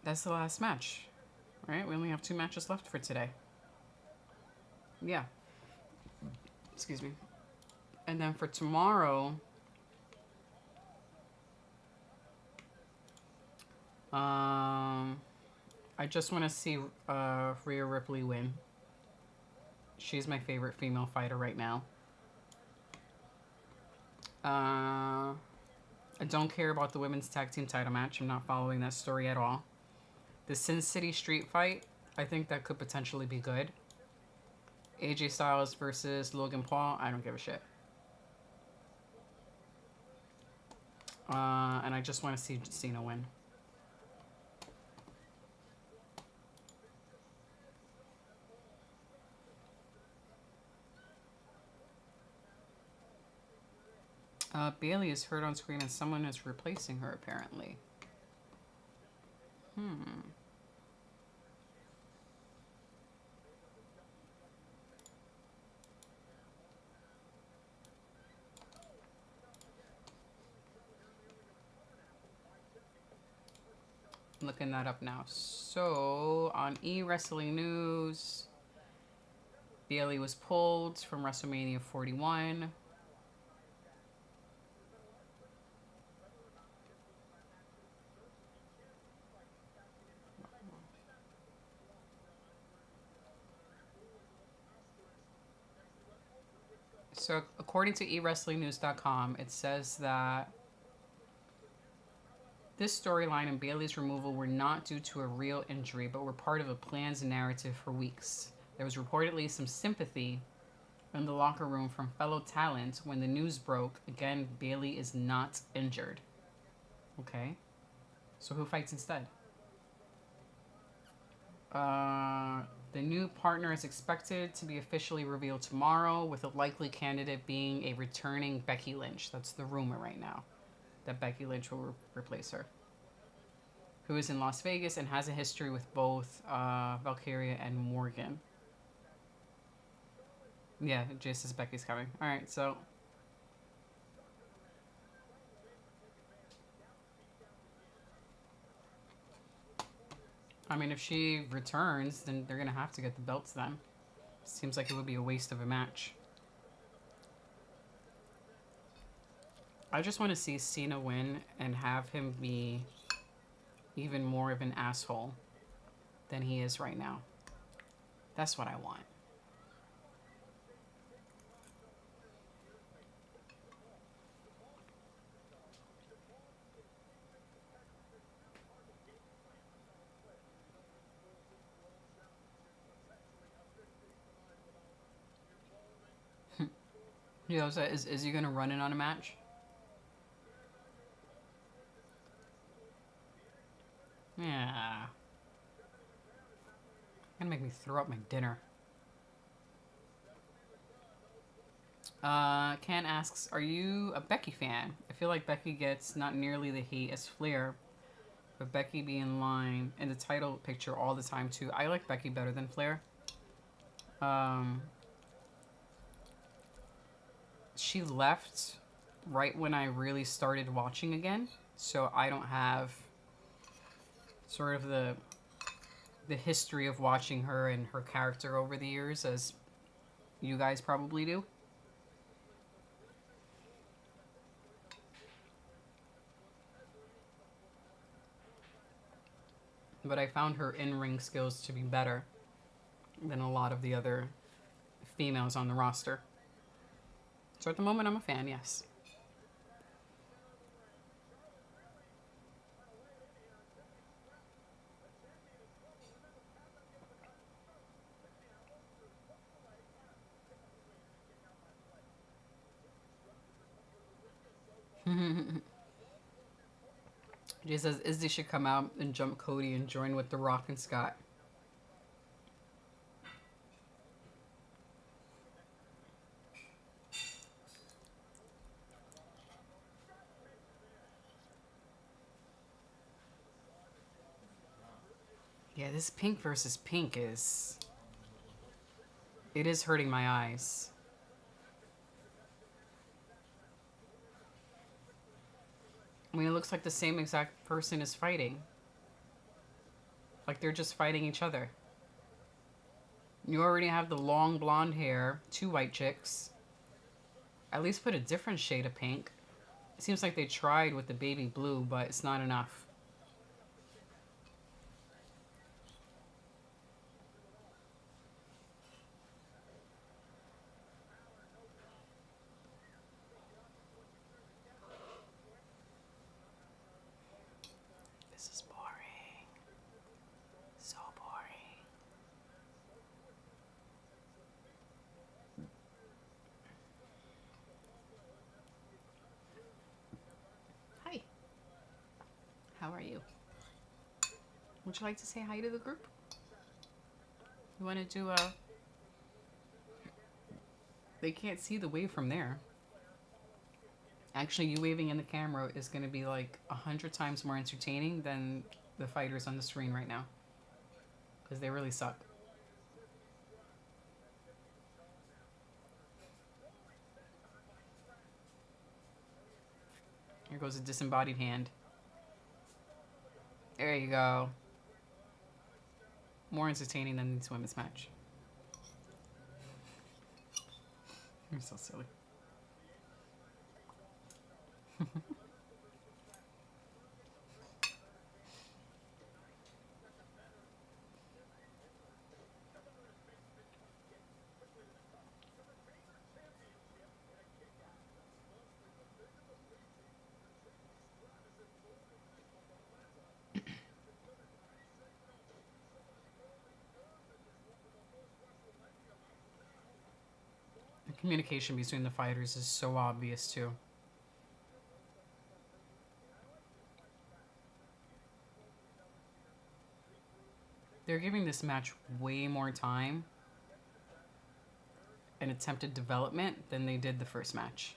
That's the last match. Right? We only have 2 matches left for today. Yeah. Excuse me. And then for tomorrow... I just want to see Rhea Ripley win. She's my favorite female fighter right now. I don't care about the women's tag team title match. I'm not following that story at all. The Sin City Street fight, I think that could potentially be good. AJ Styles versus Logan Paul, I don't give a shit. And I just want to see Cena win. Bailey is heard on screen and someone is replacing her, apparently. Looking that up now. So, on E-Wrestling News, Bailey was pulled from WrestleMania 41. So, according to eWrestlingNews.com, it says that this storyline and Bailey's removal were not due to a real injury, but were part of a planned narrative for weeks. There was reportedly some sympathy in the locker room from fellow talent when the news broke. Again, Bailey is not injured. Okay. So who fights instead? The new partner is expected to be officially revealed tomorrow, with a likely candidate being a returning Becky Lynch. That's the rumor right now, that Becky Lynch will replace her, who is in Las Vegas and has a history with both Valkyria and Morgan. Yeah, Jay says Becky's coming. All right, so... I mean, if she returns, then they're going to have to get the belts then. Seems like it would be a waste of a match. I just want to see Cena win and have him be even more of an asshole than he is right now. That's what I want. You know, so is he gonna run in on a match? Yeah. Gonna make me throw up my dinner. Ken asks, are you a Becky fan? I feel like Becky gets not nearly the hate as Flair, but Becky be in line in the title picture all the time too. I like Becky better than Flair. Um, she left right when I really started watching again, so I don't have sort of the history of watching her and her character over the years as you guys probably do. But I found her in-ring skills to be better than a lot of the other females on the roster. So at the moment, I'm a fan, yes. Jay says Izzy should come out and jump Cody and join with The Rock and Scott. Yeah, this Pink versus Pink is... It is hurting my eyes. I mean, it looks like the same exact person is fighting. Like they're just fighting each other. You already have the long blonde hair, two white chicks. At least put a different shade of pink. It seems like they tried with the baby blue, but it's not enough. This is boring. So boring. Hi. How are you? Would you like to say hi to the group? You want to do a... They can't see the wave from there. Actually, you waving in the camera is going to be like 100 times more entertaining than the fighters on the screen right now. Because they really suck. Here goes a disembodied hand. There you go. More entertaining than this women's match. You're so silly. The communication between the fighters is so obvious too. They're giving this match way more time and attempted development than they did the first match.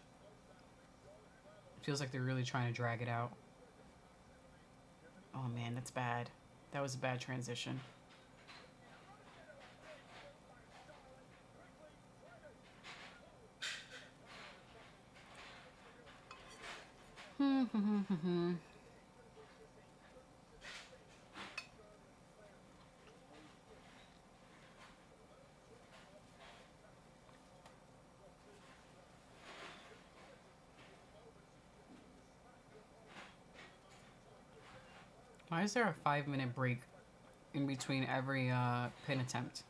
It feels like they're really trying to drag it out. Oh man, that's bad. That was a bad transition. Why is there a 5-minute break in between every pin attempt?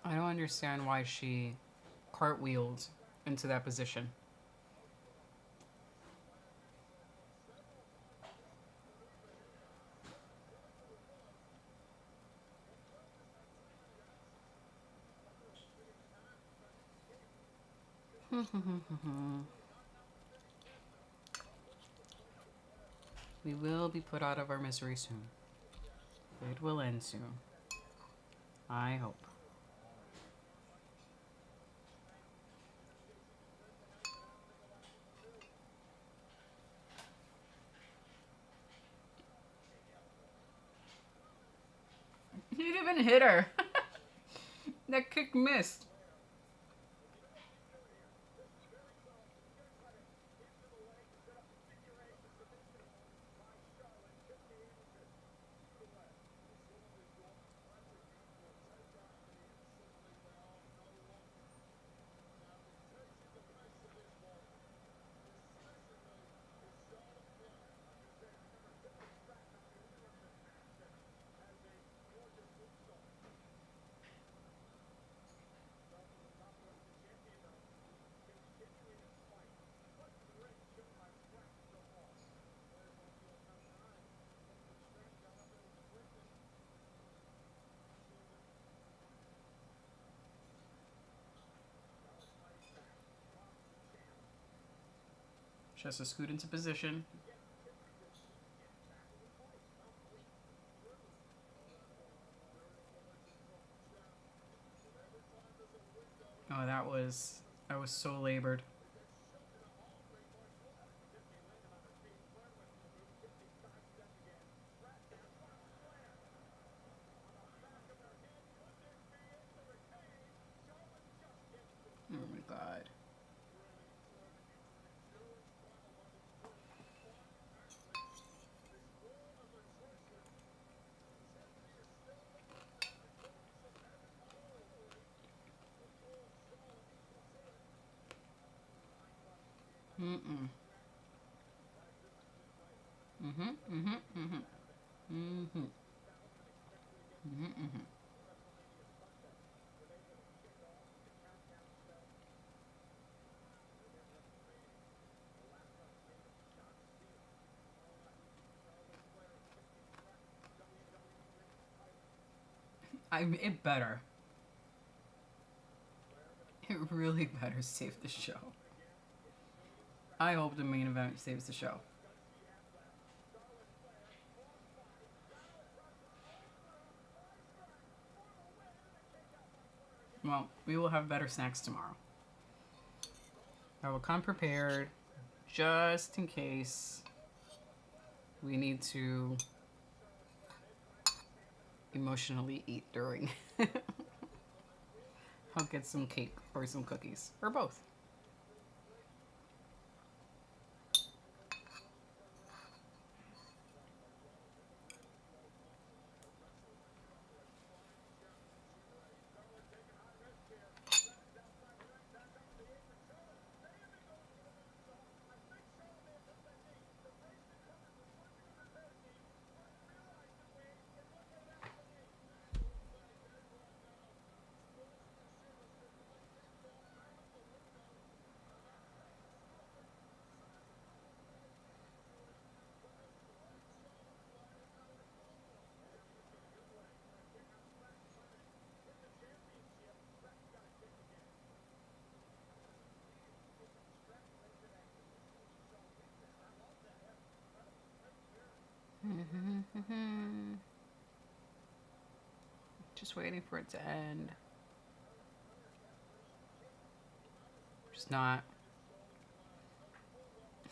I don't understand why she cartwheeled into that position. We will be put out of our misery soon. It will end soon. I hope. He didn't even hit her. That kick missed. She has to scoot into position. Oh, that was so labored. Oh my god. Mm-mm. Mm-hmm. Mm-hmm. Mm-hmm. Mm-hmm. Mm-hmm. Mm-hmm. It better. It really better save the show. I hope the main event saves the show. Well, we will have better snacks tomorrow. I will come prepared just in case we need to emotionally eat during. I'll get some cake or some cookies or both. Just waiting for it to end. Just not.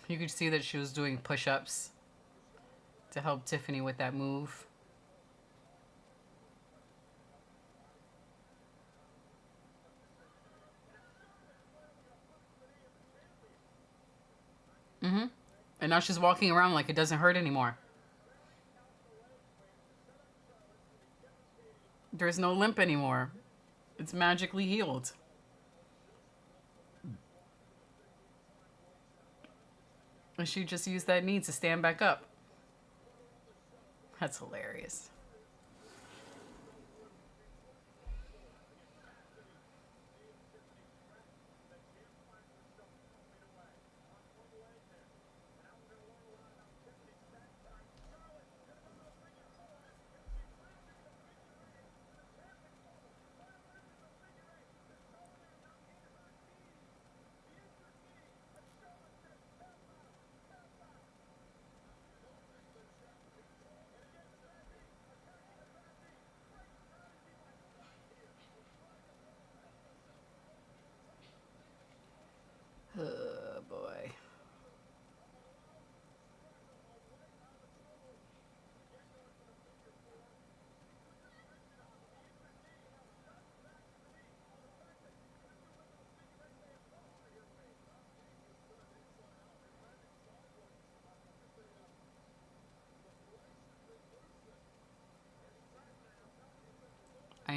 You could see that she was doing push-ups to help Tiffany with that move. Mm-hmm. And now she's walking around like it doesn't hurt anymore. There's no limp anymore. It's magically healed. And she just used that knee to stand back up. That's hilarious.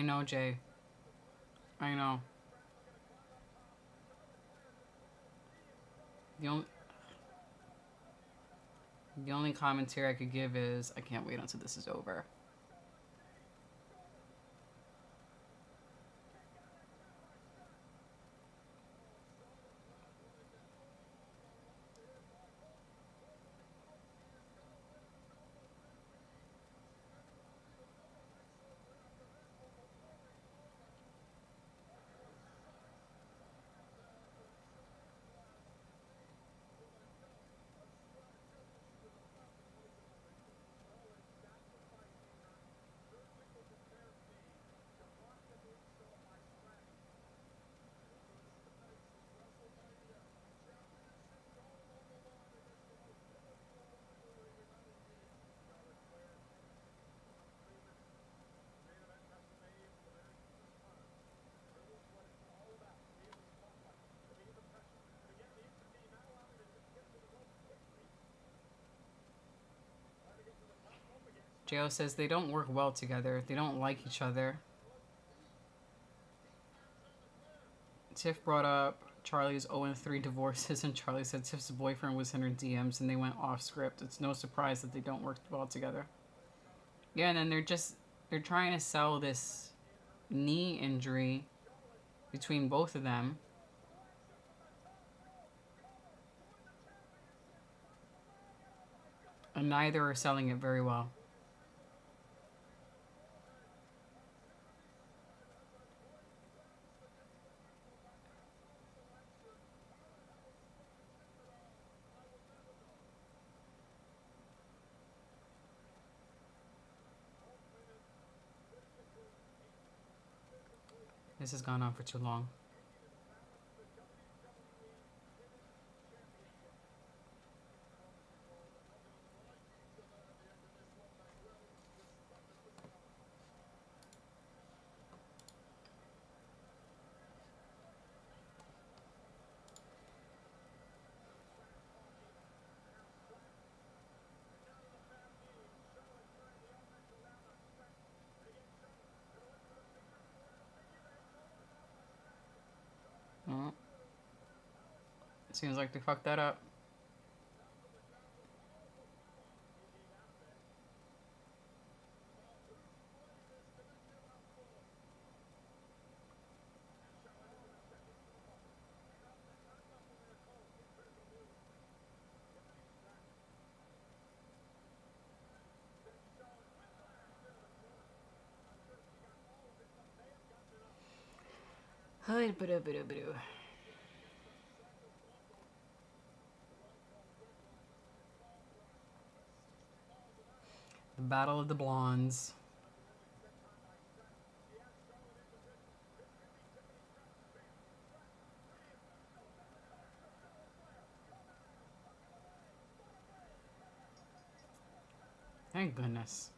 know, Jay. I know. The only the only commentary I could give is I can't wait until this is over. Jo says they don't work well together. They don't like each other. Tiff brought up Charlie's 0-3 divorces, and Charlie said Tiff's boyfriend was in her DMs and they went off script. It's no surprise that they don't work well together. Yeah, and then they're trying to sell this knee injury between both of them. And neither are selling it very well. This has gone on for too long. Oh. Seems like they fucked that up. The Battle of the Blondes. Thank goodness.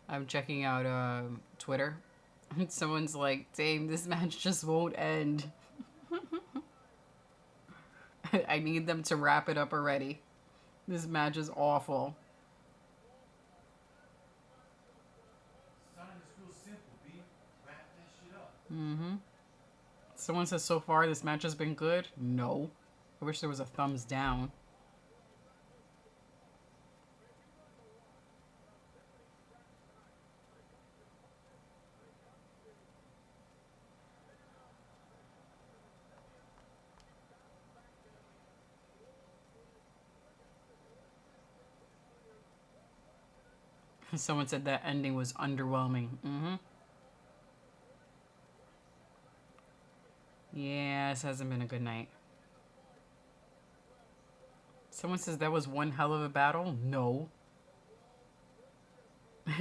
I'm checking out Twitter. Someone's like, dang, this match just won't end. I need them to wrap it up already. This match is awful. Mm-hmm. Someone says, so far this match has been good? No. I wish there was a thumbs down. Someone said that ending was underwhelming. Mm-hmm. Yeah, this hasn't been a good night. Someone says that was one hell of a battle. No.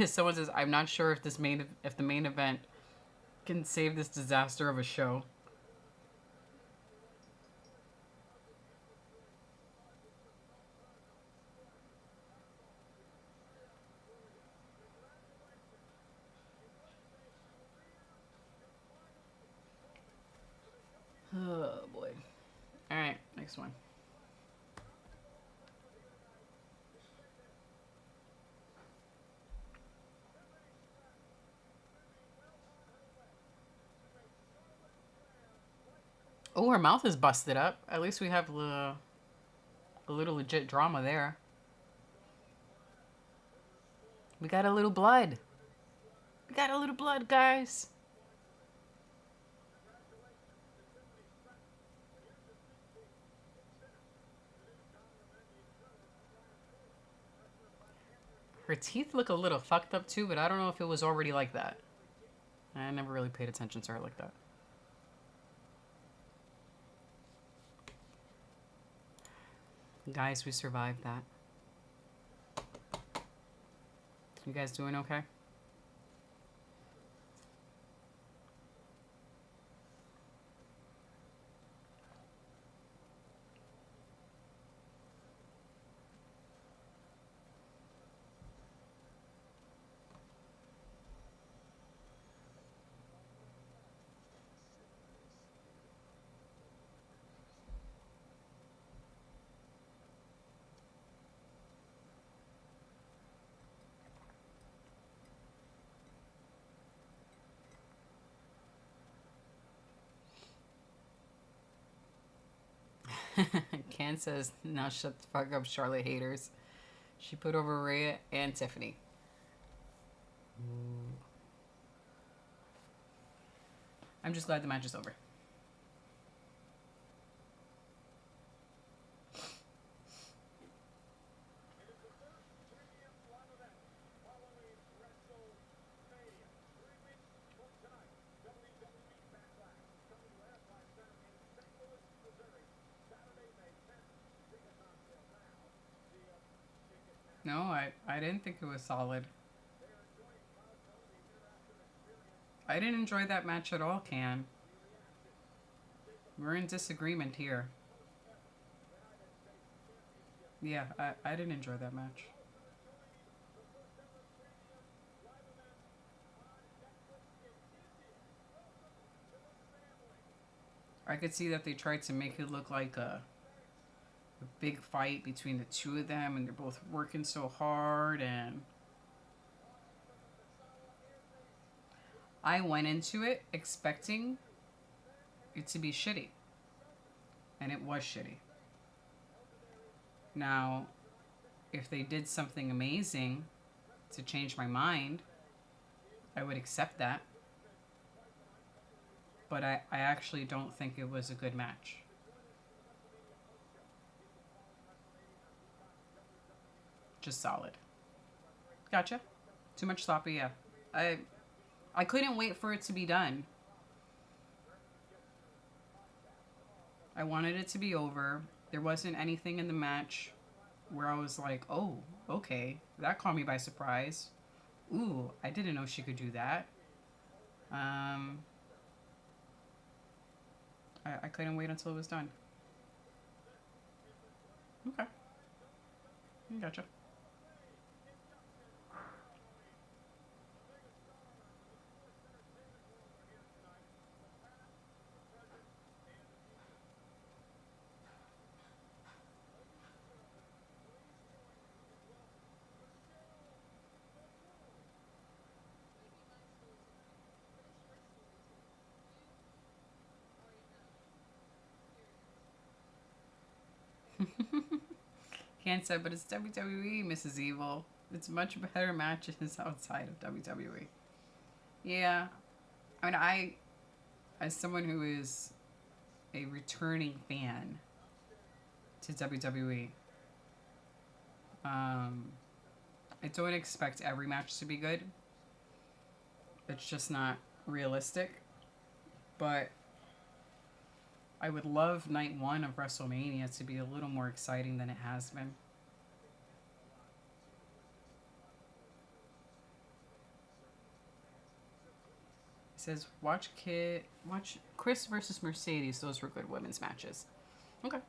Someone says, I'm not sure if the main event can save this disaster of a show. Oh boy. next one. Oh, her mouth is busted up. At least we have a little legit drama there. We got a little blood. We got a little blood, guys. Her teeth look a little fucked up too, but I don't know if it was already like that. I never really paid attention to her like that. Guys, we survived that. You guys doing okay? Ken says, now shut the fuck up, Charlotte haters. She put over Rhea and Tiffany. I'm just glad the match is over. No, I didn't think it was solid. I didn't enjoy that match at all, Can. We're in disagreement here. Yeah, I didn't enjoy that match. I could see that they tried to make it look like a big fight between the two of them, and they're both working so hard, and I went into it expecting it to be shitty, and it was shitty. Now, if they did something amazing to change my mind, I would accept that, but I actually don't think it was a good match. Just solid. Gotcha. Too much sloppy, yeah. I couldn't wait for it to be done. I wanted it to be over. There wasn't anything in the match where I was like, oh, okay, that caught me by surprise. Ooh, I didn't know she could do that. I couldn't wait until it was done. Okay. Gotcha. Can't say, but it's WWE, Mrs. Evil. It's much better matches outside of WWE. Yeah. I mean, as someone who is a returning fan to WWE, I don't expect every match to be good. It's just not realistic. But I would love night one of WrestleMania to be a little more exciting than it has been. It says, watch Chris versus Mercedes. Those were good women's matches. Okay.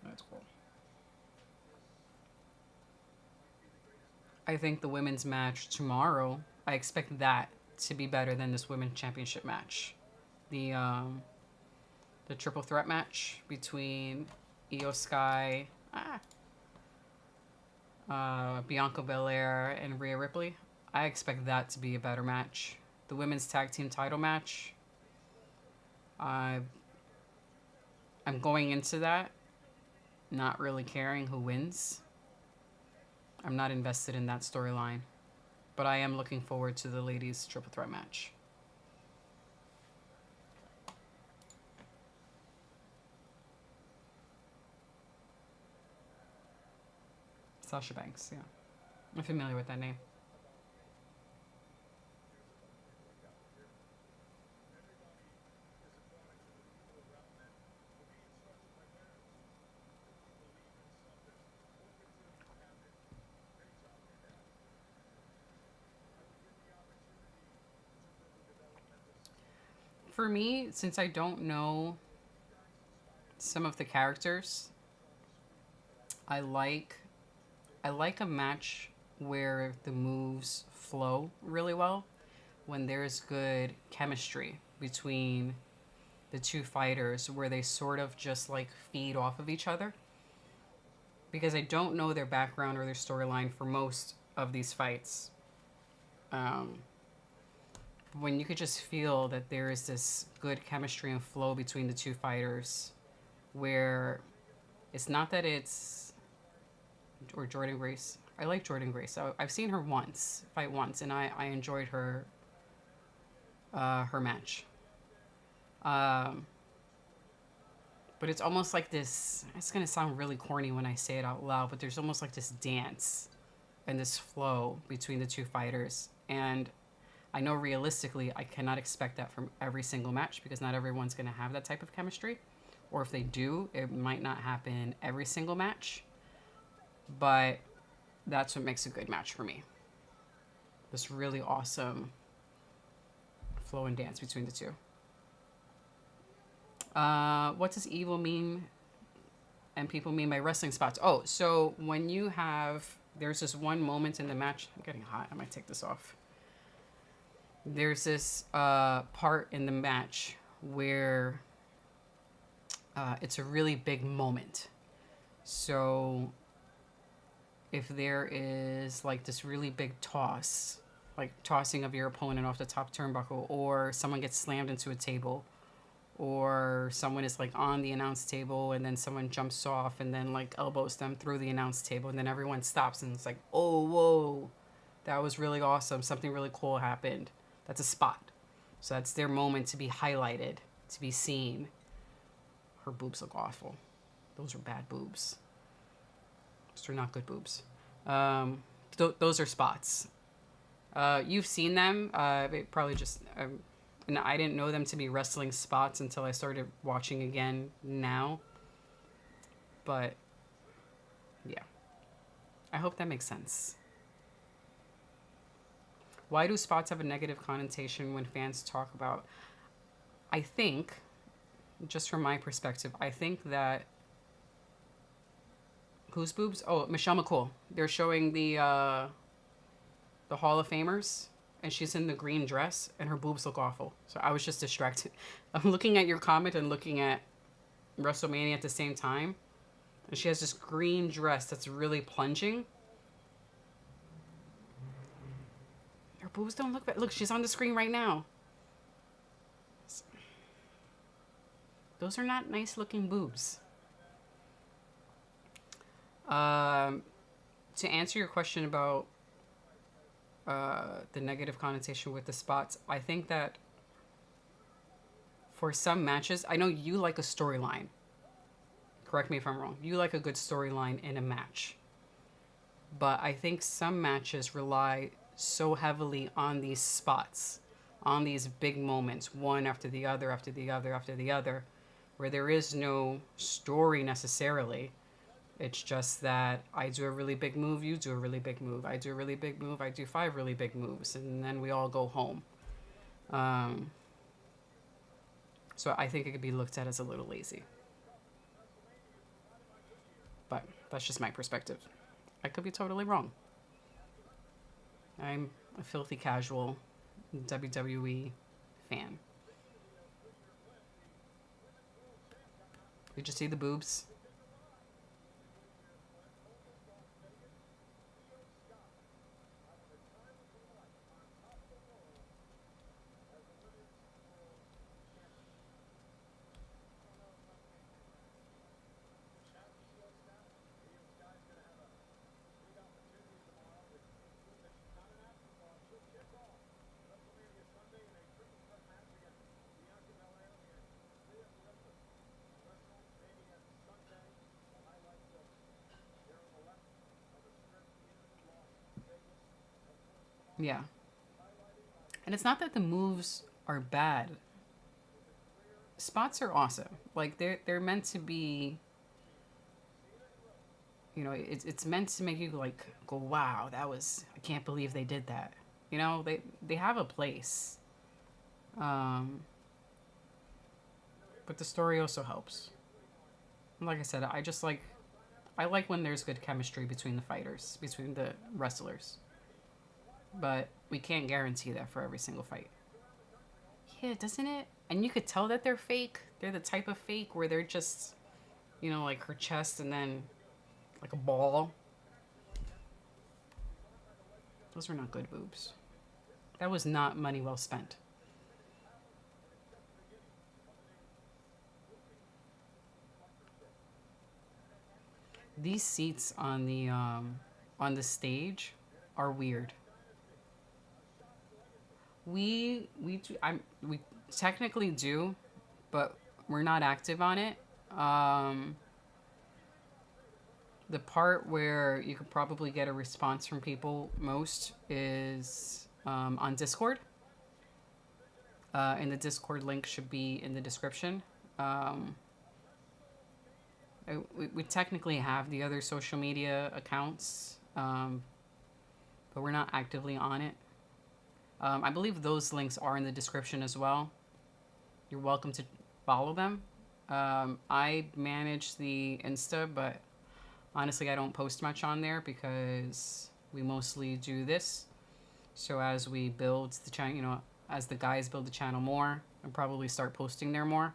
That's cool. I think the women's match tomorrow, I expect that to be better than this women's championship match. The triple threat match between Io Sky, Bianca Belair, and Rhea Ripley. I expect that to be a better match. The women's tag team title match, I'm going into that not really caring who wins. I'm not invested in that storyline, but I am looking forward to the ladies' triple threat match. Sasha Banks, yeah. I'm familiar with that name. For me, since I don't know some of the characters, I like a match where the moves flow really well, when there's good chemistry between the two fighters, where they sort of just like feed off of each other. Because I don't know their background or their storyline for most of these fights. When you could just feel that there is this good chemistry and flow between the two fighters, where it's not that it's, or Jordan Grace. I like Jordan Grace. I've seen her fight once, and I enjoyed her match. But it's almost like this, it's going to sound really corny when I say it out loud, but there's almost like this dance and this flow between the two fighters. And I know realistically I cannot expect that from every single match, because not everyone's going to have that type of chemistry. Or if they do, it might not happen every single match. But that's what makes a good match for me. This really awesome flow and dance between the two. What does evil mean and people mean by wrestling spots? Oh, so when you have, there's this one moment in the match. I'm getting hot. I might take this off. There's this part in the match where it's a really big moment. So if there is like this really big toss, like tossing of your opponent off the top turnbuckle, or someone gets slammed into a table, or someone is like on the announce table and then someone jumps off and then like elbows them through the announce table, and then everyone stops and it's like, oh, whoa, that was really awesome. Something really cool happened. That's a spot. So that's their moment to be highlighted, to be seen. Her boobs look awful. Those are bad boobs. Those are not good boobs. Those are spots. You've seen them. Probably just... and I didn't know them to be wrestling spots until I started watching again now. But, yeah. I hope that makes sense. Why do spots have a negative connotation when fans talk about... I think, just from my perspective, I think that... Whose boobs? Oh, Michelle McCool. They're showing the Hall of Famers, and she's in the green dress, and her boobs look awful. So I was just distracted. I'm looking at your comment and looking at WrestleMania at the same time, and she has this green dress that's really plunging. Her boobs don't look bad. Look, she's on the screen right now. Those are not nice looking boobs. To answer your question about the negative connotation with the spots, I think that for some matches, I know you like a storyline. Correct me if I'm wrong. You like a good storyline in a match. But I think some matches rely so heavily on these spots, on these big moments, one after the other, after the other, after the other, where there is no story necessarily. It's just that I do a really big move, you do a really big move. I do a really big move, I do 5 really big moves, and then we all go home. So I think it could be looked at as a little lazy. But that's just my perspective. I could be totally wrong. I'm a filthy casual WWE fan. Did you see the boobs? Yeah. And it's not that the moves are bad. Spots are awesome. Like they're meant to be, it's meant to make you like go, wow, that was, I can't believe they did that. They have a place. Um but the story also helps. Like I said, I like when there's good chemistry between the fighters, between the wrestlers. But we can't guarantee that for every single fight. Yeah, doesn't it? And you could tell that they're fake. They're the type of fake where they're just, like her chest and then like a ball. Those were not good boobs. That was not money well spent. These seats on the stage are weird. We technically do, but we're not active on it. The part where you could probably get a response from people most is on Discord. And the Discord link should be in the description. We technically have the other social media accounts, but we're not actively on it. I believe those links are in the description as well. You're welcome to follow them. I manage the Insta, but honestly, I don't post much on there because we mostly do this. So as we build the channel, as the guys build the channel more, I'll probably start posting there more.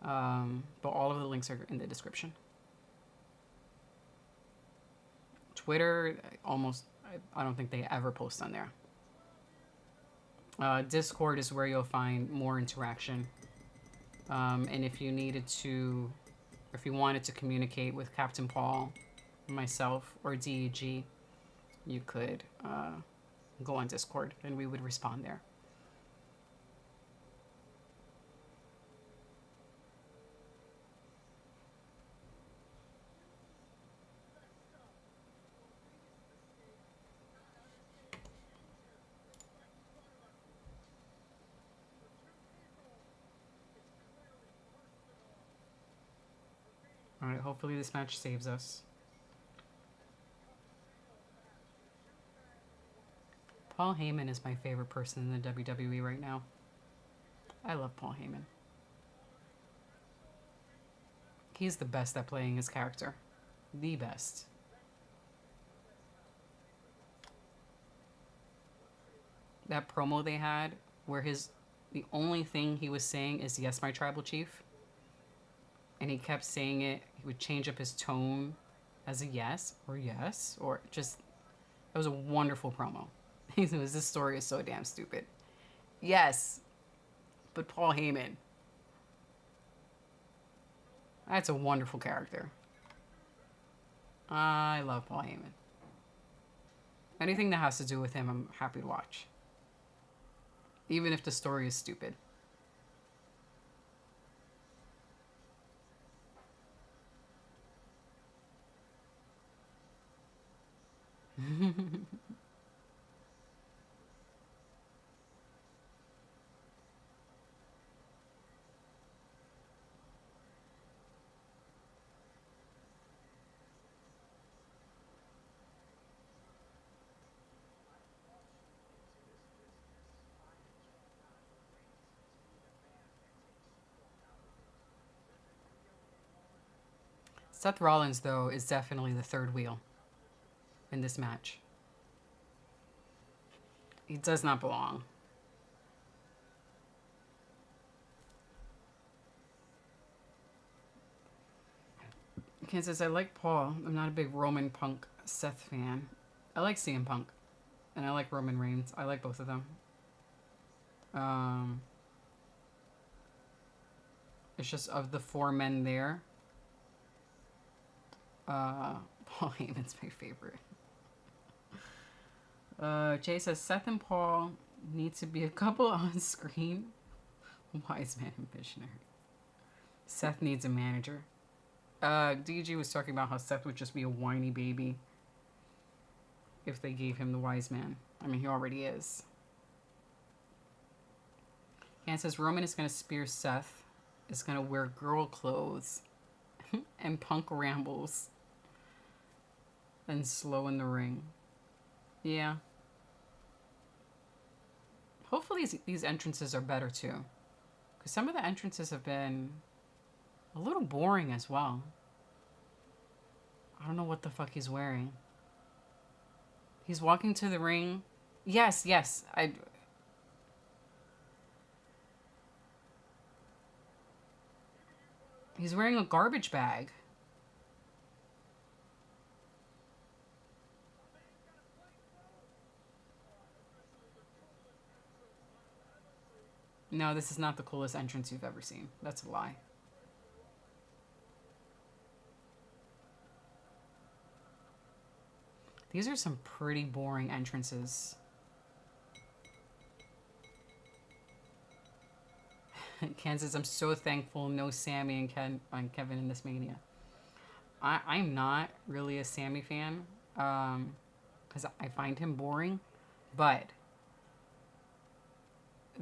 But all of the links are in the description. Twitter, I don't think they ever post on there. Discord is where you'll find more interaction. And if you wanted to communicate with Captain Paul, myself, or DEG, you could go on Discord and we would respond there. Alright, hopefully this match saves us. Paul Heyman is my favorite person in the WWE right now. I love Paul Heyman. He's the best at playing his character. The best. That promo they had where the only thing he was saying is, "Yes, my tribal chief." And he kept saying it. He would change up his tone as a yes, or just, it was a wonderful promo. He was, "This story is so damn stupid." Yes, but Paul Heyman. That's a wonderful character. I love Paul Heyman. Anything that has to do with him, I'm happy to watch. Even if the story is stupid. Seth Rollins, though, is definitely the third wheel in this match. He does not belong. Ken says, I like Paul. I'm not a big Roman Punk Seth fan. I like CM Punk. And I like Roman Reigns. I like both of them. It's just of the four men there. Paul Heyman's my favorite. Jay says, Seth and Paul need to be a couple on screen. Wise man and visionary. Seth needs a manager. DG was talking about how Seth would just be a whiny baby if they gave him the wise man. I mean, he already is. Han says Roman is going to spear Seth, is going to wear girl clothes, and Punk rambles, and slow in the ring. Yeah. Hopefully these entrances are better too. Because some of the entrances have been a little boring as well. I don't know what the fuck he's wearing. He's walking to the ring. Yes. He's wearing a garbage bag. No, this is not the coolest entrance you've ever seen. That's a lie. These are some pretty boring entrances. Kansas, I'm so thankful no Sammy and Kevin in this Mania. I'm not really a Sammy fan because I find him boring, but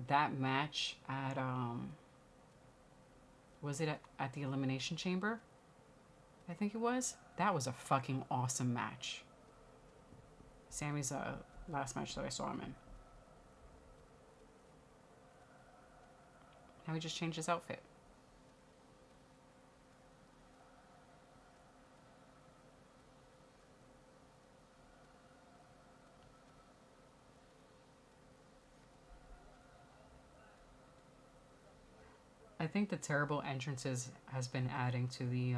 that match at was it at the Elimination Chamber? I think it was. That was a fucking awesome match. Sammy's last match that I saw him in. Now he just changed his outfit. I think the terrible entrances has been adding to the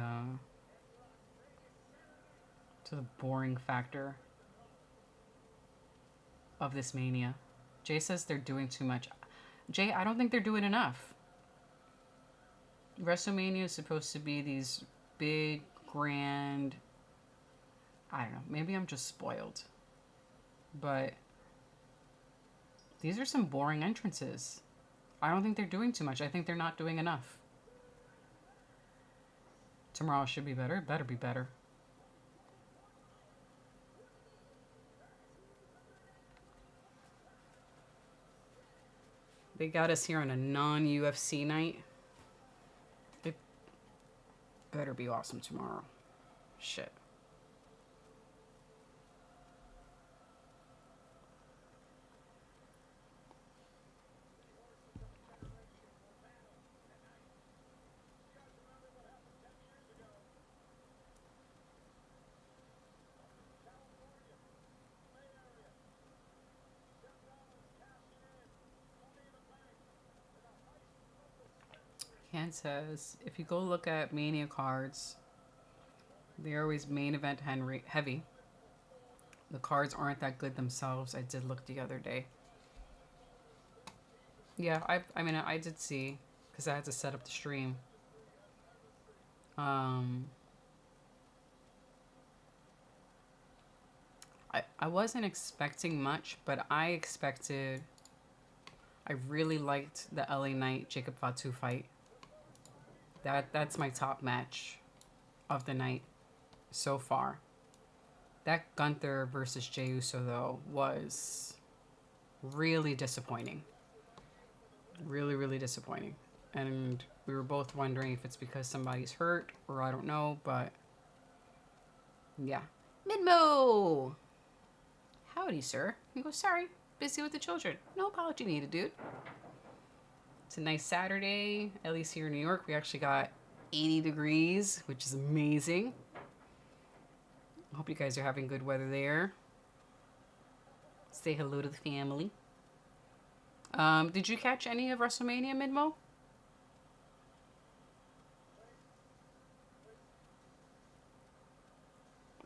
boring factor of this Mania. Jay says they're doing too much. Jay, I don't think they're doing enough. WrestleMania is supposed to be these big, grand... I don't know. Maybe I'm just spoiled. But these are some boring entrances. I don't think they're doing too much. I think they're not doing enough. Tomorrow should be better. It better be better. They got us here on a non-UFC night. It better be awesome tomorrow. Shit. Ken says, if you go look at Mania cards, they're always main event heavy. The cards aren't that good themselves. I did look the other day. Yeah, I mean, I did see, because I had to set up the stream. I wasn't expecting much, but I really liked the LA Knight Jacob Fatu fight. That's my top match of the night so far. That Gunther versus Jey Uso, though, was really disappointing. Really, really disappointing. And we were both wondering if it's because somebody's hurt or I don't know, but yeah. Midmo! Howdy, sir. He goes, sorry, busy with the children. No apology needed, dude. It's a nice Saturday, at least here in New York. We actually got 80 degrees, which is amazing. I hope you guys are having good weather there. Say hello to the family. Did you catch any of WrestleMania, Midmo?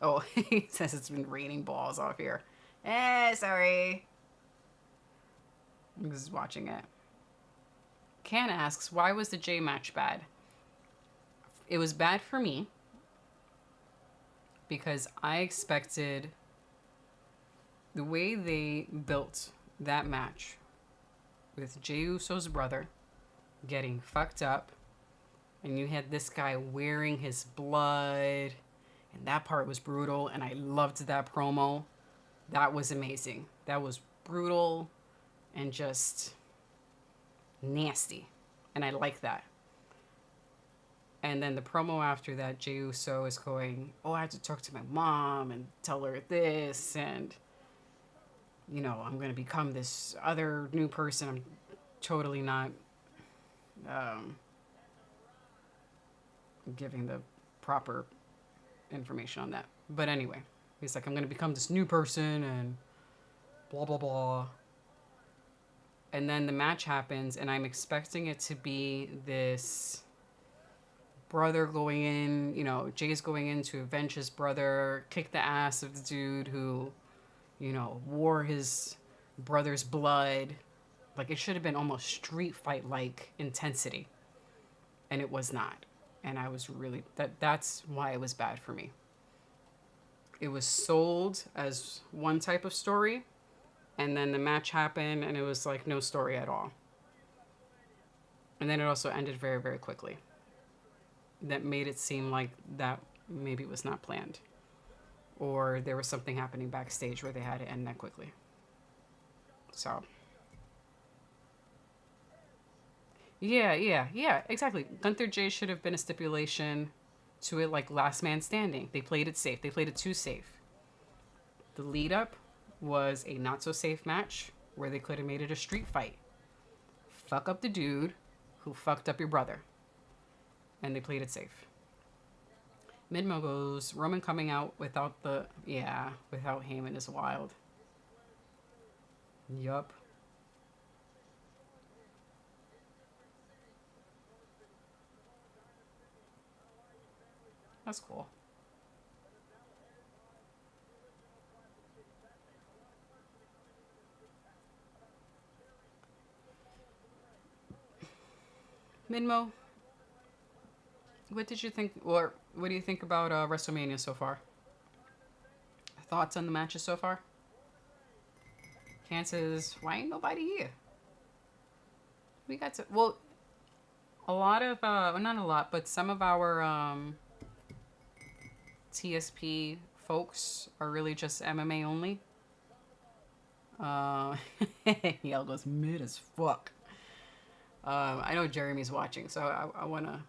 Oh, he says it's been raining balls off here. Sorry. I'm just watching it. Can asks, why was the J match bad? It was bad for me because I expected the way they built that match with Jey Uso's brother getting fucked up, and you had this guy wearing his blood, and that part was brutal, and I loved that promo. That was amazing. That was brutal and just nasty, and I like that. And then the promo after that, Jey Uso is going, oh, I have to talk to my mom and tell her this, and I'm going to become this other new person. I'm totally not giving the proper information on that. But anyway, he's like, I'm going to become this new person and blah, blah, blah. And then the match happens, and I'm expecting it to be this brother going in, Jay's going in to avenge his brother, kick the ass of the dude who, wore his brother's blood. Like, it should have been almost street fight like intensity. And it was not. And I was really, that's why it was bad for me. It was sold as one type of story, and then the match happened, and it was like no story at all. And then it also ended very, very quickly. That made it seem like that maybe was not planned, or there was something happening backstage where they had to end that quickly. So. Yeah, exactly. Gunther J should have been a stipulation to it, like last man standing. They played it safe. They played it too safe. The lead up was a not so safe match where they could have made it a street fight. Fuck up the dude who fucked up your brother. And they played it safe. Midmo goes, Roman coming out without without Heyman is wild. Yup. That's cool. Minmo, what did you think, or what do you think about WrestleMania so far? Thoughts on the matches so far? Can says, why ain't nobody here? We got to, well, a lot of, well, not a lot, but some of our TSP folks are really just MMA only. Yell goes mid as fuck. I know Jeremy's watching, so I wanna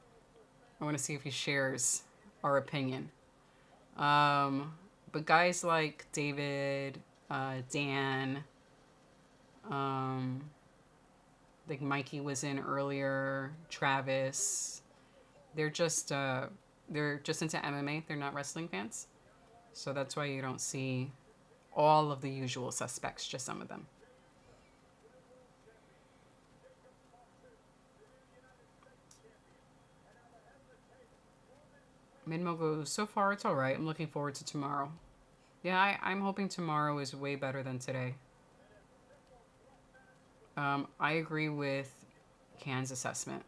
see if he shares our opinion. But guys like David, Dan, I think Mikey was in earlier, Travis. They're just into MMA. They're not wrestling fans, so that's why you don't see all of the usual suspects. Just some of them. Minmo goes, so far it's alright. I'm looking forward to tomorrow. Yeah, I'm hoping tomorrow is way better than today. I agree with Can's assessment.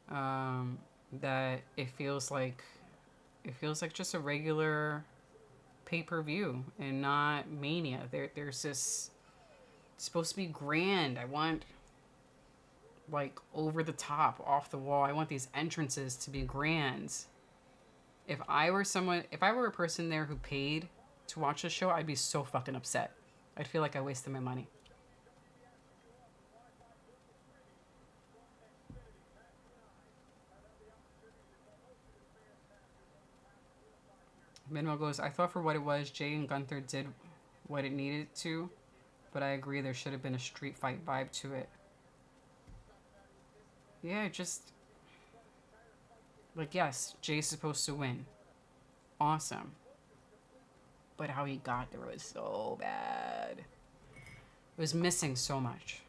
That it feels like just a regular pay-per-view and not Mania. There's this, it's supposed to be grand. I want like over the top, off the wall. I want these entrances to be grand. If I were a person there who paid to watch the show, I'd be so fucking upset. I'd feel like I wasted my money. Manuel goes, I thought for what it was, Jay and Gunther did what it needed to, but I agree there should have been a street fight vibe to it. Yeah, just like, yes, Jay's supposed to win. Awesome. But how he got there was so bad. It was missing so much.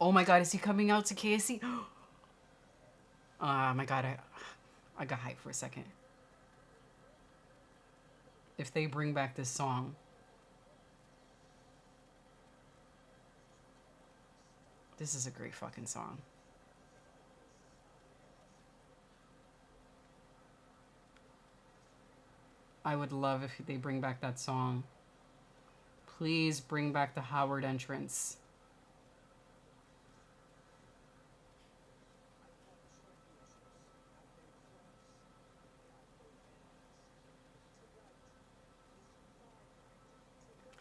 Oh my god, is he coming out to KSC? Oh my god, I got hyped for a second. If they bring back this song. This is a great fucking song. I would love if they bring back that song. Please bring back the Howard entrance.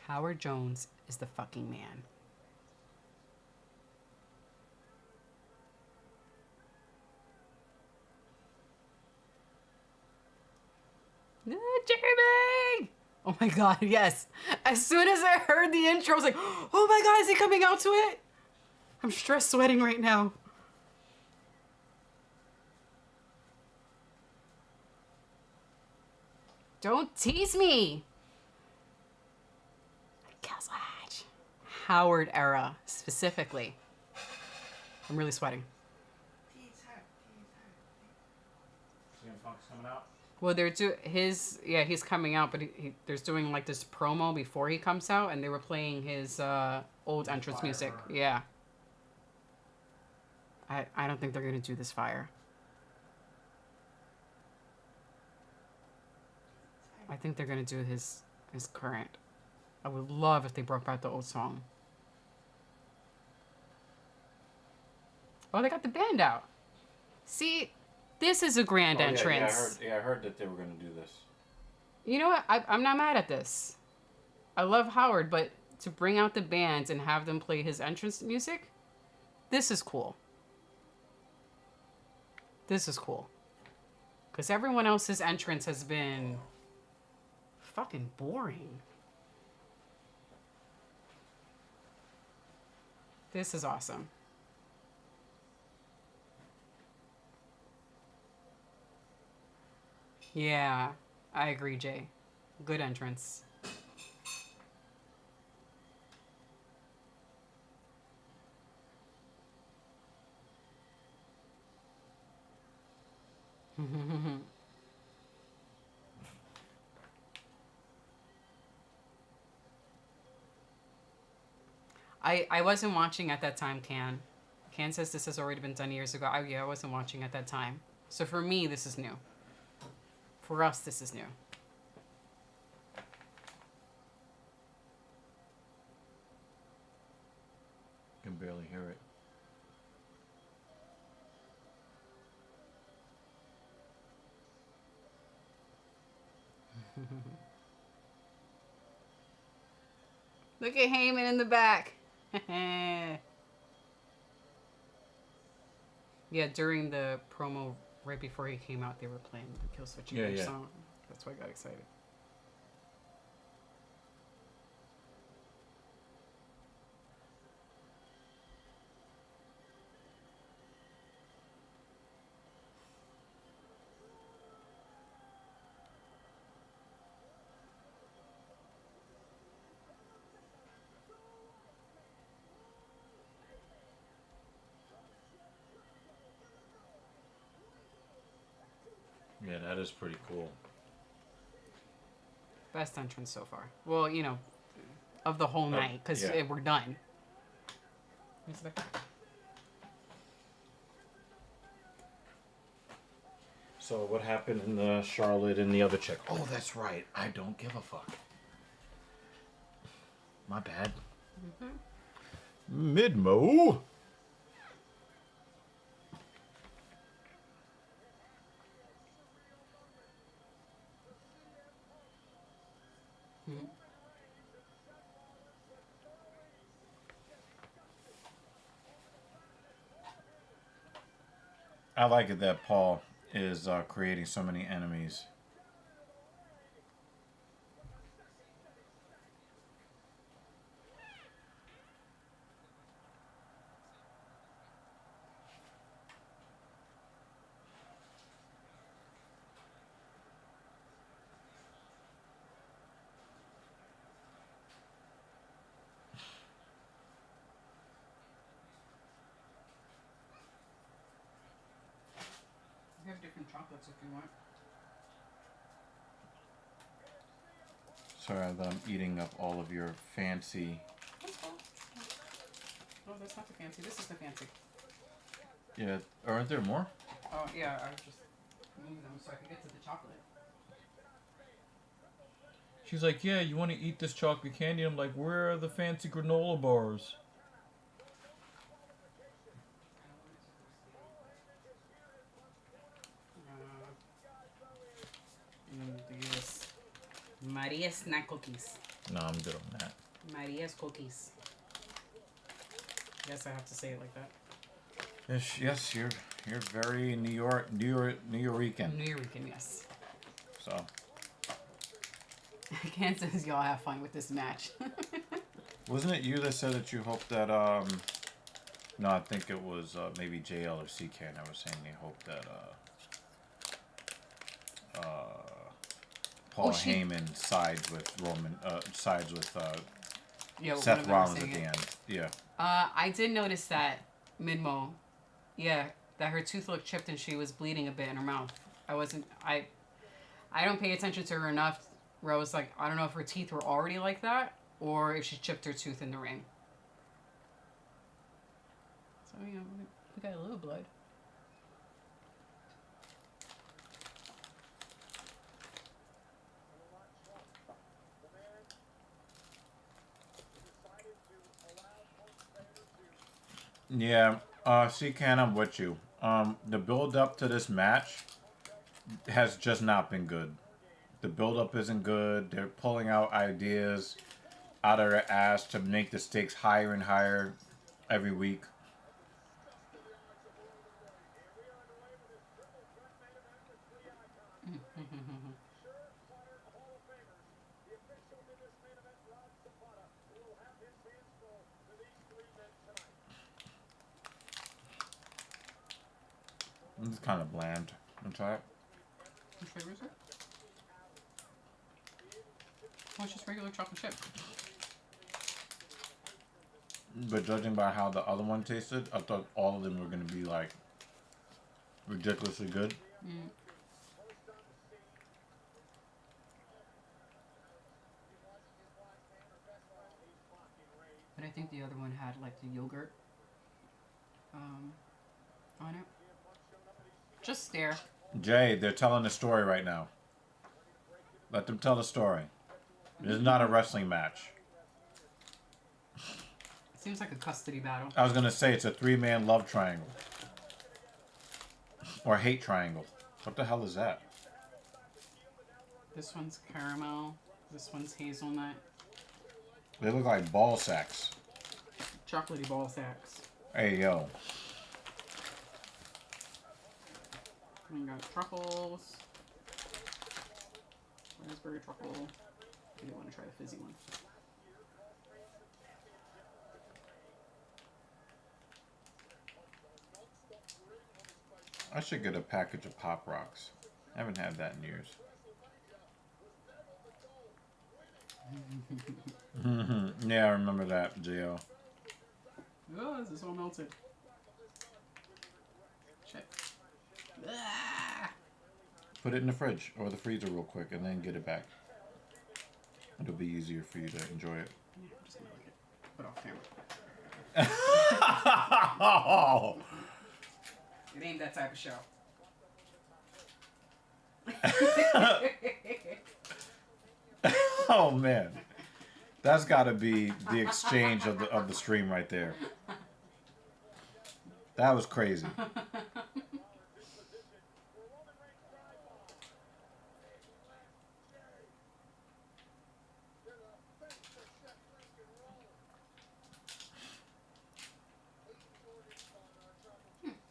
Howard Jones is the fucking man. Jeremy! Oh my god, yes. As soon as I heard the intro, I was like, oh my god, is he coming out to it? I'm stress sweating right now. Don't tease me. Kazaj. Howard era, specifically. I'm really sweating. CM Punk's coming out? Well, he's coming out, but there's doing like this promo before he comes out, and they were playing his old entrance music. Yeah. I don't think they're gonna do this fire. I think they're gonna do his current. I would love if they brought back the old song. Oh, they got the band out. See, this is a grand entrance. I heard that they were going to do this. You know what? I'm not mad at this. I love Howard, but to bring out the bands and have them play his entrance music, this is cool. This is cool. Because everyone else's entrance has been fucking boring. This is awesome. Yeah, I agree, Jay. Good entrance. I wasn't watching at that time, Can. Can says this has already been done years ago. I wasn't watching at that time. So for me, this is new. For us, this is new. Can barely hear it. Look at Heyman in the back. Yeah, during the promo right before he came out, they were playing the Kill Switch song. That's why I got excited. Yeah, that is pretty cool. Best entrance so far. Well, you know, of the whole night, because we're done. So what happened in the Charlotte and the other chick? Oh, that's right. I don't give a fuck. My bad. Mid-mo. I like it that Paul is creating so many enemies. chocolates if you want. Sorry that I'm eating up all of your fancy. That's cool. Oh, that's not the fancy. This is the fancy. Yeah, aren't there more? Oh, yeah, I just moved them so I can get to the chocolate. She's like, yeah, you want to eat this chocolate candy? I'm like, where are the fancy granola bars? And then these Maria's snack cookies. No, I'm good on that. Maria's cookies. Yes, I have to say it like that. Yes, you're very New York, New Yorican. New Yorican, yes. So. Kansas, y'all have fun with this match. Wasn't it you that said that you hoped that No, I think it was maybe JL or CKN. I was saying they hoped that Paul Heyman sides with Roman Yeah, Seth Rollins at the end. Yeah. I did notice that Minmo, that her tooth looked chipped and she was bleeding a bit in her mouth. I don't pay attention to her enough where I was like, I don't know if her teeth were already like that or if she chipped her tooth in the ring. So, we got a little blood. Yeah, CKN, I'm with you. The build up to this match has just not been good. The build up isn't good. They're pulling out ideas out of their ass to make the stakes higher and higher every week. It's kind of bland. I'm sorry. Which flavor is it? Oh, it's just regular chocolate chip. But judging by how the other one tasted, I thought all of them were going to be like ridiculously good. Mm. But I think the other one had like the yogurt on it. Just stare. Jay, they're telling the story right now. Let them tell the story. This is not a wrestling match. Seems like a custody battle. I was going to say it's a 3-man love triangle. Or hate triangle. What the hell is that? This one's caramel. This one's hazelnut. They look like ball sacks. Chocolatey ball sacks. Hey, yo. And we got truffles. Raspberry truffle. I do want to try the fizzy one. I should get a package of Pop Rocks. I haven't had that in years. Yeah, I remember that, J.O. Oh, this is all melted. Shit. Ah! Put it in the fridge or the freezer real quick and then get it back. It'll be easier for you to enjoy it. Yeah, I'm just gonna lick it. Put off camera. It ain't that type of show. Oh man, that's got to be the exchange of the stream right there. That was crazy.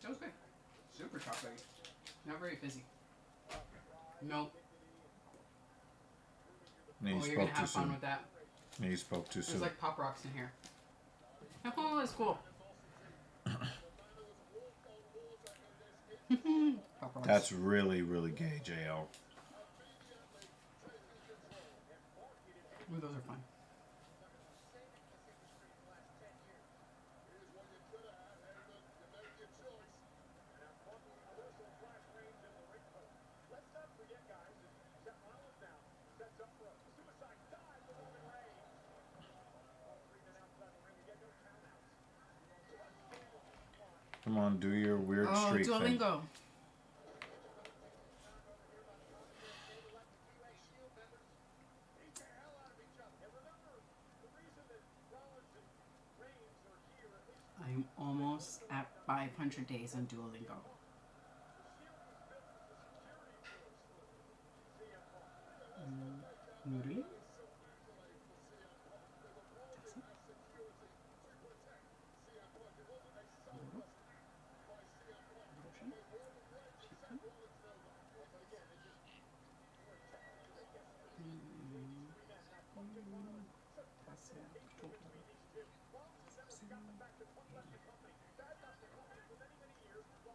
That was good. Super chocolatey. Not very fizzy. Nope. And Oh, you you're gonna spoke too have fun soon. with that. And you spoke too There's soon. like Pop Rocks in here. Oh, that's cool. Pop Rocks. That's really, really gay, JL. Ooh, those are fun. Come on, do your weird Oh, streak thing. Duolingo. I'm almost at 500 days on Duolingo. Nuri?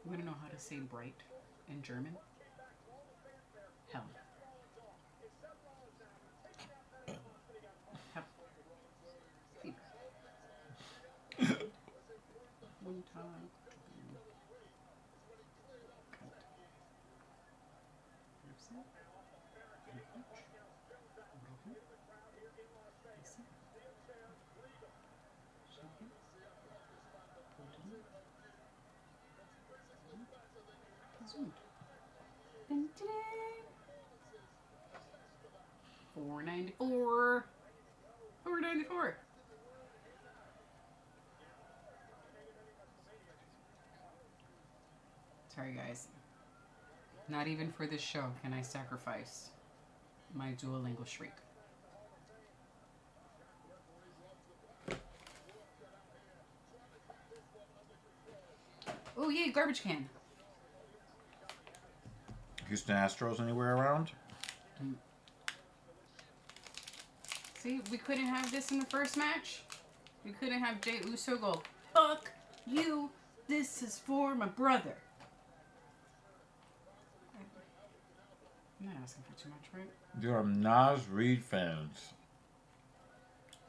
I'm gonna know how to say bright in German. Hell. Hell. Fever. One time. $4.94. $4.94. Sorry, guys. Not even for this show can I sacrifice my Duolingo shriek. Oh, yay, garbage can. Houston Astros anywhere around? See, we couldn't have this in the first match. We couldn't have Jey Uso go, fuck you, this is for my brother. I'm not asking for too much, right? You're Nas Reed fans.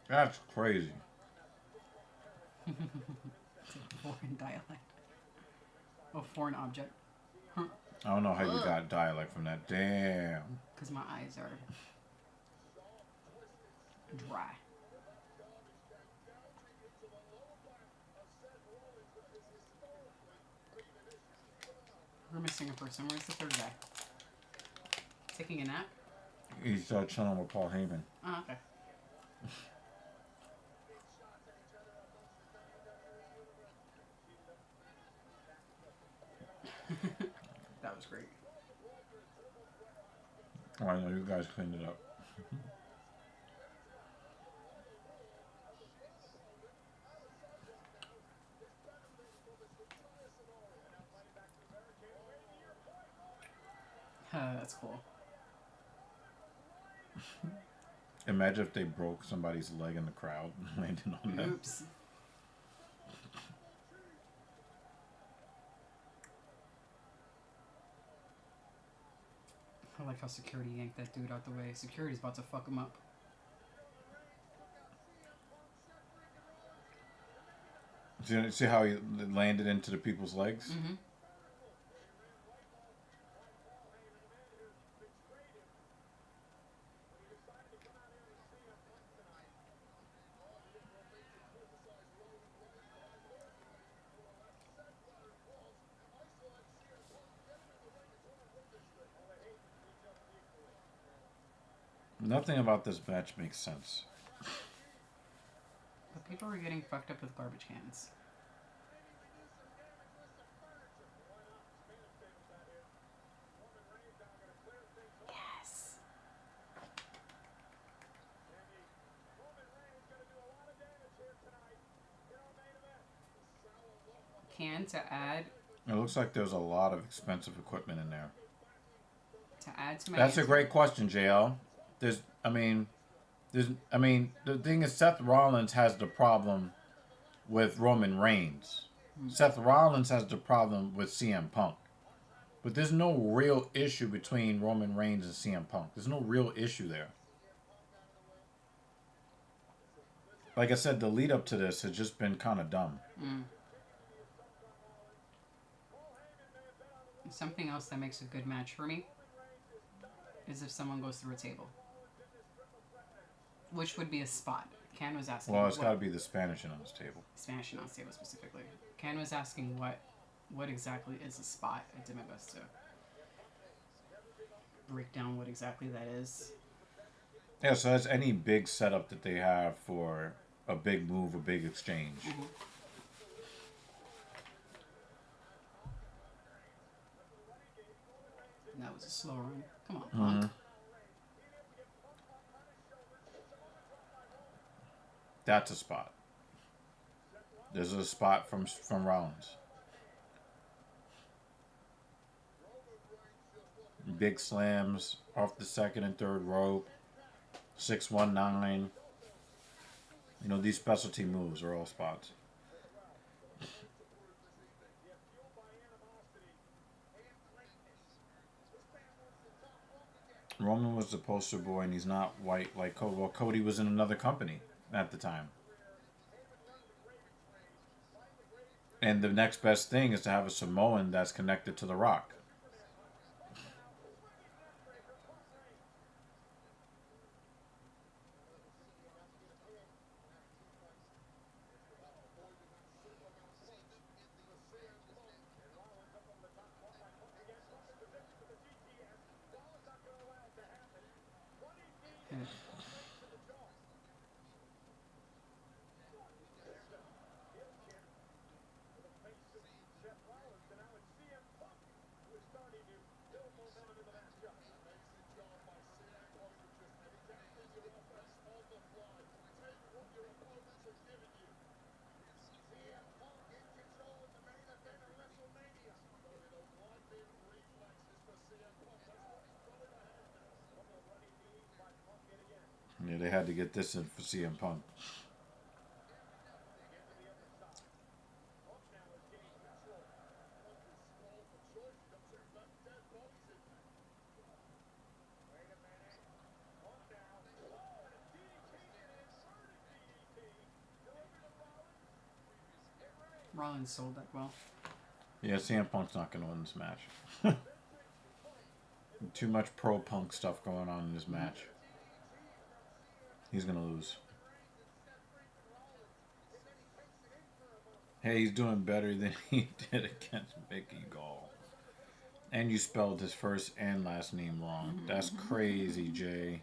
That's crazy. It's a foreign dialect. Oh, foreign object. Huh. I don't know how you got dialect from that. Damn. Because my eyes are dry. We're missing a person. Where's the third guy? Taking a nap? He's chilling with Paul Heyman. Oh, okay. That was great. Oh, I know you guys cleaned it up. That's cool. Imagine if they broke somebody's leg in the crowd and landed on them. Oops. I like how security yanked that dude out the way. Security's about to fuck him up. See how he landed into the people's legs? Mm-hmm. Nothing about this match makes sense. But people are getting fucked up with garbage cans. Yes. Can to add It looks like there's a lot of expensive equipment in there. to my That's a answer. great question, JL. The thing is, Seth Rollins has the problem with Roman Reigns. Seth Rollins has the problem with CM Punk. But there's no real issue between Roman Reigns and CM Punk. There's no real issue there. Like I said, the lead up to this has just been kind of dumb. Something else that makes a good match for me is if someone goes through a table. Which would be a spot. Ken was asking. Well, it's got to be the Spanish announce table. Spanish announce table specifically. Ken was asking what exactly is a spot. I did my best to break down what exactly that is. Yeah, so that's any big setup that they have for a big move, a big exchange. Mm-hmm. And that was a slow run. Come on, Punk. That's a spot. There's a spot from Rollins. Big slams off the second and third rope. 619. You know, these specialty moves are all spots. Roman was the poster boy, and he's not white like Cody. Well, Cody was in another company at the time. And the next best thing is to have a Samoan that's connected to The Rock. Yeah. Yeah, they had to get this in for CM Punk. Rollins sold that well. Yeah, CM Punk's not going to win this match. Too much pro Punk stuff going on in this match. He's going to lose. Hey, he's doing better than he did against Mickey Gall. And you spelled his first and last name wrong. That's crazy, Jay.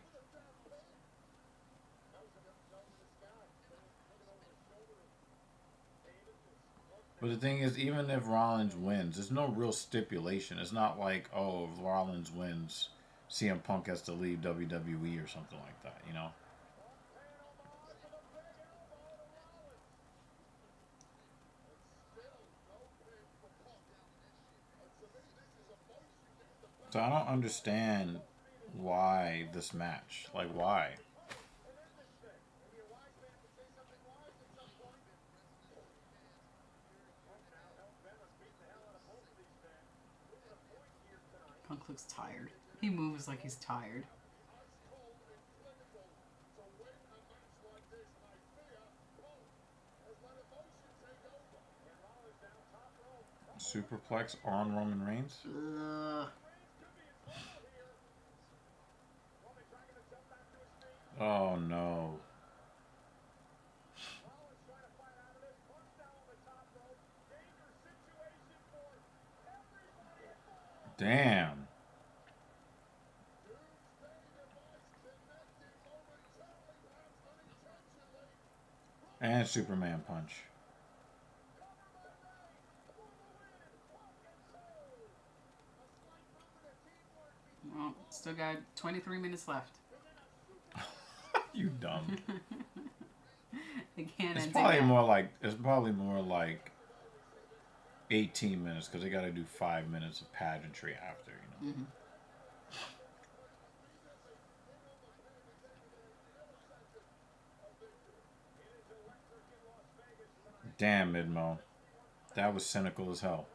But the thing is, even if Rollins wins, there's no real stipulation. It's not like, oh, if Rollins wins, CM Punk has to leave WWE or something like that, you know? So I don't understand why this match. Like, why? Punk looks tired. He moves like he's tired. Superplex on Roman Reigns? Oh, no. Damn. And Superman punch. Well, still got 23 minutes left. You dumb. They can't It's end probably it. more like 18 minutes because they got to do 5 minutes of pageantry after, you know. Mm-hmm. Damn, Midmo. That was cynical as hell.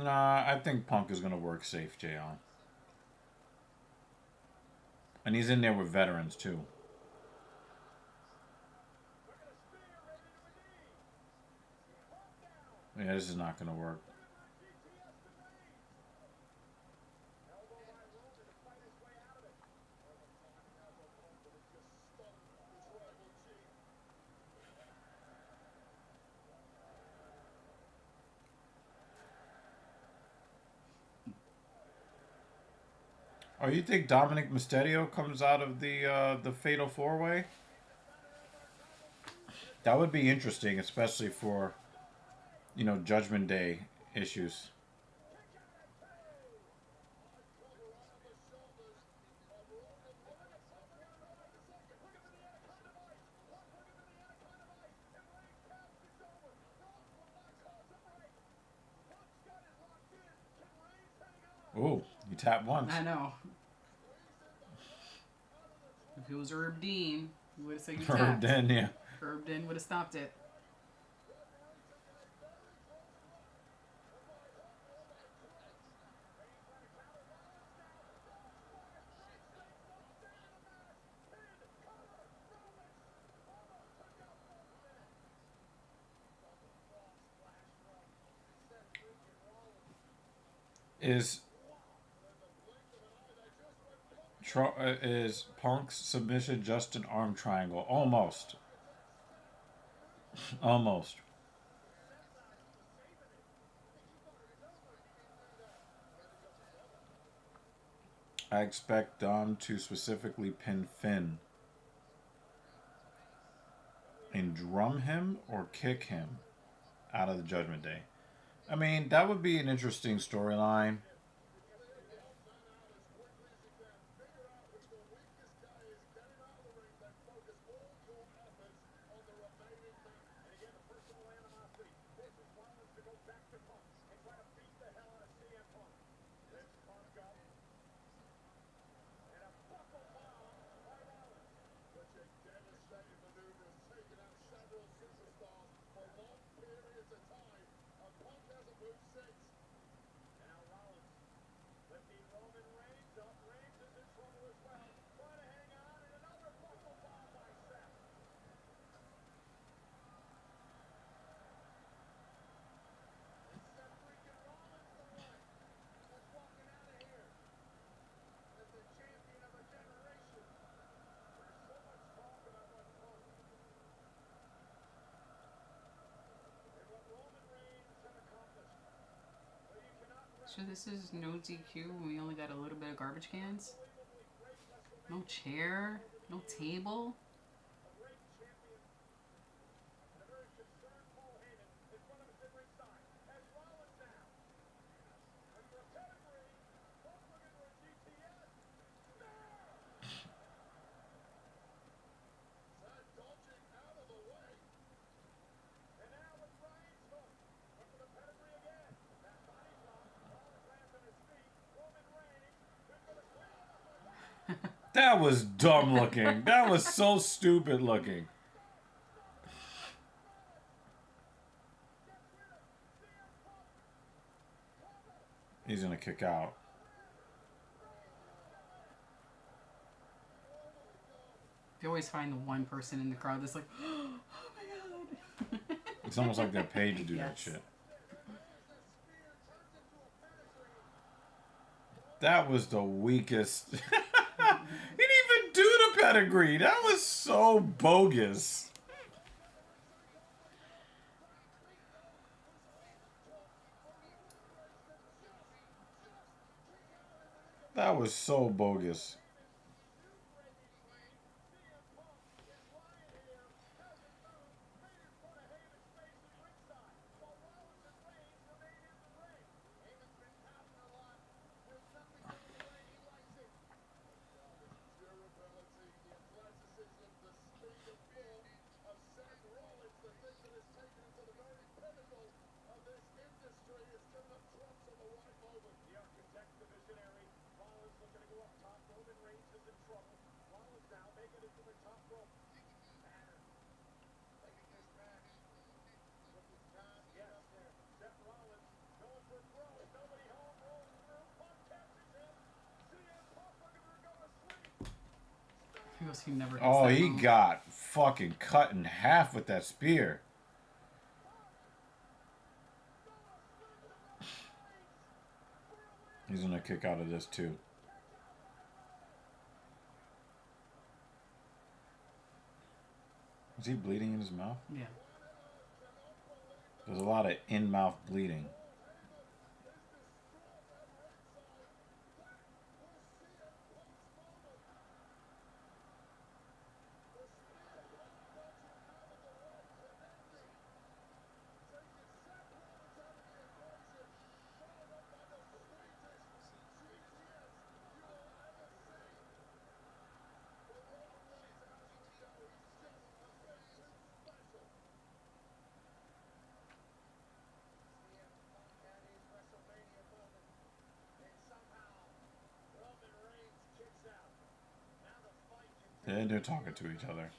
Nah, I think Punk is going to work safe, JR. And he's in there with veterans, too. Yeah, this is not going to work. Oh, you think Dominic Mysterio comes out of the Fatal 4-Way? That would be interesting, especially for Judgment Day issues. Ooh, you tap once. I know. If it was Herb Dean, he would have said you Herb tapped. Dean, yeah. Herb Dean would have stopped it. Is Punk's submission just an arm triangle? Almost. Almost. I expect Dom to specifically pin Finn and drum him or kick him out of the Judgment Day. I mean, that would be an interesting storyline. So this is no DQ when we only got a little bit of garbage cans? No chair? No table? That was dumb looking. That was so stupid looking. He's gonna kick out. You always find the one person in the crowd that's like, oh my god. It's almost like they're paid to do that Yes. shit. That was the weakest. He didn't even do the pedigree. That was so bogus. That was so bogus. He never hits Oh, that he move. got fucking cut in half with that spear. He's gonna kick out of this too. Is he bleeding in his mouth? Yeah. There's a lot of in-mouth bleeding. And they're talking to each other.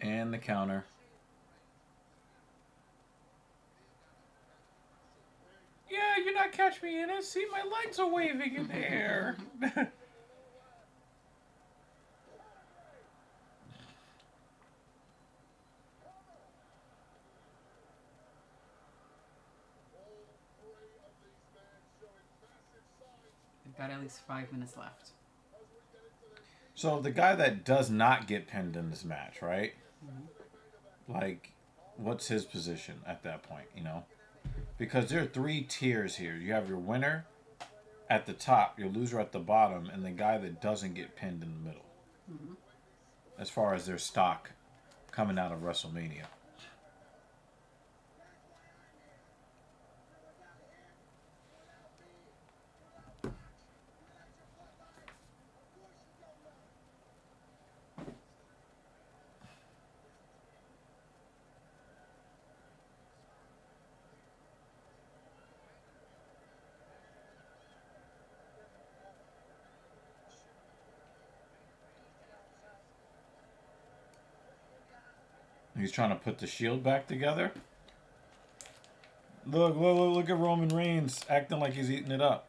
And the counter. Yeah, you're not catching me in it. See, my legs are waving in the air. We've got at least 5 minutes left. So the guy that does not get pinned in this match, right? Mm-hmm. Like, what's his position at that point, you know? Because there are 3 tiers here. You have your winner at the top, your loser at the bottom, and the guy that doesn't get pinned in the middle. Mm-hmm. As far as their stock coming out of WrestleMania. He's trying to put the Shield back together. Look at Roman Reigns acting like he's eating it up.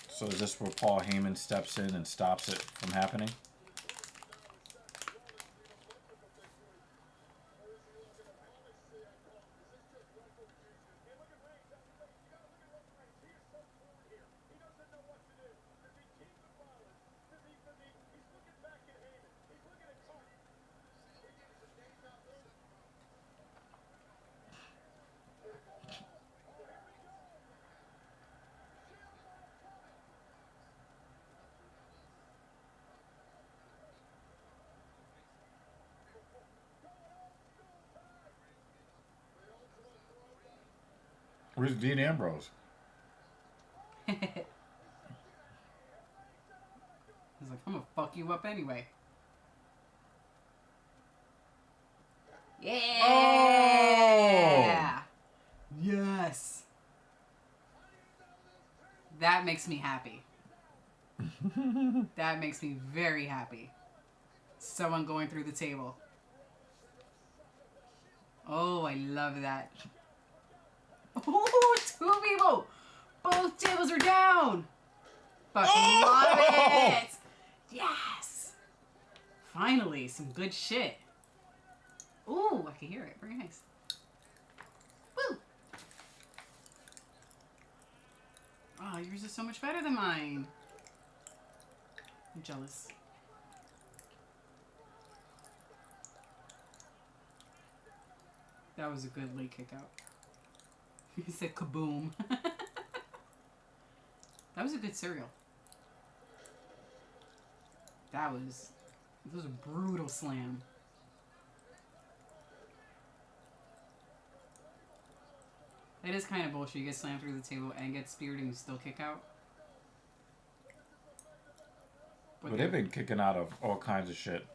So is this where Paul Heyman steps in and stops it from happening? Where's Dean Ambrose? He's like, I'm gonna fuck you up anyway. Yeah! Oh! Yes! That makes me happy. That makes me very happy. Someone going through the table. Oh, I love that. Oh, 2 people! Both tables are down! Fucking love it! Yes! Finally, some good shit. Ooh, I can hear it. Very nice. Woo! Oh, yours is so much better than mine. I'm jealous. That was a good leg kick out. He said kaboom. That was a good cereal. That was a brutal slam. It is kind of bullshit. You get slammed through the table and get speared and you still kick out. But they've been kicking out of all kinds of shit.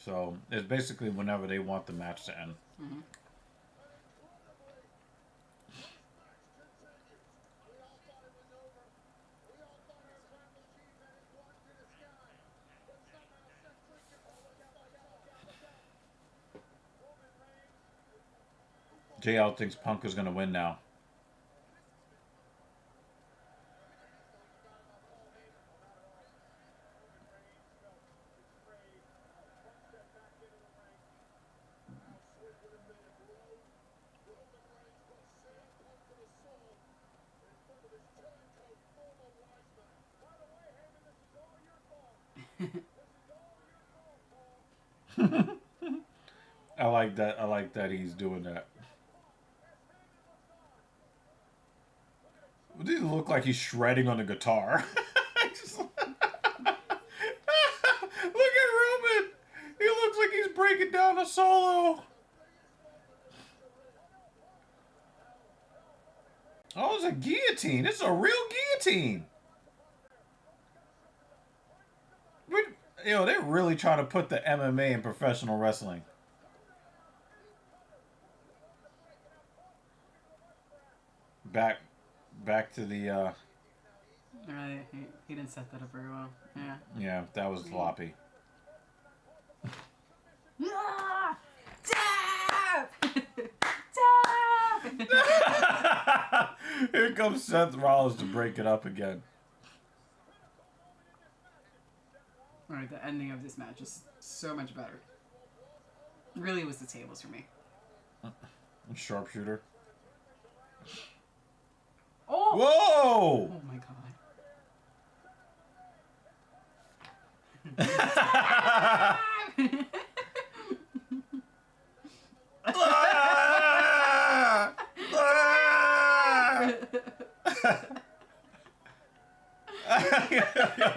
So it's basically whenever they want the match to end. Mm-hmm. JL thinks Punk is going to win now. I like that. I like that he's doing that. He look like he's shredding on the guitar. Just- look at Roman. He looks like he's breaking down a solo. Oh, it's a guillotine. It's a real guillotine. They're really trying to put the MMA in professional wrestling. Back to the. Right, he didn't set that up very well. Yeah. Yeah, that was sloppy. Ah! Tap! Tap! Here comes Seth Rollins to break it up again. Alright, the ending of this match is so much better. Really was the tables for me. Sharpshooter. Oh! Whoa! Oh my god.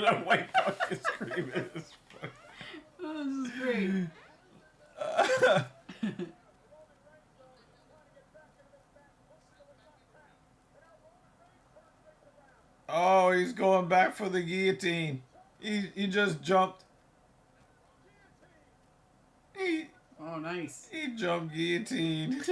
That white fucking scream is funny. Oh, this is great. Oh, he's going back for the guillotine. He just jumped. Oh, nice. He jumped guillotine.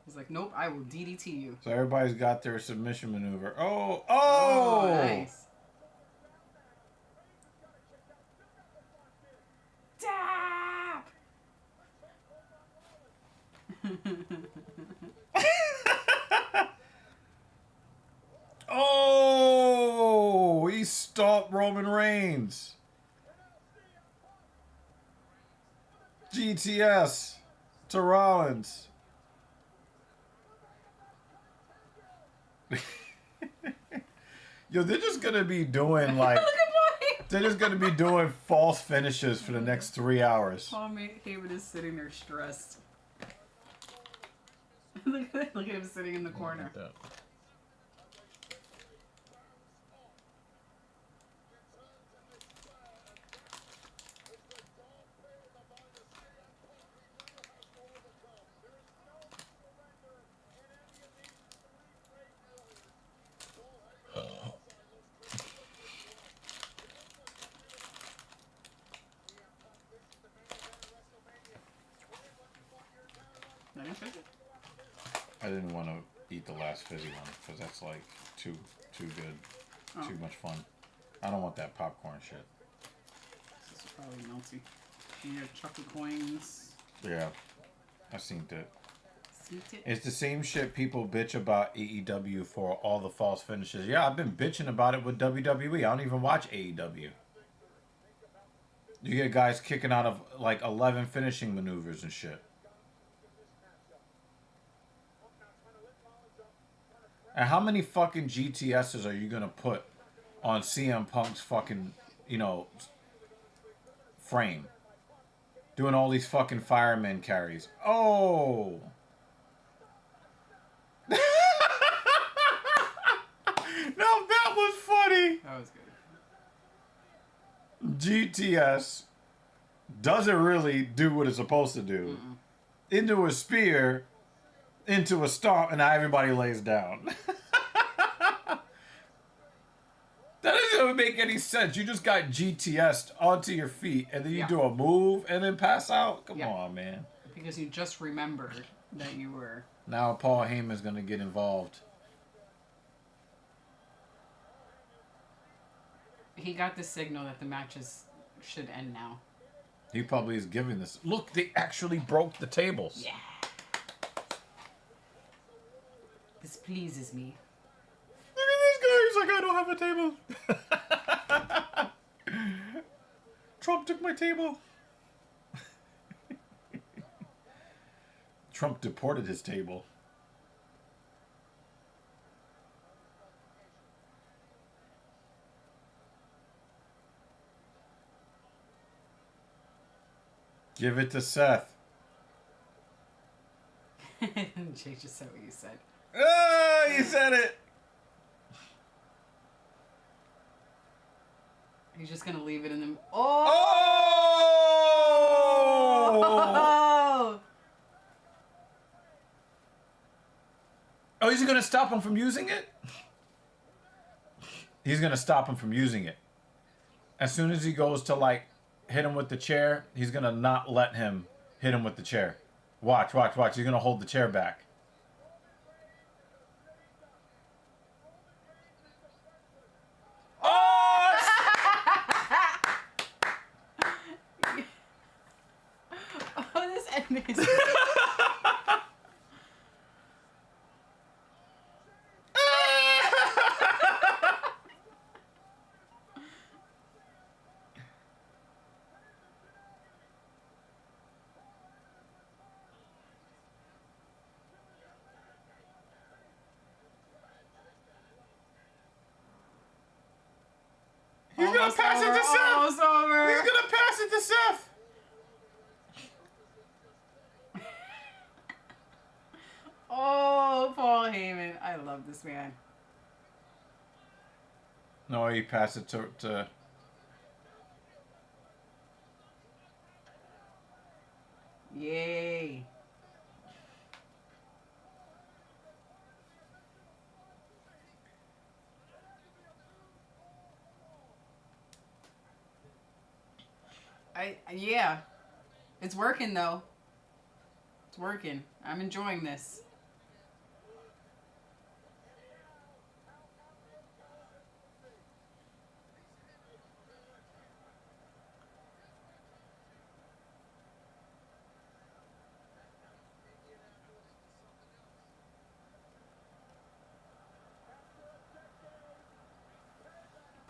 He's like, nope, I will DDT you. So everybody's got their submission maneuver. Oh! Oh, nice. Tap! Oh! He stopped Roman Reigns. GTS to Rollins. Yo, they're just gonna be doing like they're just gonna be doing false finishes for the next 3 hours. Paul Heyman is sitting there stressed. Look at him sitting in the corner. I didn't want to eat the last fizzy one because that's like too good, too much fun. I don't want that popcorn shit. This is probably melty. And you have chocolate coins. Yeah, I've seen that. Sweet it. It's the same shit people bitch about AEW for all the false finishes. Yeah, I've been bitching about it with WWE. I don't even watch AEW. You get guys kicking out of like 11 finishing maneuvers and shit. And how many fucking GTSs are you gonna put on CM Punk's fucking, frame? Doing all these fucking fireman carries. Oh! Now that was funny! That was good. GTS doesn't really do what it's supposed to do. Into a spear, into a stomp, and now everybody lays down. That doesn't even make any sense. You just got GTS'd onto your feet, and then you do a move, and then pass out? Come on, man. Because you just remembered that you were... Now Paul Heyman's going to get involved. He got the signal that the matches should end now. He probably is giving this. Look, they actually broke the tables. Yeah. This pleases me. Look at this guy. He's like, I don't have a table. Trump took my table. Trump deported his table. Give it to Seth. Jay just said what you said. Oh, you said it. He's just gonna leave it in the. Oh! Oh, he's gonna stop him from using it? He's gonna stop him from using it. As soon as he goes to, like, hit him with the chair, he's gonna not let him hit him with the chair. Watch, watch, watch. He's gonna hold the chair back. Oh! Oh, this ending is. He's gonna pass it to Seth! Almost over. He's gonna pass it to Seth! Oh, Paul Heyman. I love this man. No, he passed it to... Yay. Yeah. It's working though. It's working. I'm enjoying this.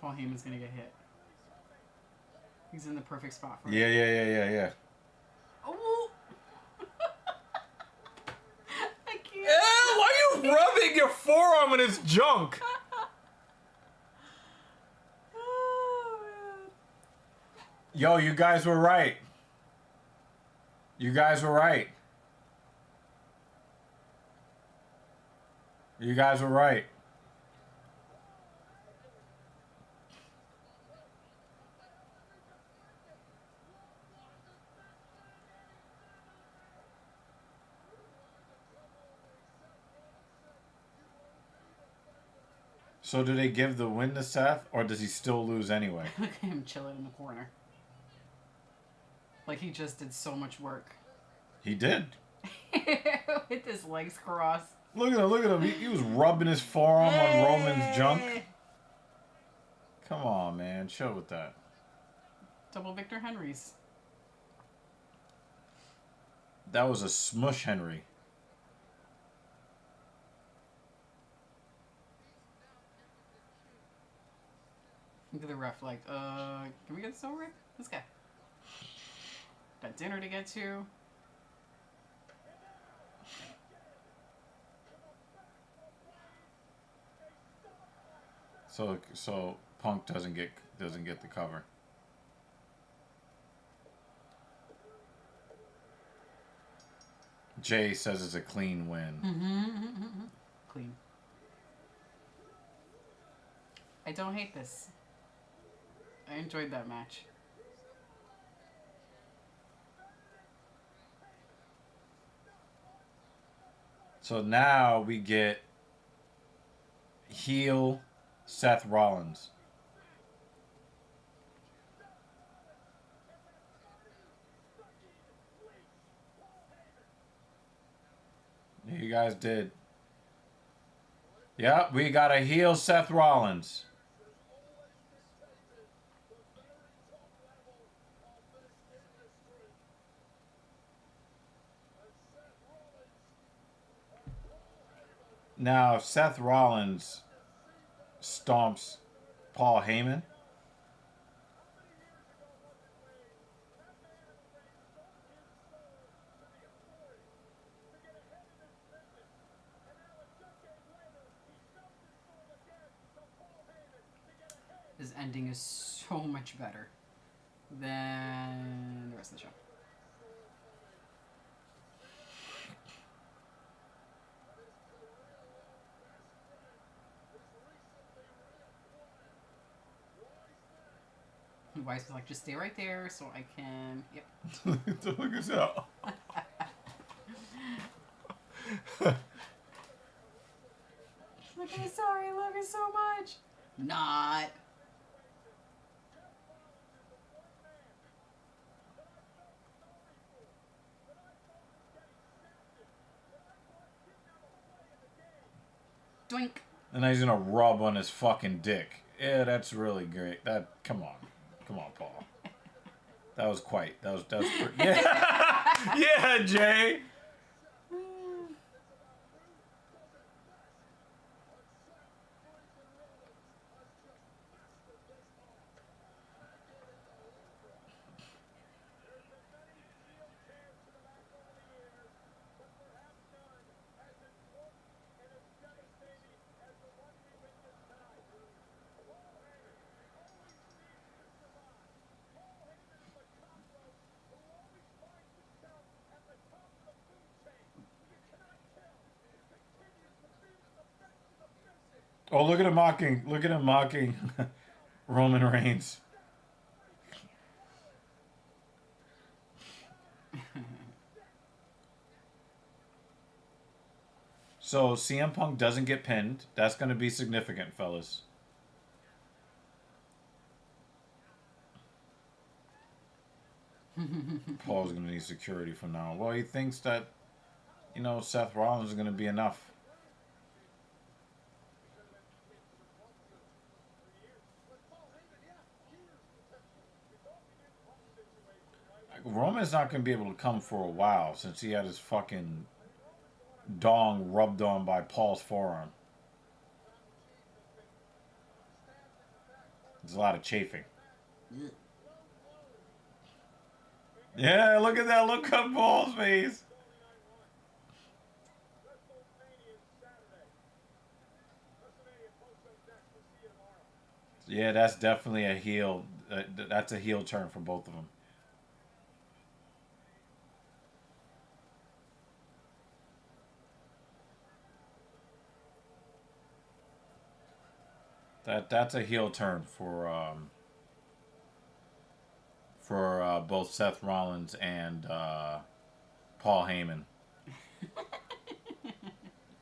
Paul Heyman's gonna get hit. He's in the perfect spot for it. Yeah. Oh! I can't. Why are you rubbing your forearm in his junk? Oh, man. Yo, you guys were right. You guys were right. You guys were right. So do they give the win to Seth, or does he still lose anyway? Look at him chilling in the corner. Like he just did so much work. He did. With his legs crossed. Look at him. He was rubbing his forearm on Roman's junk. Come on, man. Chill with that. Double Victor Henry's. That was a smush Henry. Look at the ref like, can we get this over with? This guy. Got dinner to get to. So Punk doesn't get the cover. Jay says it's a clean win. Clean. I don't hate this. I enjoyed that match. So now we get heel Seth Rollins. You guys did. Yep, we got a heel Seth Rollins. Now, if Seth Rollins stomps Paul Heyman, This ending is so much better than the rest of the show. Weiss was like, just stay right there so I can. Yep. Look at that. Okay, sorry, I love you so much. Not. Doink. And now he's gonna rub on his fucking dick. Yeah, that's really great. Come on, Paul. That was yeah, yeah, Jay. Oh, look at him mocking. Look at him mocking Roman Reigns. So CM Punk doesn't get pinned. That's going to be significant, fellas. Paul's going to need security from now on. Well, he thinks that, Seth Rollins is going to be enough. Roman's not going to be able to come for a while since he had his fucking dong rubbed on by Paul's forearm. There's a lot of chafing. Yeah, look at that. Look at Paul's face. Yeah, that's definitely a heel. That's a heel turn for both of them. That's a heel turn for both Seth Rollins and Paul Heyman.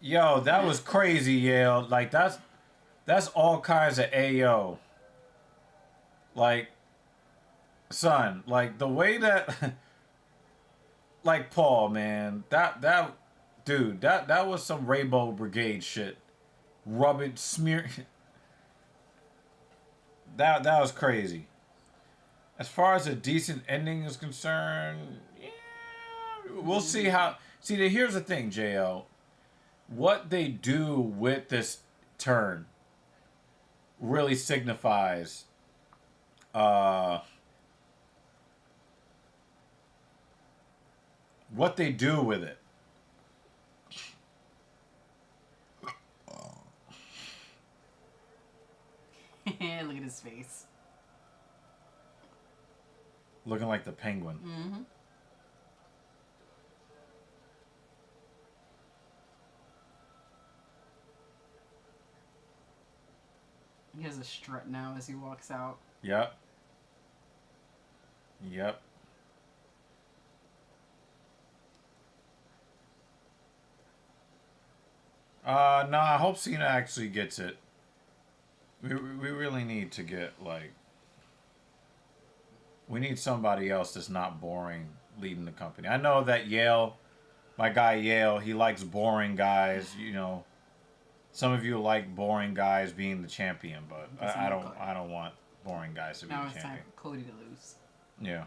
Yo, that was crazy, Yale. Like that's all kinds of AO. Like, son, like the way that like Paul, man, that dude, that was some Rainbow Brigade shit. Rub it, smear. That was crazy. As far as a decent ending is concerned, yeah, we'll see how. See, here's the thing, Jo. What they do with this turn really signifies what they do with it. Look at his face. Looking like the Penguin. Mm-hmm. He has a strut now as he walks out. Yep. Yep. No, I hope Cena actually gets it. We really need to get, like... We need somebody else that's not boring leading the company. I know that Yale, my guy Yale, he likes boring guys, Some of you like boring guys being the champion, but I don't want boring guys to be the champion. Now it's time for Cody to lose. Yeah.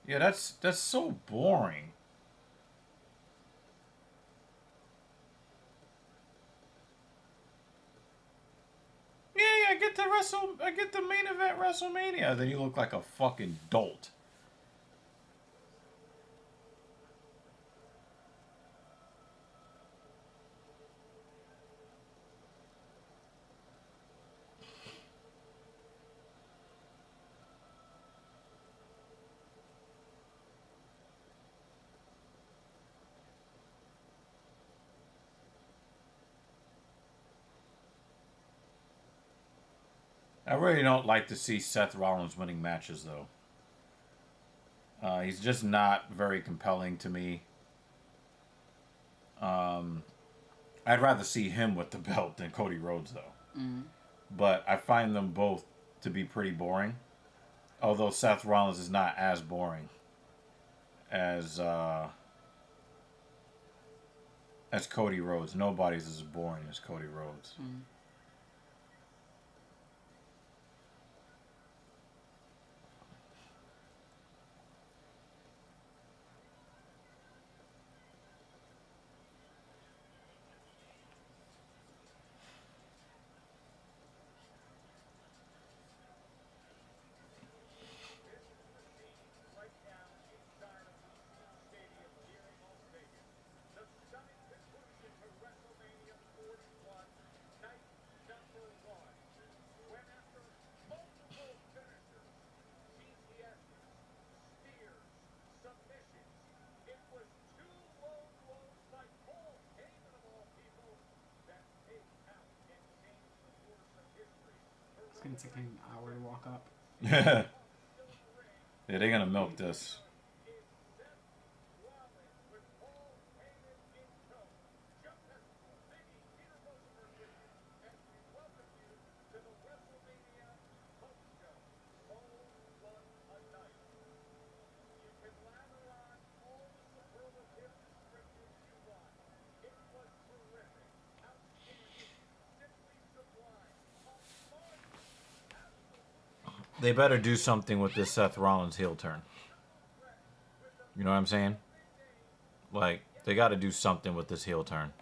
Yeah, that's so boring. Yeah, I get the main event WrestleMania. Then you look like a fucking dolt. I really don't like to see Seth Rollins winning matches, though. He's just not very compelling to me. I'd rather see him with the belt than Cody Rhodes, though. Mm. But I find them both to be pretty boring. Although Seth Rollins is not as boring as Cody Rhodes. Nobody's as boring as Cody Rhodes. Mm. It's gonna take an hour to walk up. Yeah, they're gonna milk this. They better do something with this Seth Rollins heel turn. You know what I'm saying? Like, they got to do something with this heel turn.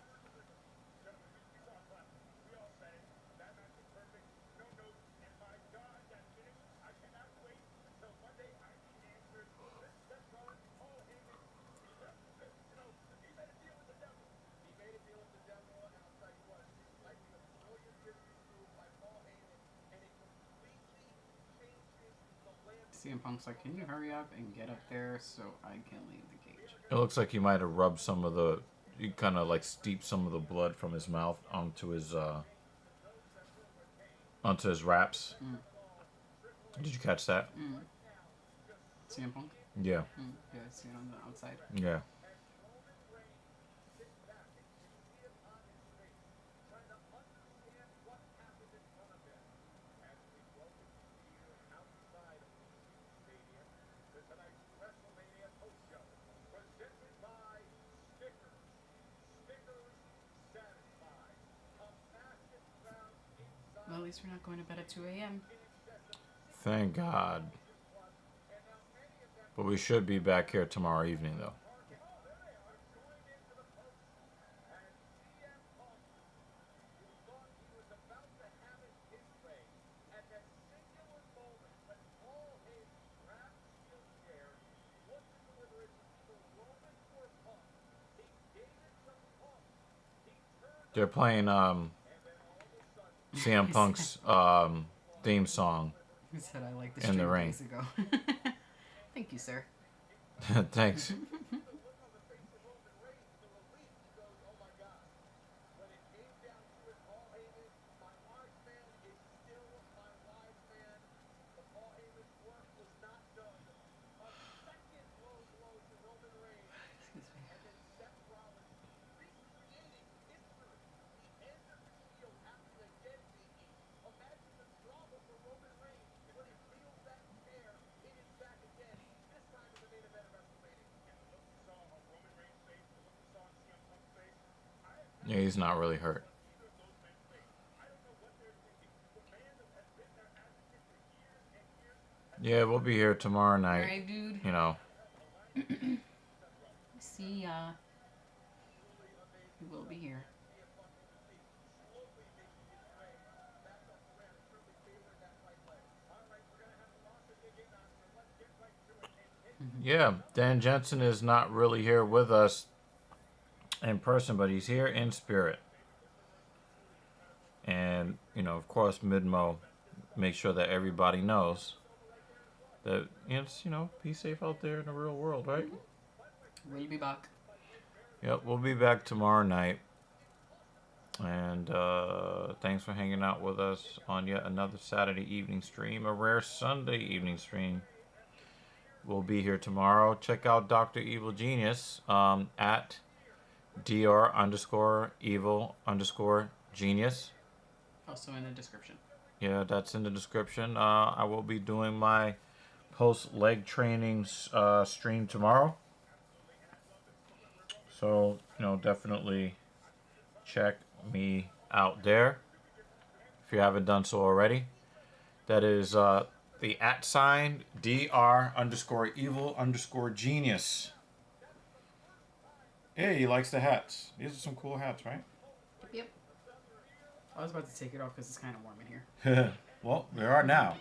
CM Punk's like, can you hurry up and get up there so I can leave the cage? It looks like he might have rubbed some of the... He kind of like steeped some of the blood from his mouth onto his wraps. Mm. Did you catch that? Mm. CM Punk? Yeah. Mm. Yeah, I see it on the outside. Yeah. Well, at least we're not going to bed at 2 a.m. Thank God. But we should be back here tomorrow evening, though. They're playing CM Punk's theme song. He said I like the In the stream ring. days ago. Thank you, sir. Thanks. Excuse me. Yeah, he's not really hurt. Yeah, we'll be here tomorrow night. Alright, dude. You know. See ya. We will be here. Yeah, Dan Jensen is not really here with us in person, but he's here in spirit. And, you know, of course, Midmo makes sure that everybody knows that it's, you know, be safe out there in the real world, right? We'll be back. Yep, we'll be back tomorrow night. And thanks for hanging out with us on yet another Saturday evening stream, a rare Sunday evening stream. We'll be here tomorrow. Check out Dr. Evil Genius at dr_evil_genius. Also in the description. Yeah, that's in the description. I will be doing my post leg training stream tomorrow. So, definitely check me out there if you haven't done so already. That is the @ dr_evil_genius. Yeah, he likes the hats. These are some cool hats, right? Yep. I was about to take it off because it's kind of warm in here. Well, we are now.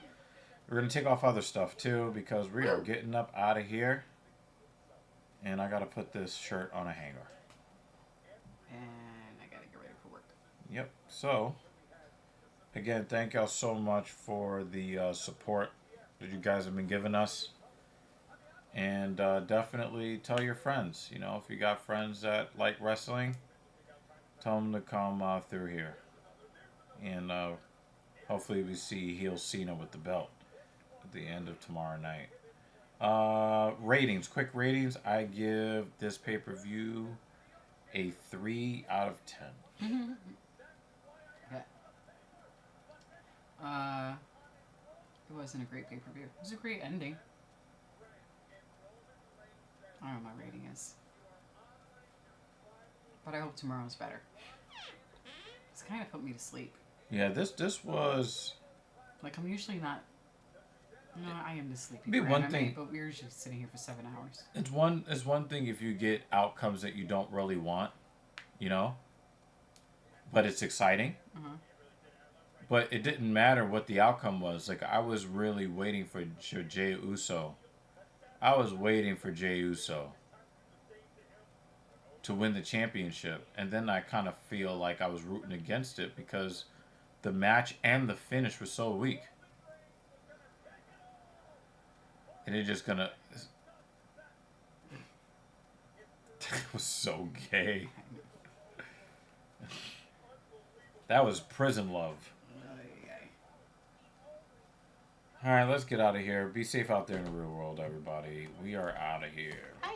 We're going to take off other stuff too because we are getting up out of here. And I got to put this shirt on a hanger. And I got to get ready for work. Yep. So, again, thank y'all so much for the support that you guys have been giving us. And definitely tell your friends. If you got friends that like wrestling, tell them to come through here. And hopefully we see heel Cena with the belt at the end of tomorrow night. Ratings, quick ratings. I give this pay-per-view a 3 out of 10. Okay. It wasn't a great pay-per-view. It was a great ending. I don't know what my rating is. But I hope tomorrow's better. It's kind of put me to sleep. Yeah, this was... Like, I'm usually not... No, I am just sleepy Be for one anime, thing- but we're usually sitting here for 7 hours. It's one thing if you get outcomes that you don't really want, but it's exciting. Uh-huh. But it didn't matter what the outcome was. Like, I was really waiting for Jey Uso. I was waiting for Jey Uso to win the championship. And then I kind of feel like I was rooting against it because the match and the finish was so weak. And it just gonna... That was so gay. That was prison love. Alright, let's get out of here. Be safe out there in the real world, everybody. We are out of here. Bye.